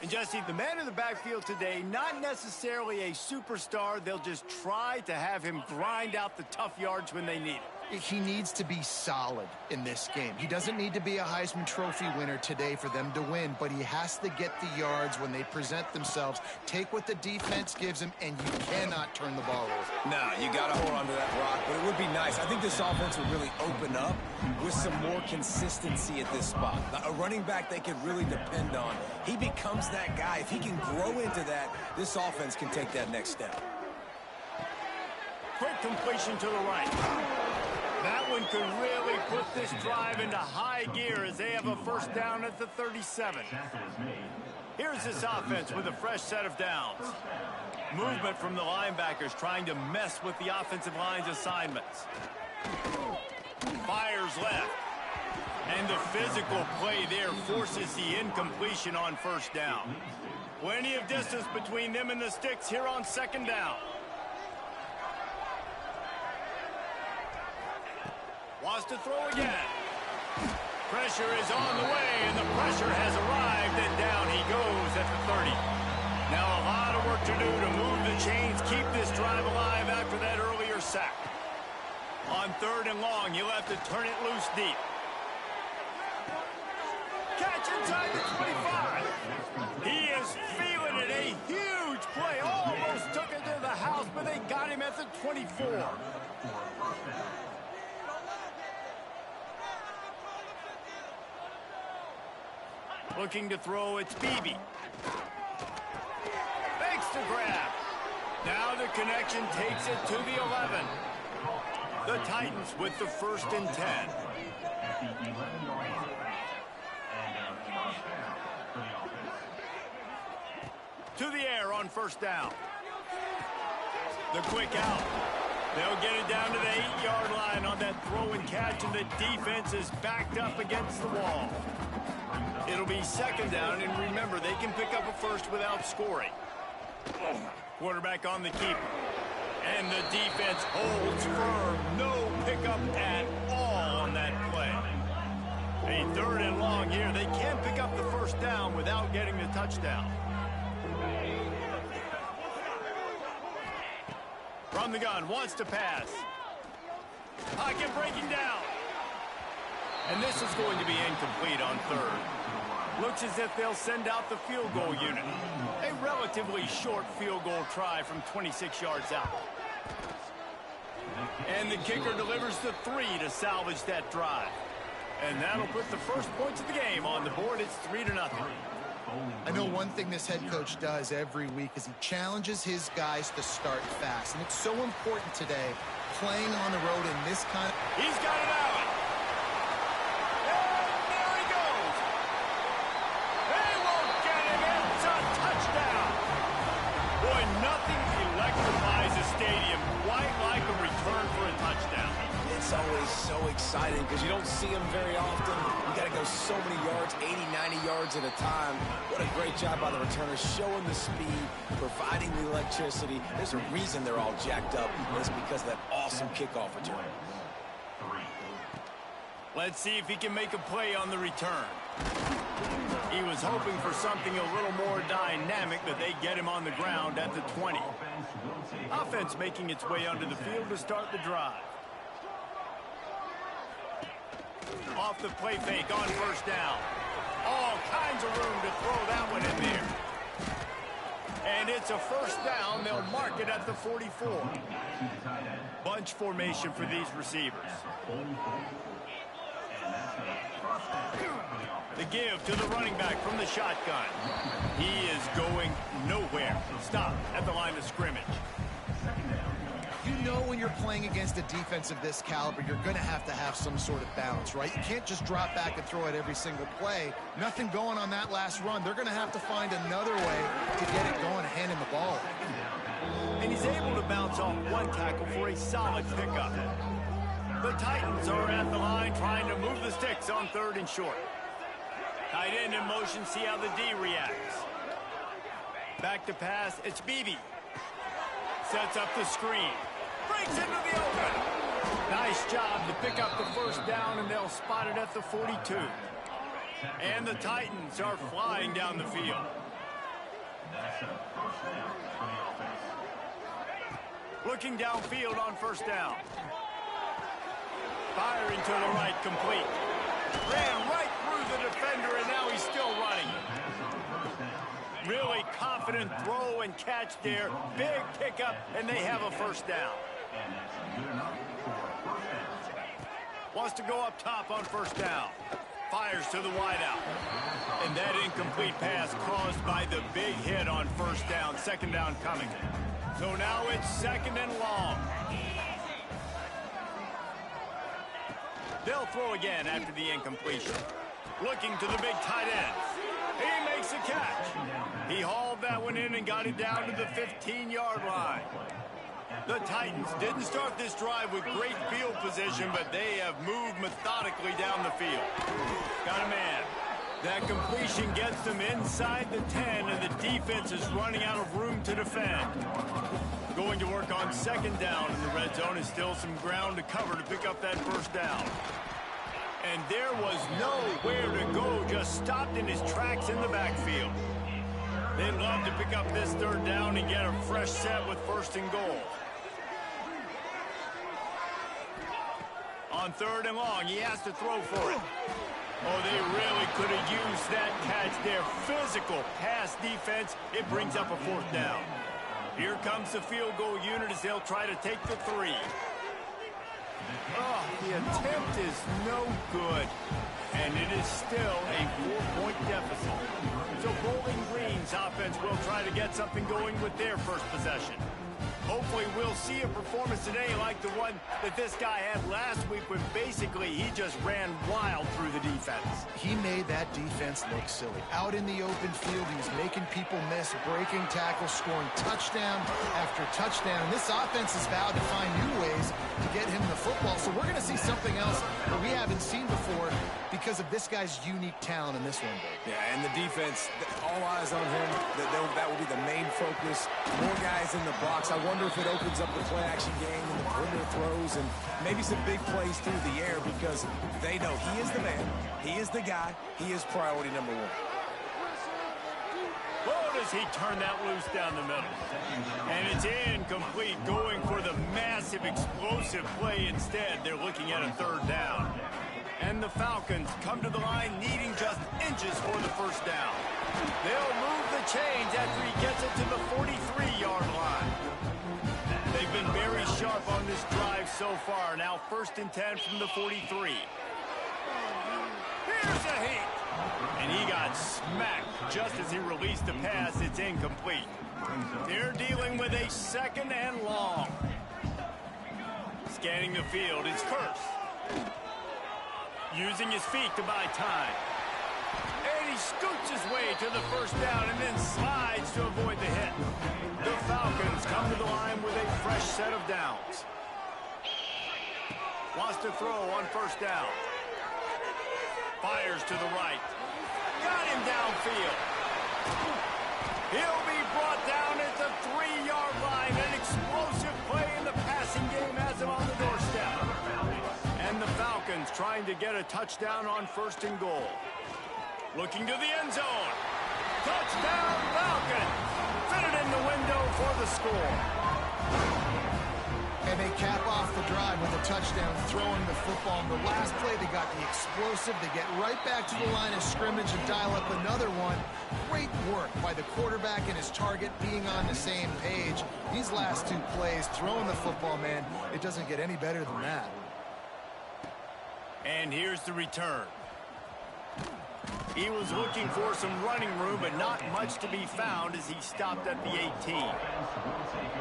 And Jesse, the man in the backfield today, not necessarily a superstar. They'll just try to have him grind out the tough yards when they need it. He needs to be solid in this game. He doesn't need to be a Heisman Trophy winner today for them to win, but he has to get the yards when they present themselves. Take what the defense gives him, and you cannot turn the ball over. No, you got to hold on to that rock, but it would be nice. I think this offense would really open up with some more consistency at this spot. A running back they could really depend on. He becomes that guy. If he can grow into that, this offense can take that next step. Quick completion to the right. That one could really put this drive into high gear as they have a first down at the 37. Here's this offense with a fresh set of downs. Movement from the linebackers trying to mess with the offensive line's assignments. Fires left. And the physical play there forces the incompletion on first down. Plenty of distance between them and the sticks here on second down. Wants to throw again. Pressure is on the way, and the pressure has arrived, and down he goes at the 30. Now a lot of work to do to move the chains, keep this drive alive after that earlier sack. On third and long, he'll have to turn it loose deep. Catch inside the 25. He is feeling it. A huge play. Almost took it to the house, but they got him at the 24. Looking to throw, it's Beebe. Fakes the grab. Now the connection takes it to the 11. The Titans with the first and 10. To the air on first down. The quick out. They'll get it down to the 8-yard line on that throw and catch, and the defense is backed up against the wall. It'll be second down, and remember, they can pick up a first without scoring. Quarterback on the keeper. And the defense holds firm. No pickup at all on that play. A third and long here. They can pick up the first down without getting the touchdown. From the gun, wants to pass. Pocket breaking down. And this is going to be incomplete on third. Looks as if they'll send out the field goal unit. A relatively short field goal try from 26 yards out. And the kicker delivers the 3 to salvage that drive. And that'll put the first points of the game on the board. It's 3-0. I know one thing this head coach does every week is he challenges his guys to start fast. And it's so important today, playing on the road in this kind of... He's got it out. And there he goes. They won't get him. It's a touchdown. Boy, nothing electrifies a stadium quite like a return for a touchdown. It's always so exciting because you don't see them very often. You got to go so many yards, 80, 90 yards at a time. What a great job by the returners, showing the speed, providing the electricity. There's a reason they're all jacked up, and it's because of that awesome kickoff return. Let's see if he can make a play on the return. He was hoping for something a little more dynamic, but they get him on the ground at the 20. Offense making its way onto the field to start the drive. Off the play fake on first down. All kinds of room to throw that one in there. And it's a first down. They'll mark it at the 44. Bunch formation for these receivers. The give to the running back from the shotgun. He is going nowhere. Stop at the line of scrimmage. You know when you're playing against a defense of this caliber, you're going to have some sort of balance, right? You can't just drop back and throw it every single play. Nothing going on that last run. They're going to have to find another way to get it going, hand him the ball. And he's able to bounce off one tackle for a solid pickup. The Titans are at the line trying to move the sticks on 3rd and short. Tight end in motion, see how the D reacts. Back to pass, it's Beebe. Sets up the screen. Breaks into the open. Nice job to pick up the first down, and they'll spot it at the 42. And the Titans are flying down the field. Looking downfield on first down. Firing to the right, complete. Ran right through the defender, and now he's still running. Really confident throw and catch there. Big pickup, and they have a first down. Wants to go up top on first down. Fires to the wideout. And that incomplete pass caused by the big hit on first down. 2nd down coming. So now it's 2nd and long. They'll throw again after the incompletion. Looking to the big tight end. He makes a catch. He hauled that one in and got it down to the 15-yard line. The Titans didn't start this drive with great field position, but they have moved methodically down the field. Got a man. That completion gets them inside the 10, and the defense is running out of room to defend. Going to work on 2nd down in the red zone is still some ground to cover to pick up that first down. And there was nowhere to go, just stopped in his tracks in the backfield. They'd love to pick up this 3rd down and get a fresh set with 1st and goal. On 3rd and long, he has to throw for it. Oh, they really could have used that catch there. Physical pass defense. It brings up a 4th down. Here comes the field goal unit as they'll try to take the 3. Oh, the attempt is no good. And it is still a 4-point deficit. So Bowling Green's offense will try to get something going with their first possession. Hopefully we'll see a performance today like the one that this guy had last week when basically he just ran wild through the defense. He made that defense look silly. Out in the open field, he was making people miss, breaking tackles, scoring touchdown after touchdown. And this offense has vowed to find new ways to get him the football. So we're going to see something else that we haven't seen before because of this guy's unique talent in this one. Yeah, and the defense, all eyes on him. That will be the main focus. More guys in the box. I wonder if it opens up the play-action game and the perimeter throws and maybe some big plays through the air because they know he is the man, he is the guy, he is priority number 1. Oh, does he turn that loose down the middle? And it's incomplete, going for the massive explosive play instead. They're looking at a 3rd down. And the Falcons come to the line needing just inches for the first down. They'll move the chains after he gets it to the 43-yard line. They've been very sharp on this drive so far. Now 1st and 10 from the 43. Here's a heat. And he got smacked just as he released the pass. It's incomplete. They're dealing with a 2nd and long. Scanning the field, it's Curse. Using his feet to buy time. And he scoots his way to the 1st down and then slides to avoid the hit. The Falcons come to the line with a fresh set of downs. Wants to throw on 1st down. Fires to the right. Got him downfield. He'll be brought down at the 3-yard line. An explosive play in the passing game has him on the doorstep. And the Falcons trying to get a touchdown on 1st and goal. Looking to the end zone. Touchdown Falcons. Fit it in the window for the score. And they cap off the drive with a touchdown, throwing the football. In the last play, they got the explosive. They get right back to the line of scrimmage and dial up another one. Great work by the quarterback and his target being on the same page. These last 2 plays, throwing the football, man, it doesn't get any better than that. And here's the return. He was looking for some running room, but not much to be found as he stopped at the 18.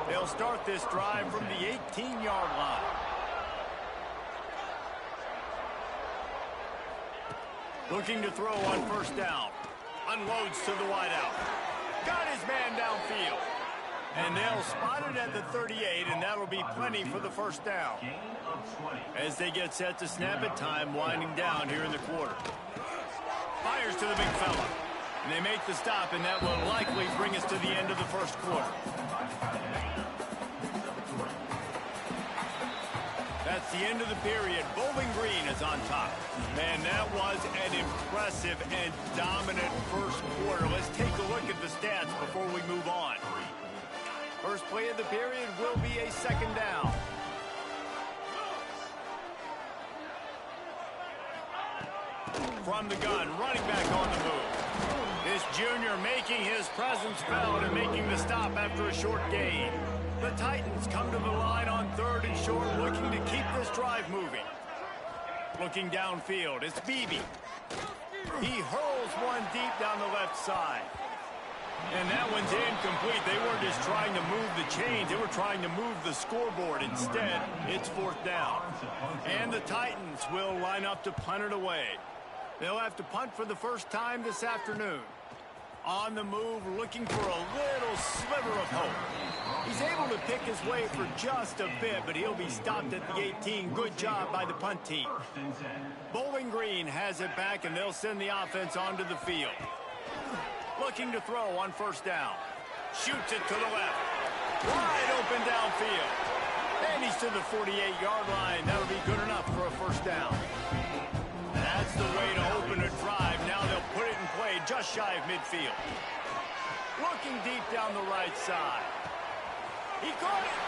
They'll start this drive from the 18-yard line. Looking to throw on 1st down. Unloads to the wideout. Got his man downfield. And they'll spot it at the 38, and that'll be plenty for the 1st down. As they get set to snap it, time winding down here in the quarter. Fires to the big fella. And they make the stop, and that will likely bring us to the end of the 1st quarter. That's the end of the period. Bowling Green is on top. Man, that was an impressive and dominant 1st quarter. Let's take a look at the stats before we move on. First play of the period will be a 2nd down. From the gun, running back on the move. This junior making his presence felt and making the stop after a short gain. The Titans come to the line on 3rd and short, looking to keep this drive moving. Looking downfield, it's Beebe. He hurls one deep down the left side. And that one's incomplete. They weren't just trying to move the chains. They were trying to move the scoreboard. Instead, it's 4th down. And the Titans will line up to punt it away. They'll have to punt for the 1st time this afternoon. On the move, looking for a little sliver of hope. He's able to pick his way for just a bit, but he'll be stopped at the 18. Good job by the punt team. Bowling Green has it back, and they'll send the offense onto the field. Looking to throw on 1st down. Shoots it to the left. Wide open downfield. And he's to the 48-yard line. That'll be good enough for a 1st down. That's the way to open a drive. Now they'll put it in play just shy of midfield. Looking deep down the right side. He caught it.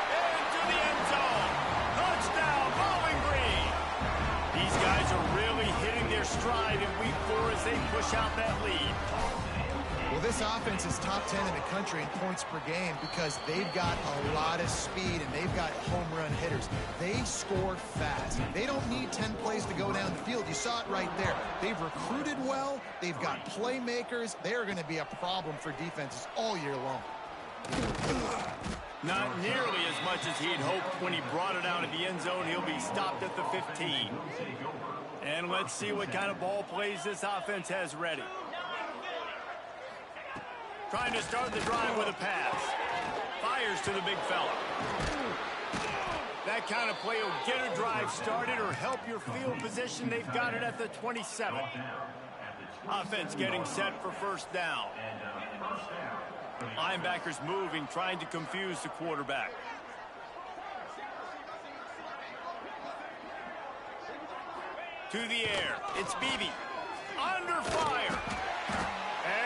And to the end zone. Touchdown, Bowling Green. These guys are really hitting their stride in week 4 as they push out that lead. Well, this offense is top 10 in the country in points per game because they've got a lot of speed and they've got home run hitters. They score fast. They don't need 10 plays to go down the field. You saw it right there. They've recruited well. They've got playmakers. They're going to be a problem for defenses all year long. Not nearly as much as he'd hoped when he brought it out of the end zone. He'll be stopped at the 15. And let's see what kind of ball plays this offense has ready. Trying to start the drive with a pass. Fires to the big fella. That kind of play will get a drive started or help your field position. They've got it at the 27. Offense getting set for 1st down. Linebackers moving, trying to confuse the quarterback. To the air. It's Beebe. Under fire.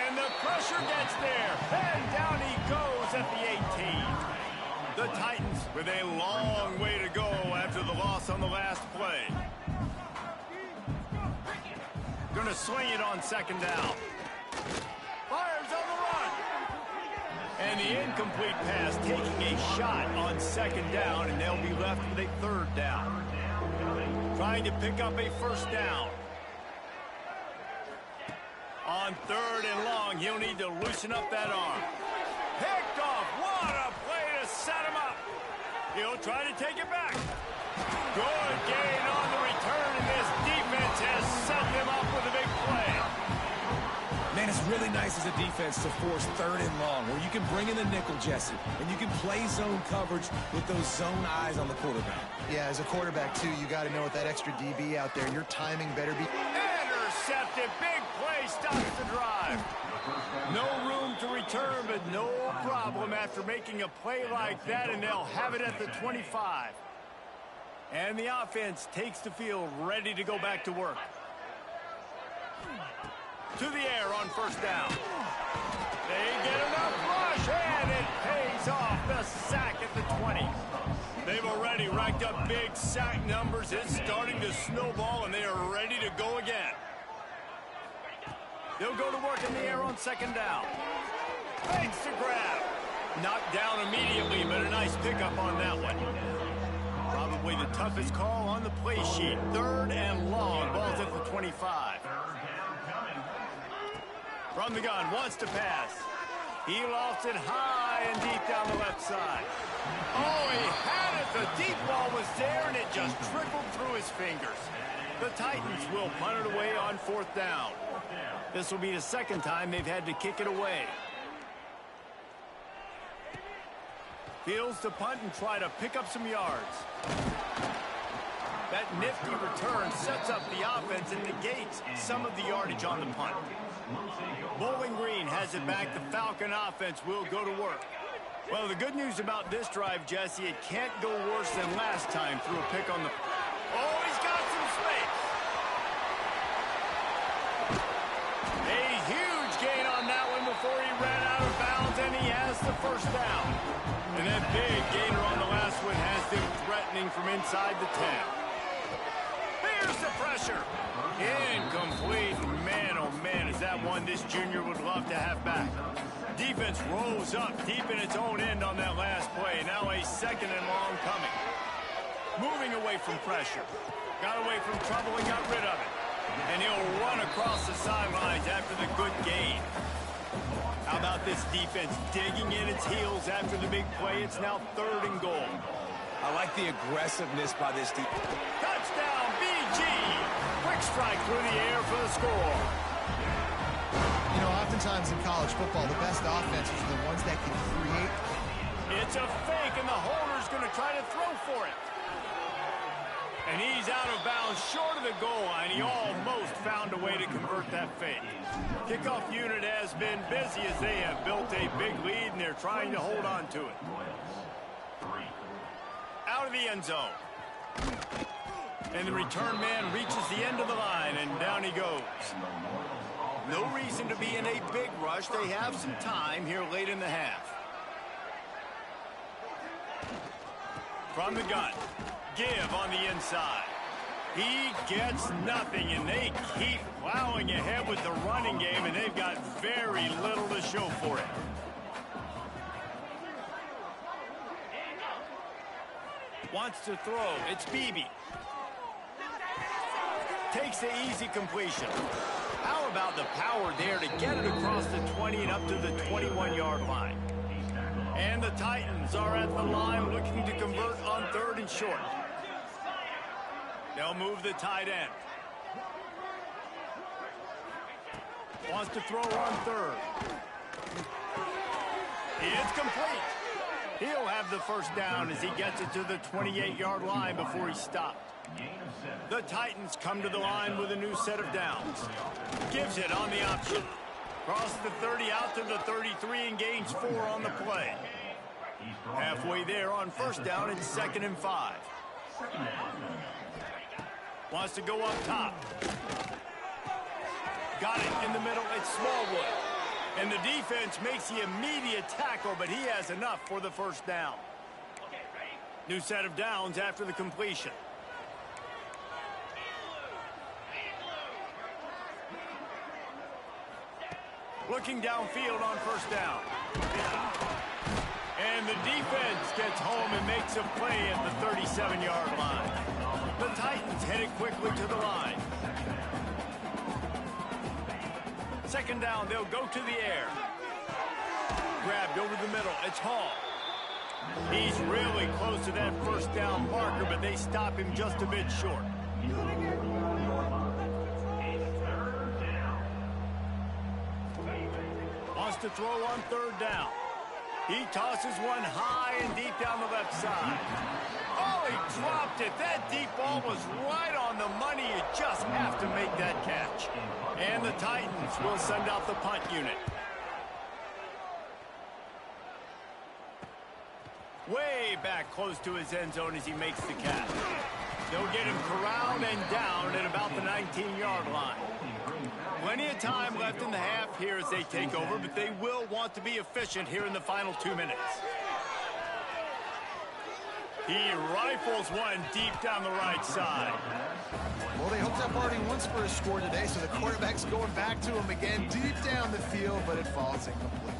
And the pressure gets there. And down he goes at the 18. The Titans with a long way to go after the loss on the last play. Going to swing it on 2nd down. Fires on the run. And the incomplete pass, taking a shot on second down, and they'll be left with a third down. Trying to pick up a first down. On third and long, he'll need to loosen up that arm. Picked off. What a play to set him up. He'll try to take it back. Good gain on the return, and this defense has set him up with a big play. Man, it's really nice as a defense to force third and long, where you can bring in the nickel, Jesse, and you can play zone coverage with those zone eyes on the quarterback. Yeah, as a quarterback, too, you got to know with that extra DB out there, your timing better be... Intercepted. Big play stops the drive. No room to return, but no problem after making a play like that, and they'll have it at the 25. And the offense takes the field, ready to go back to work. To the air on first down. They get enough rush, and it pays off. The sack at the 20. They've already racked up big sack numbers. It's starting to snowball, and they are ready to go again. They'll go to work in the air on second down. Fakes to grab. Knocked down immediately, but a nice pickup on that one. Probably the toughest call on the play sheet. Third and long. Ball's at the 25. From the gun, wants to pass. He lofts it high and deep down the left side. Oh, he had it. The deep ball was there, and it just trickled through his fingers. The Titans will punt it away on fourth down. This will be the second time they've had to kick it away. Fields to punt and try to pick up some yards. That nifty return sets up the offense and negates some of the yardage on the punt. Bowling Green has it back. The Falcon offense will go to work. Well, the good news about this drive, Jesse, it can't go worse than last time through a pick on the... Oh, he's got some space. A huge gain on that one before he ran out of bounds, and he has the first down. And that big gainer on the last one has them threatening from inside the 10. Here's the pressure. Incomplete. Man, oh man, is that one this junior would love to have back. Defense rolls up deep in its own end on that last play. Now a second and long coming. Moving away from pressure. Got away from trouble and got rid of it. And he'll run across the sidelines after the good gain. How about this defense digging in its heels after the big play? It's now third and goal. I like the aggressiveness by this defense. Touchdown, BG! Quick strike through the air for the score. You know, oftentimes in college football, the best offenses are the ones that can create. It's a fake, and the holder's going to try to throw for it. And he's out of bounds short of the goal line. He almost found a way to convert that fake. Kickoff unit has been busy as they have built a big lead, and they're trying to hold on to it. Out of the end zone. And the return man reaches the end of the line, and down he goes. No reason to be in a big rush. They have some time here late in the half. From the gun. Give on the inside. He gets nothing, and they keep plowing ahead with the running game, and they've got very little to show for it. Wants to throw. It's Beebe. Takes the easy completion. How about the power there to get it across the 20 and up to the 21-yard line? And the Titans are at the line looking to convert on third and short. They'll move the tight end. Wants to throw on third. It's complete. He'll have the first down as he gets it to the 28-yard line before he stopped. The Titans come to the line with a new set of downs. Gives it on the option. Cross the 30 out to the 33 and gains 4 on the play. Halfway there on first down, it's 2nd and 5. Wants to go up top. Got it in the middle. It's Smallwood. And the defense makes the immediate tackle, but he has enough for the first down. New set of downs after the completion. Looking downfield on first down. And the defense gets home and makes a play at the 37-yard line. The Titans headed quickly to the line. Second down, they'll go to the air. Grabbed over the middle, it's Hall. He's really close to that first down marker, but they stop him just a bit short. Wants to throw on third down. He tosses one high and deep down the left side. Oh, he dropped it. That deep ball was right on the money. You just have to make that catch. And the Titans will send out the punt unit. Way back close to his end zone as he makes the catch. They'll get him corralled and down at about the 19-yard line. Plenty of time left in the half here as they take over, but they will want to be efficient here in the final 2 minutes. He rifles one deep down the right side. Well, they hoped up already once for a score today, so the quarterback's going back to him again deep down the field, but it falls incomplete.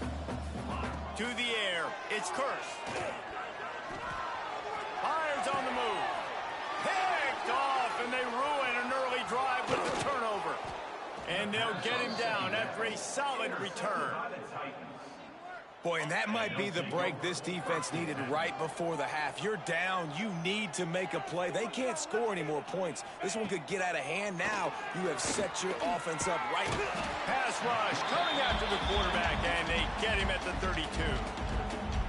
To the air, it's Curse. Fires on the move. Picked off, and they ruin an early drive with the turnover. And they'll get him down after a solid return. Boy, and that might be the break this defense needed right before the half. You're down. You need to make a play. They can't score any more points. This one could get out of hand now. You have set your offense up right. Pass rush coming after the quarterback, and they get him at the 32.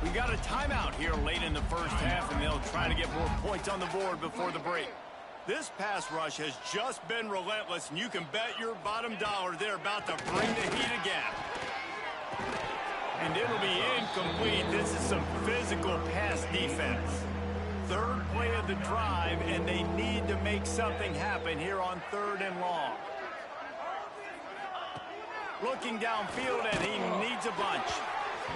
We got a timeout here late in the first half, and they'll try to get more points on the board before the break. This pass rush has just been relentless, and you can bet your bottom dollar they're about to bring the heat again. And it'll be incomplete. This is some physical pass defense. Third play of the drive, and they need to make something happen here on 3rd and long. Looking downfield, and he needs a bunch.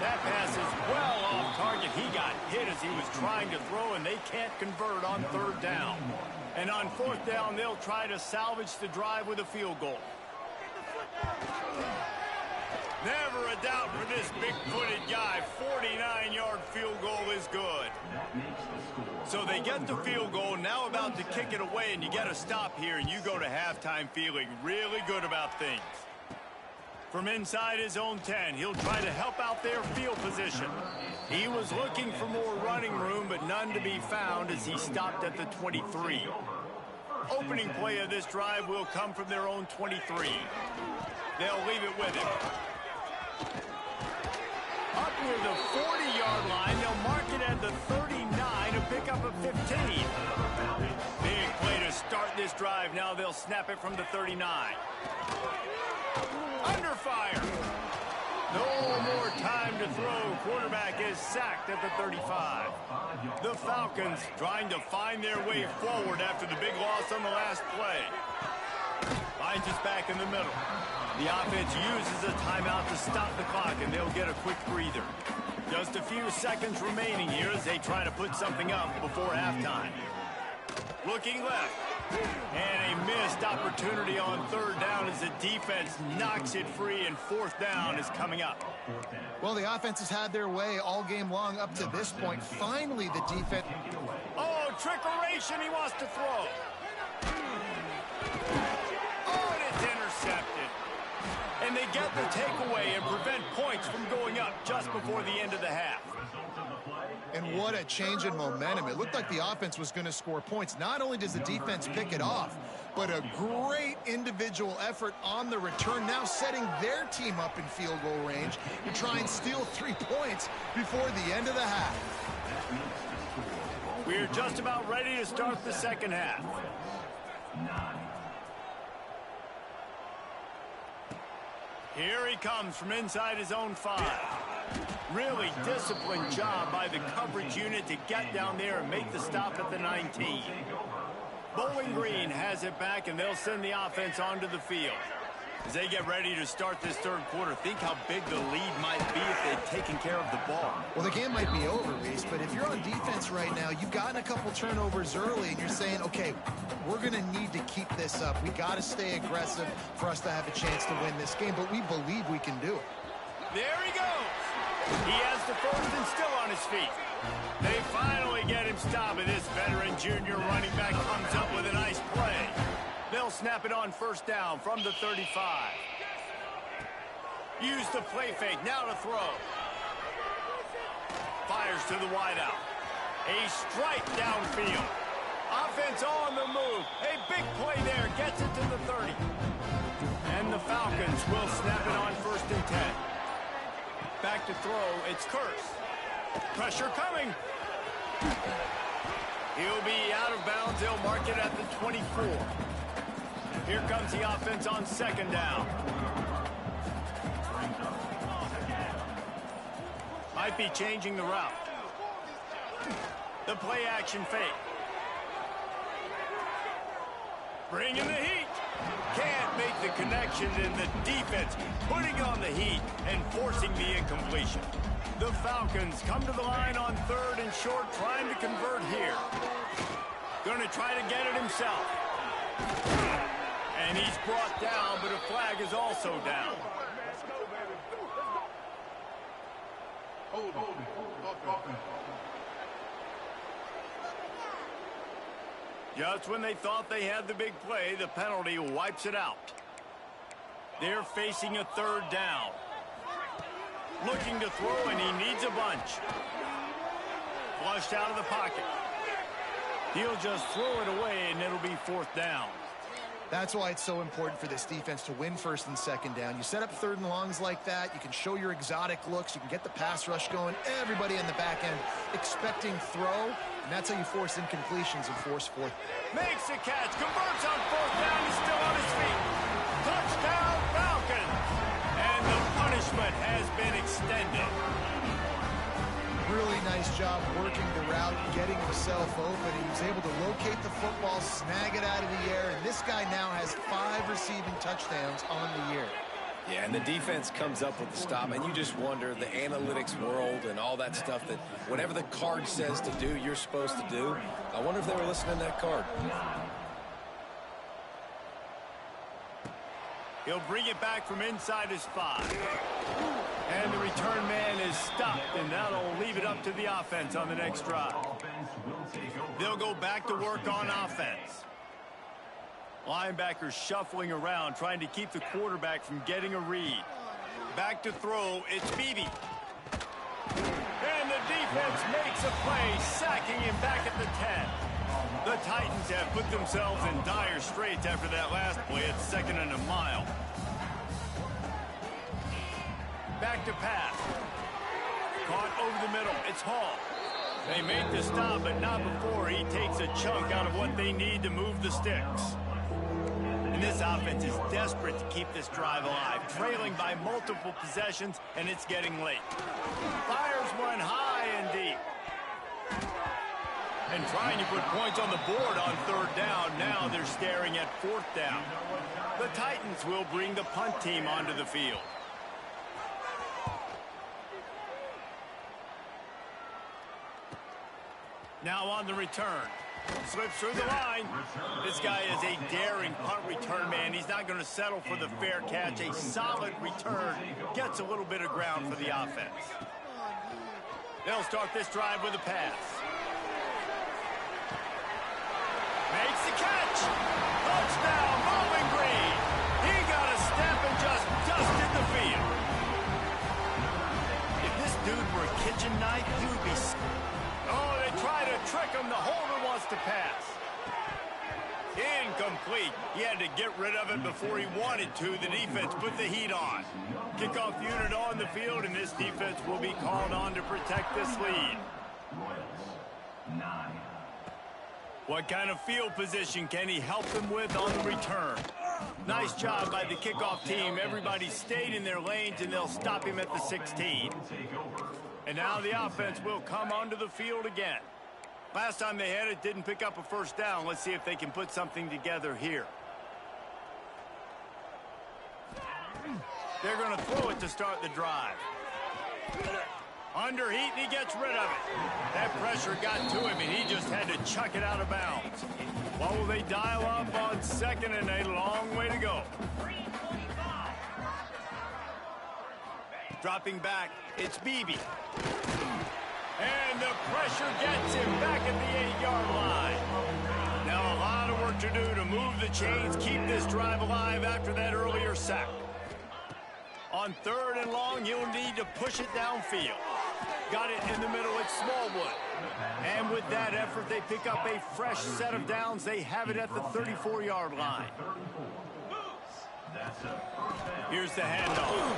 That pass is well off target. He got hit as he was trying to throw, and they can't convert on 3rd down. And on 4th down, they'll try to salvage the drive with a field goal. Never a doubt for this big-footed guy. 49-yard field goal is good. So they get the field goal, now about to kick it away, and you get a stop here, and you go to halftime feeling really good about things. From inside his own 10, he'll try to help out their field position. He was looking for more running room, but none to be found as he stopped at the 23. Opening play of this drive will come from their own 23. They'll leave it with him. Up near the 40-yard line, they'll mark it at the 39 to pick up a 15. Big play to start this drive. Now they'll snap it from the 39. Under fire. No more time to throw. Quarterback is sacked at the 35. The Falcons trying to find their way forward after the big loss on the last play. Finds us back in the middle. The offense uses a timeout to stop the clock, and they'll get a quick breather. Just a few seconds remaining here as they try to put something up before halftime. Looking left. And a missed opportunity on 3rd down as the defense knocks it free, and 4th down is coming up. Well, the offense has had their way all game long up to this point. Finally, the defense... Oh, trickeration, he wants to throw. Oh, and it's intercepted. And they get the takeaway and prevent points from going up just before the end of the half. And what a change in momentum. It looked like the offense was going to score points. Not only does the defense pick it off, but a great individual effort on the return, now setting their team up in field goal range to try and steal 3 points before the end of the half. We're just about ready to start the second half. Here he comes from inside his own 5. Really disciplined job by the coverage unit to get down there and make the stop at the 19. Bowling Green has it back, and they'll send the offense onto the field. As they get ready to start this 3rd quarter, think how big the lead might be if they'd taken care of the ball. Well, the game might be over, Reese, but if you're on defense right now, you've gotten a couple turnovers early, and you're saying, okay, we're going to need to keep this up. We got to stay aggressive for us to have a chance to win this game, but we believe we can do it. There he goes. He has the first and still on his feet. They finally get him stopped, and this veteran junior running back comes up with a nice play. They'll snap it on first down from the 35. Use the play fake, now to throw. Fires to the wideout. A strike downfield. Offense on the move. A big play there, gets it to the 30. And the Falcons will snap it on first and 10. Back to throw, it's Curse. Pressure coming. He'll be out of bounds. They'll mark it at the 24. Here comes the offense on second down. Might be changing the route. The play action fake. Bringing the heat. Can't make the connection, and the defense putting on the heat and forcing the incompletion. The Falcons come to the line on third and short, trying to convert here. Going to try to get it himself. And he's brought down, but a flag is also down. Just when they thought they had the big play, the penalty wipes it out. They're facing a third down. Looking to throw, and he needs a bunch. Flushed out of the pocket. He'll just throw it away, and it'll be fourth down. That's why it's so important for this defense to win first and second down. You set up third and longs like that. You can show your exotic looks. You can get the pass rush going. Everybody in the back end expecting throw. And that's how you force incompletions and force fourth. Makes the catch. Converts on fourth down. He's still on his feet. Touchdown, Falcons. And the punishment has been extended. Really nice job working the route, getting himself open. He was able to locate the football, snag it out of the air, and this guy now has 5 receiving touchdowns on the year. Yeah, and the defense comes up with the stop, and you just wonder, the analytics world and all that stuff, that whatever the card says to do, you're supposed to do. I wonder if they were listening to that card. He'll bring it back from inside his 5. And the return man is stopped, and that'll leave it up to the offense on the next drive. They'll go back to work on offense. Linebackers shuffling around, trying to keep the quarterback from getting a read. Back to throw, it's Beebe. And the defense makes a play, sacking him back at the 10. The Titans have put themselves in dire straits after that last play at 2nd and a mile. Back to pass. Caught over the middle. It's Hall. They make the stop, but not before he takes a chunk out of what they need to move the sticks. And this offense is desperate to keep this drive alive, trailing by multiple possessions, and it's getting late. Fires one high and deep. And trying to put points on the board on third down. Now they're staring at fourth down. The Titans will bring the punt team onto the field. Now on the return. Slips through the line. This guy is a daring punt return man. He's not going to settle for the fair catch. A solid return. Gets a little bit of ground for the offense. They'll start this drive with a pass. Makes the catch. Touchdown, Bowling Green. He got a step and just dusted the field. If this dude were a kitchen knife, he would be... Oh, they try to trick him. The holder wants to pass. Incomplete. He had to get rid of it before he wanted to. The defense put the heat on. Kickoff unit on the field, and this defense will be called on to protect this lead. What kind of field position can he help them with on the return? Nice job by the kickoff team. Everybody stayed in their lanes, and they'll stop him at the 16. And now the offense will come onto the field again. Last time they had it, didn't pick up a first down. Let's see if they can put something together here. They're going to throw it to start the drive. Under heat, and he gets rid of it. That pressure got to him, and he just had to chuck it out of bounds. What will they dial up on second, and a long way to go? Dropping back, it's Beebe. And the pressure gets him back at the 8-yard line. Now a lot of work to do to move the chains, keep this drive alive after that earlier sack. On 3rd and long, he'll need to push it downfield. Got it in the middle at Smallwood. And with that effort, they pick up a fresh set of downs. They have it at the 34-yard line. Here's the handoff.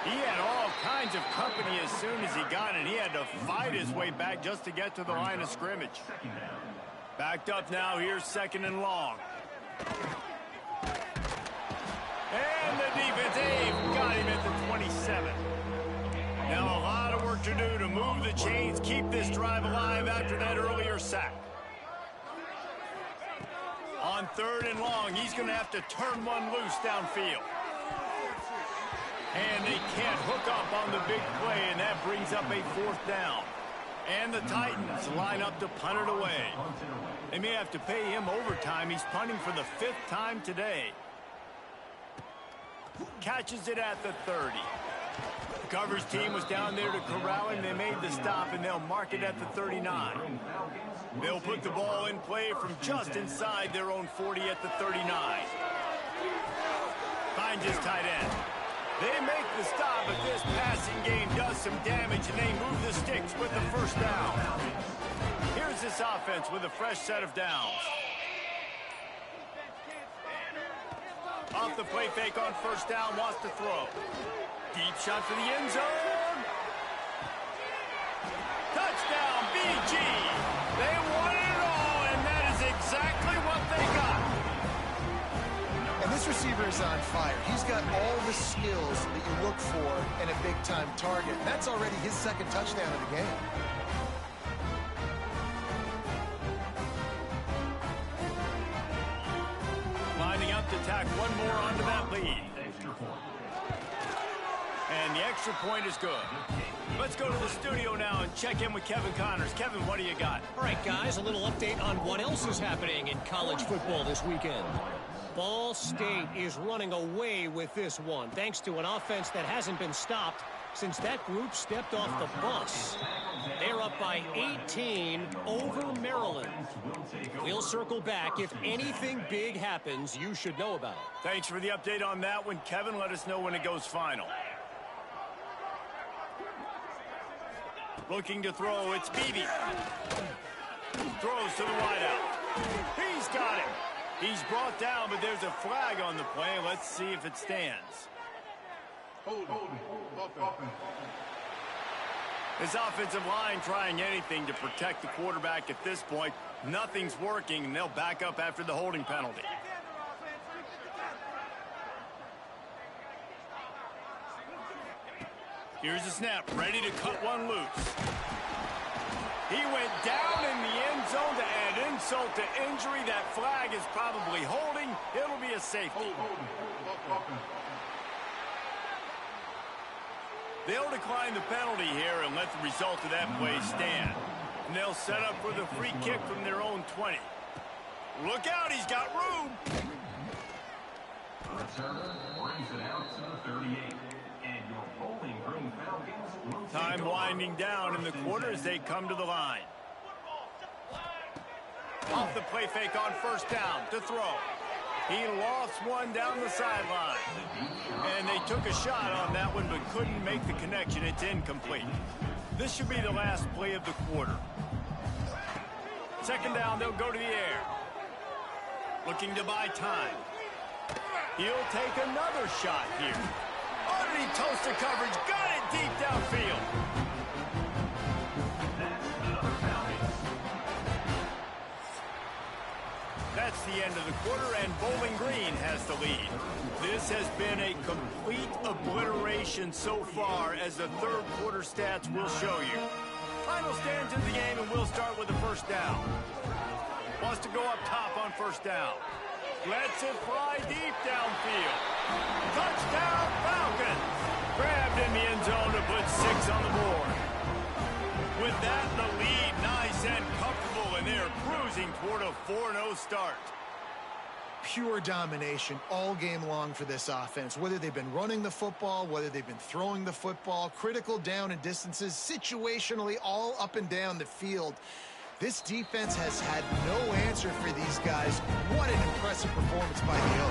He had all kinds of company as soon as he got it. He had to fight his way back just to get to the line of scrimmage. Backed up now. Here's 2nd and long. And the defense got him at the 27. Now a lot of work to do to move the chains, keep this drive alive after that earlier sack. On 3rd and long, he's going to have to turn one loose downfield. And they can't hook up on the big play, and that brings up a 4th down. And the Titans line up to punt it away. They may have to pay him overtime. He's punting for the 5th time today. Catches it at the 30. The coverage team was down there to corral him. They made the stop, and they'll mark it at the 39. They'll put the ball in play from just inside their own 40 at the 39. Finds his tight end. They make the stop, but this passing game does some damage, and they move the sticks with the 1st down. Here's this offense with a fresh set of downs. Off the play fake on 1st down, wants to throw. Deep shot for the end zone. Touchdown, BG. They won it all, and that is exactly what they got. And this receiver is on fire. He's got all the skills that you look for in a big-time target. That's already his 2nd touchdown of the game. Lining up to tack one more onto that lead. And the extra point is good. Let's go to the studio now and check in with Kevin Connors. Kevin, what do you got? All right, guys, a little update on what else is happening in college football this weekend. Ball State is running away with this one, thanks to an offense that hasn't been stopped since that group stepped off the bus. They're up by 18 over Maryland. We'll circle back. If anything big happens, you should know about it. Thanks for the update on that one, Kevin. Let us know when it goes final. Looking to throw, it's Beebe. Throws to the wideout. He's got it. He's brought down, but there's a flag on the play. Let's see if it stands. This offensive line trying anything to protect the quarterback at this point. Nothing's working, and they'll back up after the holding penalty. Here's the snap, ready to cut one loose. He went down in the end zone to add insult to injury. That flag is probably holding. It'll be a safety. They'll decline the penalty here and let the result of that play stand. And they'll set up for the free kick from their own 20. Look out, he's got room. Returner brings it out to the 38. And your Bowling Green Falcons will Time winding down in the quarter as they come to the line. Off the play fake on 1st down to throw. He lost one down the sideline. And they took a shot on that one but couldn't make the connection. It's incomplete. This should be the last play of the quarter. 2nd down, they'll go to the air. Looking to buy time. He'll take another shot here. Underneath toasted coverage, got it deep downfield. That's the end of the quarter, and Bowling Green has the lead. This has been a complete obliteration so far, as the 3rd quarter stats will show you. Final stands in the game, and we'll start with the 1st down. Wants to go up top on 1st down. Lets it fly deep downfield. Touchdown, Falcons! Grabbed in the end zone to put 6 on the board. With that, the lead nice and comfortable, and they are cruising toward a 4-0 start. pure domination all game long for this offense. Whether they've been running the football, whether they've been throwing the football, critical down and distances, situationally all up and down the field. This defense has had no answer for these guys. What an impressive performance by the O.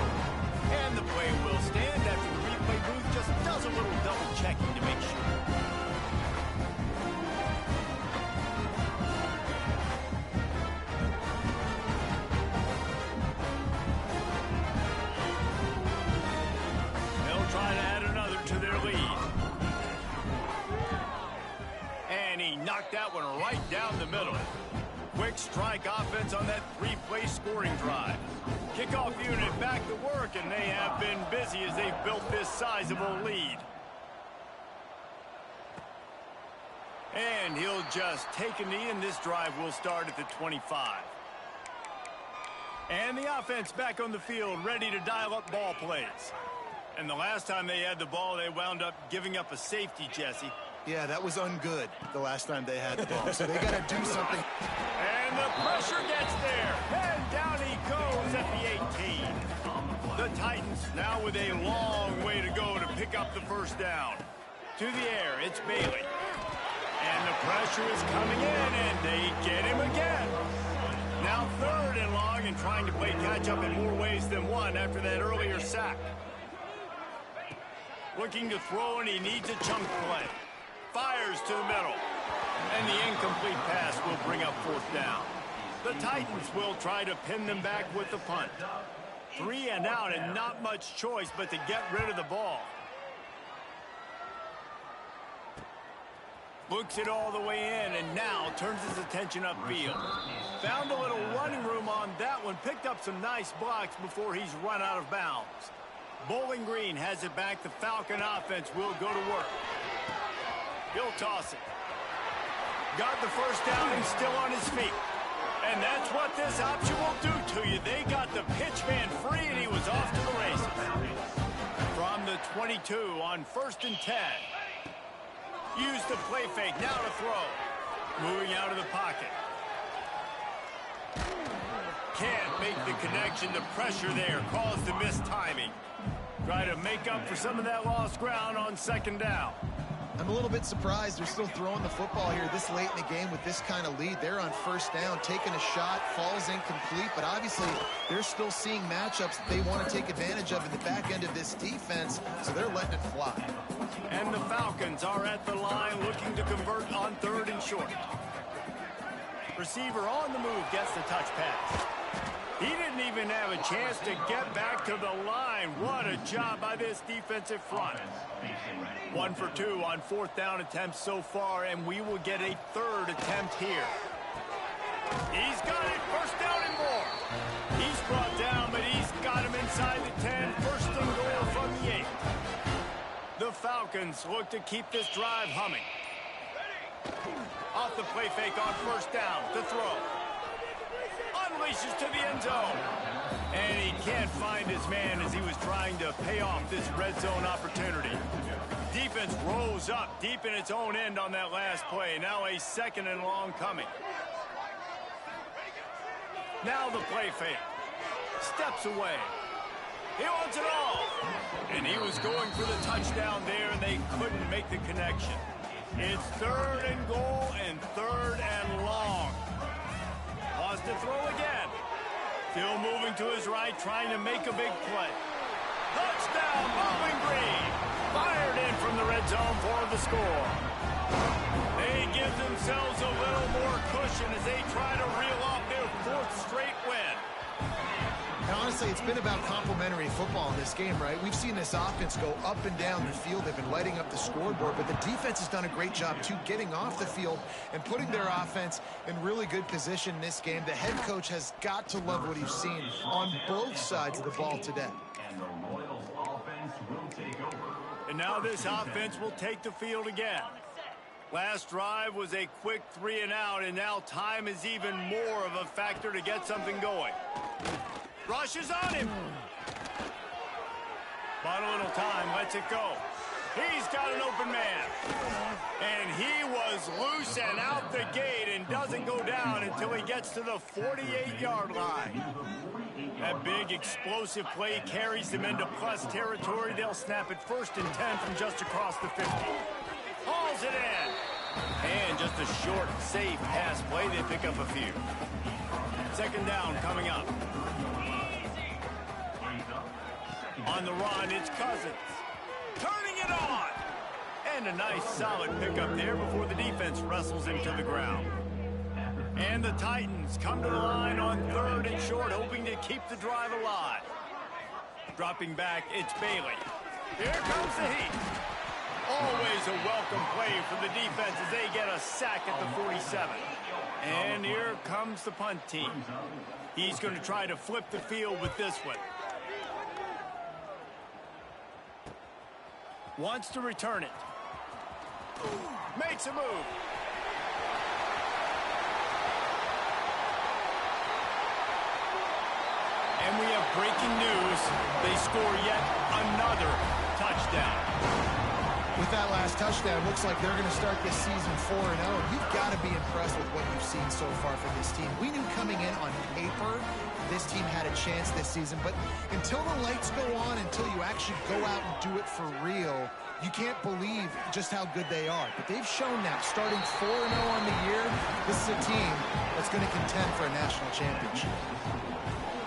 And the play will stand after the replay booth just does a little double checking to make sure. They'll try to add another to their lead. And he knocked that one right down the middle. Quick strike offense on that three-play scoring drive. Kickoff unit back to work, and they have been busy as they've built this sizable lead. And he'll just take a knee, and this drive will start at the 25. And the offense back on the field, ready to dial up ball plays. And the last time they had the ball, they wound up giving up a safety, Jesse. Yeah, that was ungood the last time they had the ball, so they got to do something. And the pressure gets there, and down he goes at the 18. The Titans now with a long way to go to pick up the first down. To the air, it's Bailey. And the pressure is coming in, and they get him again. Now 3rd and long, and trying to play catch-up in more ways than one after that earlier sack. Looking to throw, and he needs a chunk play. Fires to the middle. And the incomplete pass will bring up 4th down. The Titans will try to pin them back with the punt. 3 and out, and not much choice but to get rid of the ball. Looks it all the way in, and now turns his attention upfield. Found a little running room on that one. Picked up some nice blocks before he's run out of bounds. Bowling Green has it back. The Falcon offense will go to work. He'll toss it. Got the first down and still on his feet. And that's what this option will do to you. They got the pitch man free, and he was off to the races. From the 22 on 1st and 10. Use the play fake, now to throw. Moving out of the pocket. Can't make the connection. The pressure there caused the missed timing. Try to make up for some of that lost ground on 2nd down. I'm a little bit surprised they're still throwing the football here this late in the game with this kind of lead. They're on 1st down, taking a shot, falls incomplete, but obviously they're still seeing matchups that they want to take advantage of in the back end of this defense, so they're letting it fly. And the Falcons are at the line looking to convert on 3rd and short. Receiver on the move gets the touch pass. He didn't even have a chance to get back to the line. What a job by this defensive front. 1 for 2 on 4th down attempts so far, and we will get a 3rd attempt here. He's got it. 1st down and more. He's brought down, but he's got him inside the 10. 1st and goal from the 8. The Falcons look to keep this drive humming. Off the play fake on 1st down to throw. Unleashes to the end zone. And he can't find his man as he was trying to pay off this red zone opportunity. Defense rose up deep in its own end on that last play. Now a 2nd and long coming. Now the play fake. Steps away. He wants it all. And he was going for the touchdown there, and they couldn't make the connection. It's 3rd and goal and 3rd and long. Lost to throw again. Still moving to his right, trying to make a big play. Touchdown, Bowling Green. Fired in from the red zone for the score. They give themselves a little more cushion as they try to reel off their 4th straight win. And honestly, it's been about complementary football in this game, right? We've seen this offense go up and down the field. They've been lighting up the scoreboard, but the defense has done a great job, too, getting off the field and putting their offense in really good position in this game. The head coach has got to love what he's seen on both sides of the ball today. And the Royals offense will take over. And now this offense will take the field again. Last drive was a quick 3 and out, and now time is even more of a factor to get something going. Rushes on him. Bought a little time, lets it go. He's got an open man. And he was loose and out the gate and doesn't go down until he gets to the 48-yard line. That big explosive play carries them into plus territory. They'll snap it 1st and 10 from just across the 50. Hauls it in. And just a short, safe pass play. They pick up a few. 2nd down coming up. On the run, it's Cousins. Turning it on. And a nice solid pickup there before the defense wrestles him to the ground. And the Titans come to the line on 3rd and short, hoping to keep the drive alive. Dropping back, it's Bailey. Here comes the heat. Always a welcome play for the defense as they get a sack at the 47. And here comes the punt team. He's going to try to flip the field with this one. Wants to return it. Makes a move. And we have breaking news. They score yet another touchdown. With that last touchdown, looks like they're going to start this season 4-0. You've got to be impressed with what you've seen so far from this team. We knew coming in on paper this team had a chance this season, but until the lights go on, until you actually go out and do it for real, you can't believe just how good they are. But they've shown that starting 4-0 on the year, this is a team that's going to contend for a national championship.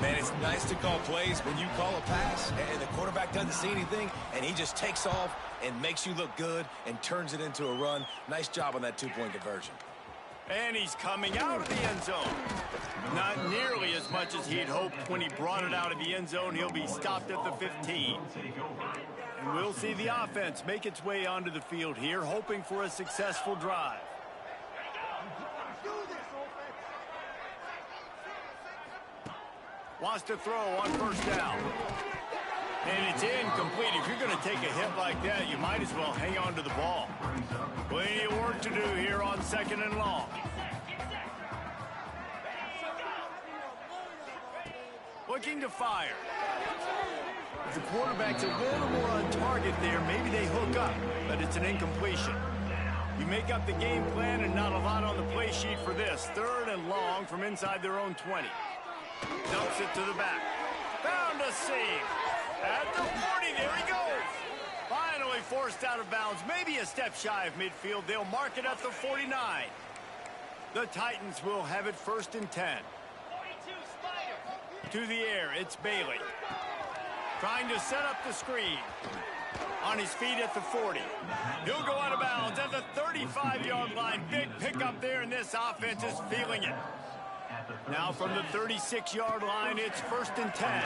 Man, it's nice to call plays when you call a pass and the quarterback doesn't see anything and he just takes off and makes you look good and turns it into a run. Nice job on that 2-point conversion. And he's coming out of the end zone. Not nearly as much as he'd hoped when he brought it out of the end zone. He'll be stopped at the 15. And we'll see the offense make its way onto the field here, hoping for a successful drive. Wants to throw on 1st down. And it's incomplete. If you're going to take a hit like that, you might as well hang on to the ball. Plenty of work to do here on 2nd and long. Looking to fire. If the quarterback's a little more on target there, maybe they hook up, but it's an incompletion. You make up the game plan and not a lot on the play sheet for this. 3rd and long from inside their own 20. Dumps it to the back. Found a seam. At the 40, there he goes. Finally forced out of bounds. Maybe a step shy of midfield. They'll mark it at the 49. The Titans will have it 1st and 10. To the air, it's Bailey. Trying to set up the screen. On his feet at the 40. He'll go out of bounds at the 35-yard line. Big pickup there, and this offense is feeling it. Now from the 36-yard line, it's 1st and 10.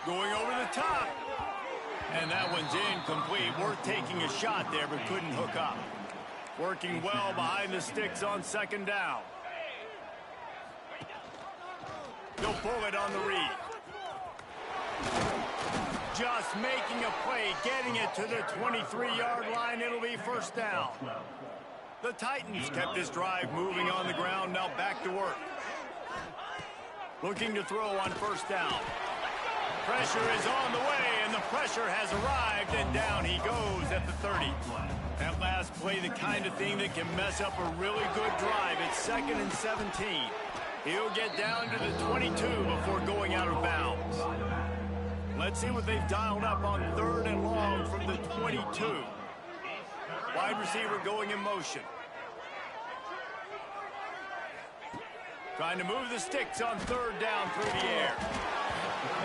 Going over the top. And that one's incomplete. Worth taking a shot there, but couldn't hook up. Working well behind the sticks on 2nd down. They'll pull it on the read. Just making a play, getting it to the 23-yard line. It'll be 1st down. The Titans kept this drive moving on the ground, now back to work. Looking to throw on 1st down. Pressure is on the way, and the pressure has arrived, and down he goes at the 30. That last play, the kind of thing that can mess up a really good drive. It's 2nd and 17. He'll get down to the 22 before going out of bounds. Let's see what they've dialed up on 3rd and long from the 22. Wide receiver going in motion. Trying to move the sticks on 3rd down through the air.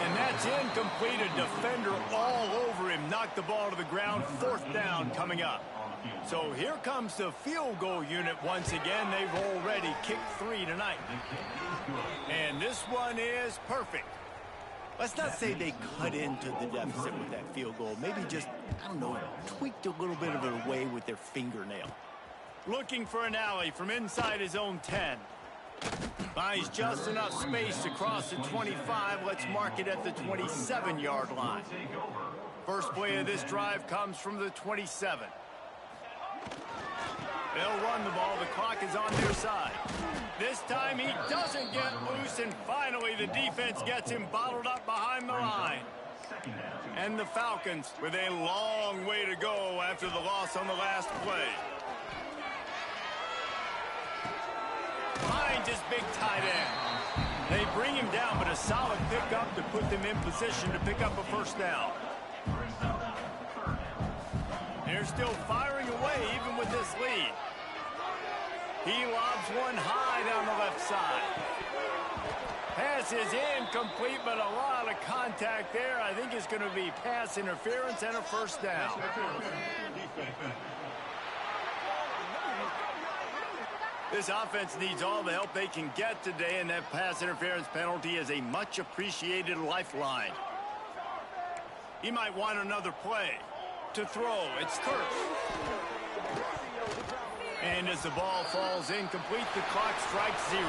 And that's incomplete. A defender all over him. Knocked the ball to the ground. 4th down coming up. So here comes the field goal unit once again. They've already kicked 3 tonight. And this one is perfect. Let's not say they cut into the deficit with that field goal. Maybe just, I don't know, tweaked a little bit of it away with their fingernail. Looking for an alley from inside his own 10. Buys just enough space to cross the 25. Let's mark it at the 27-yard line. First play of this drive comes from the 27. They'll run the ball. The clock is on their side. This time he doesn't get loose, and finally the defense gets him bottled up behind the line. And the Falcons with a long way to go after the loss on the last play. Finds his big tight end. They bring him down, but a a solid pickup to put them in position to pick up a first down. They're still firing away even with this lead. He lobs one high down the left side. Pass is incomplete, but a lot of contact there. I think it's going to be pass interference and a first down. This offense needs all the help they can get today, and that pass interference penalty is a much-appreciated lifeline. He might want another play. To throw, it's Kirk. And as the ball falls incomplete, the clock strikes 0.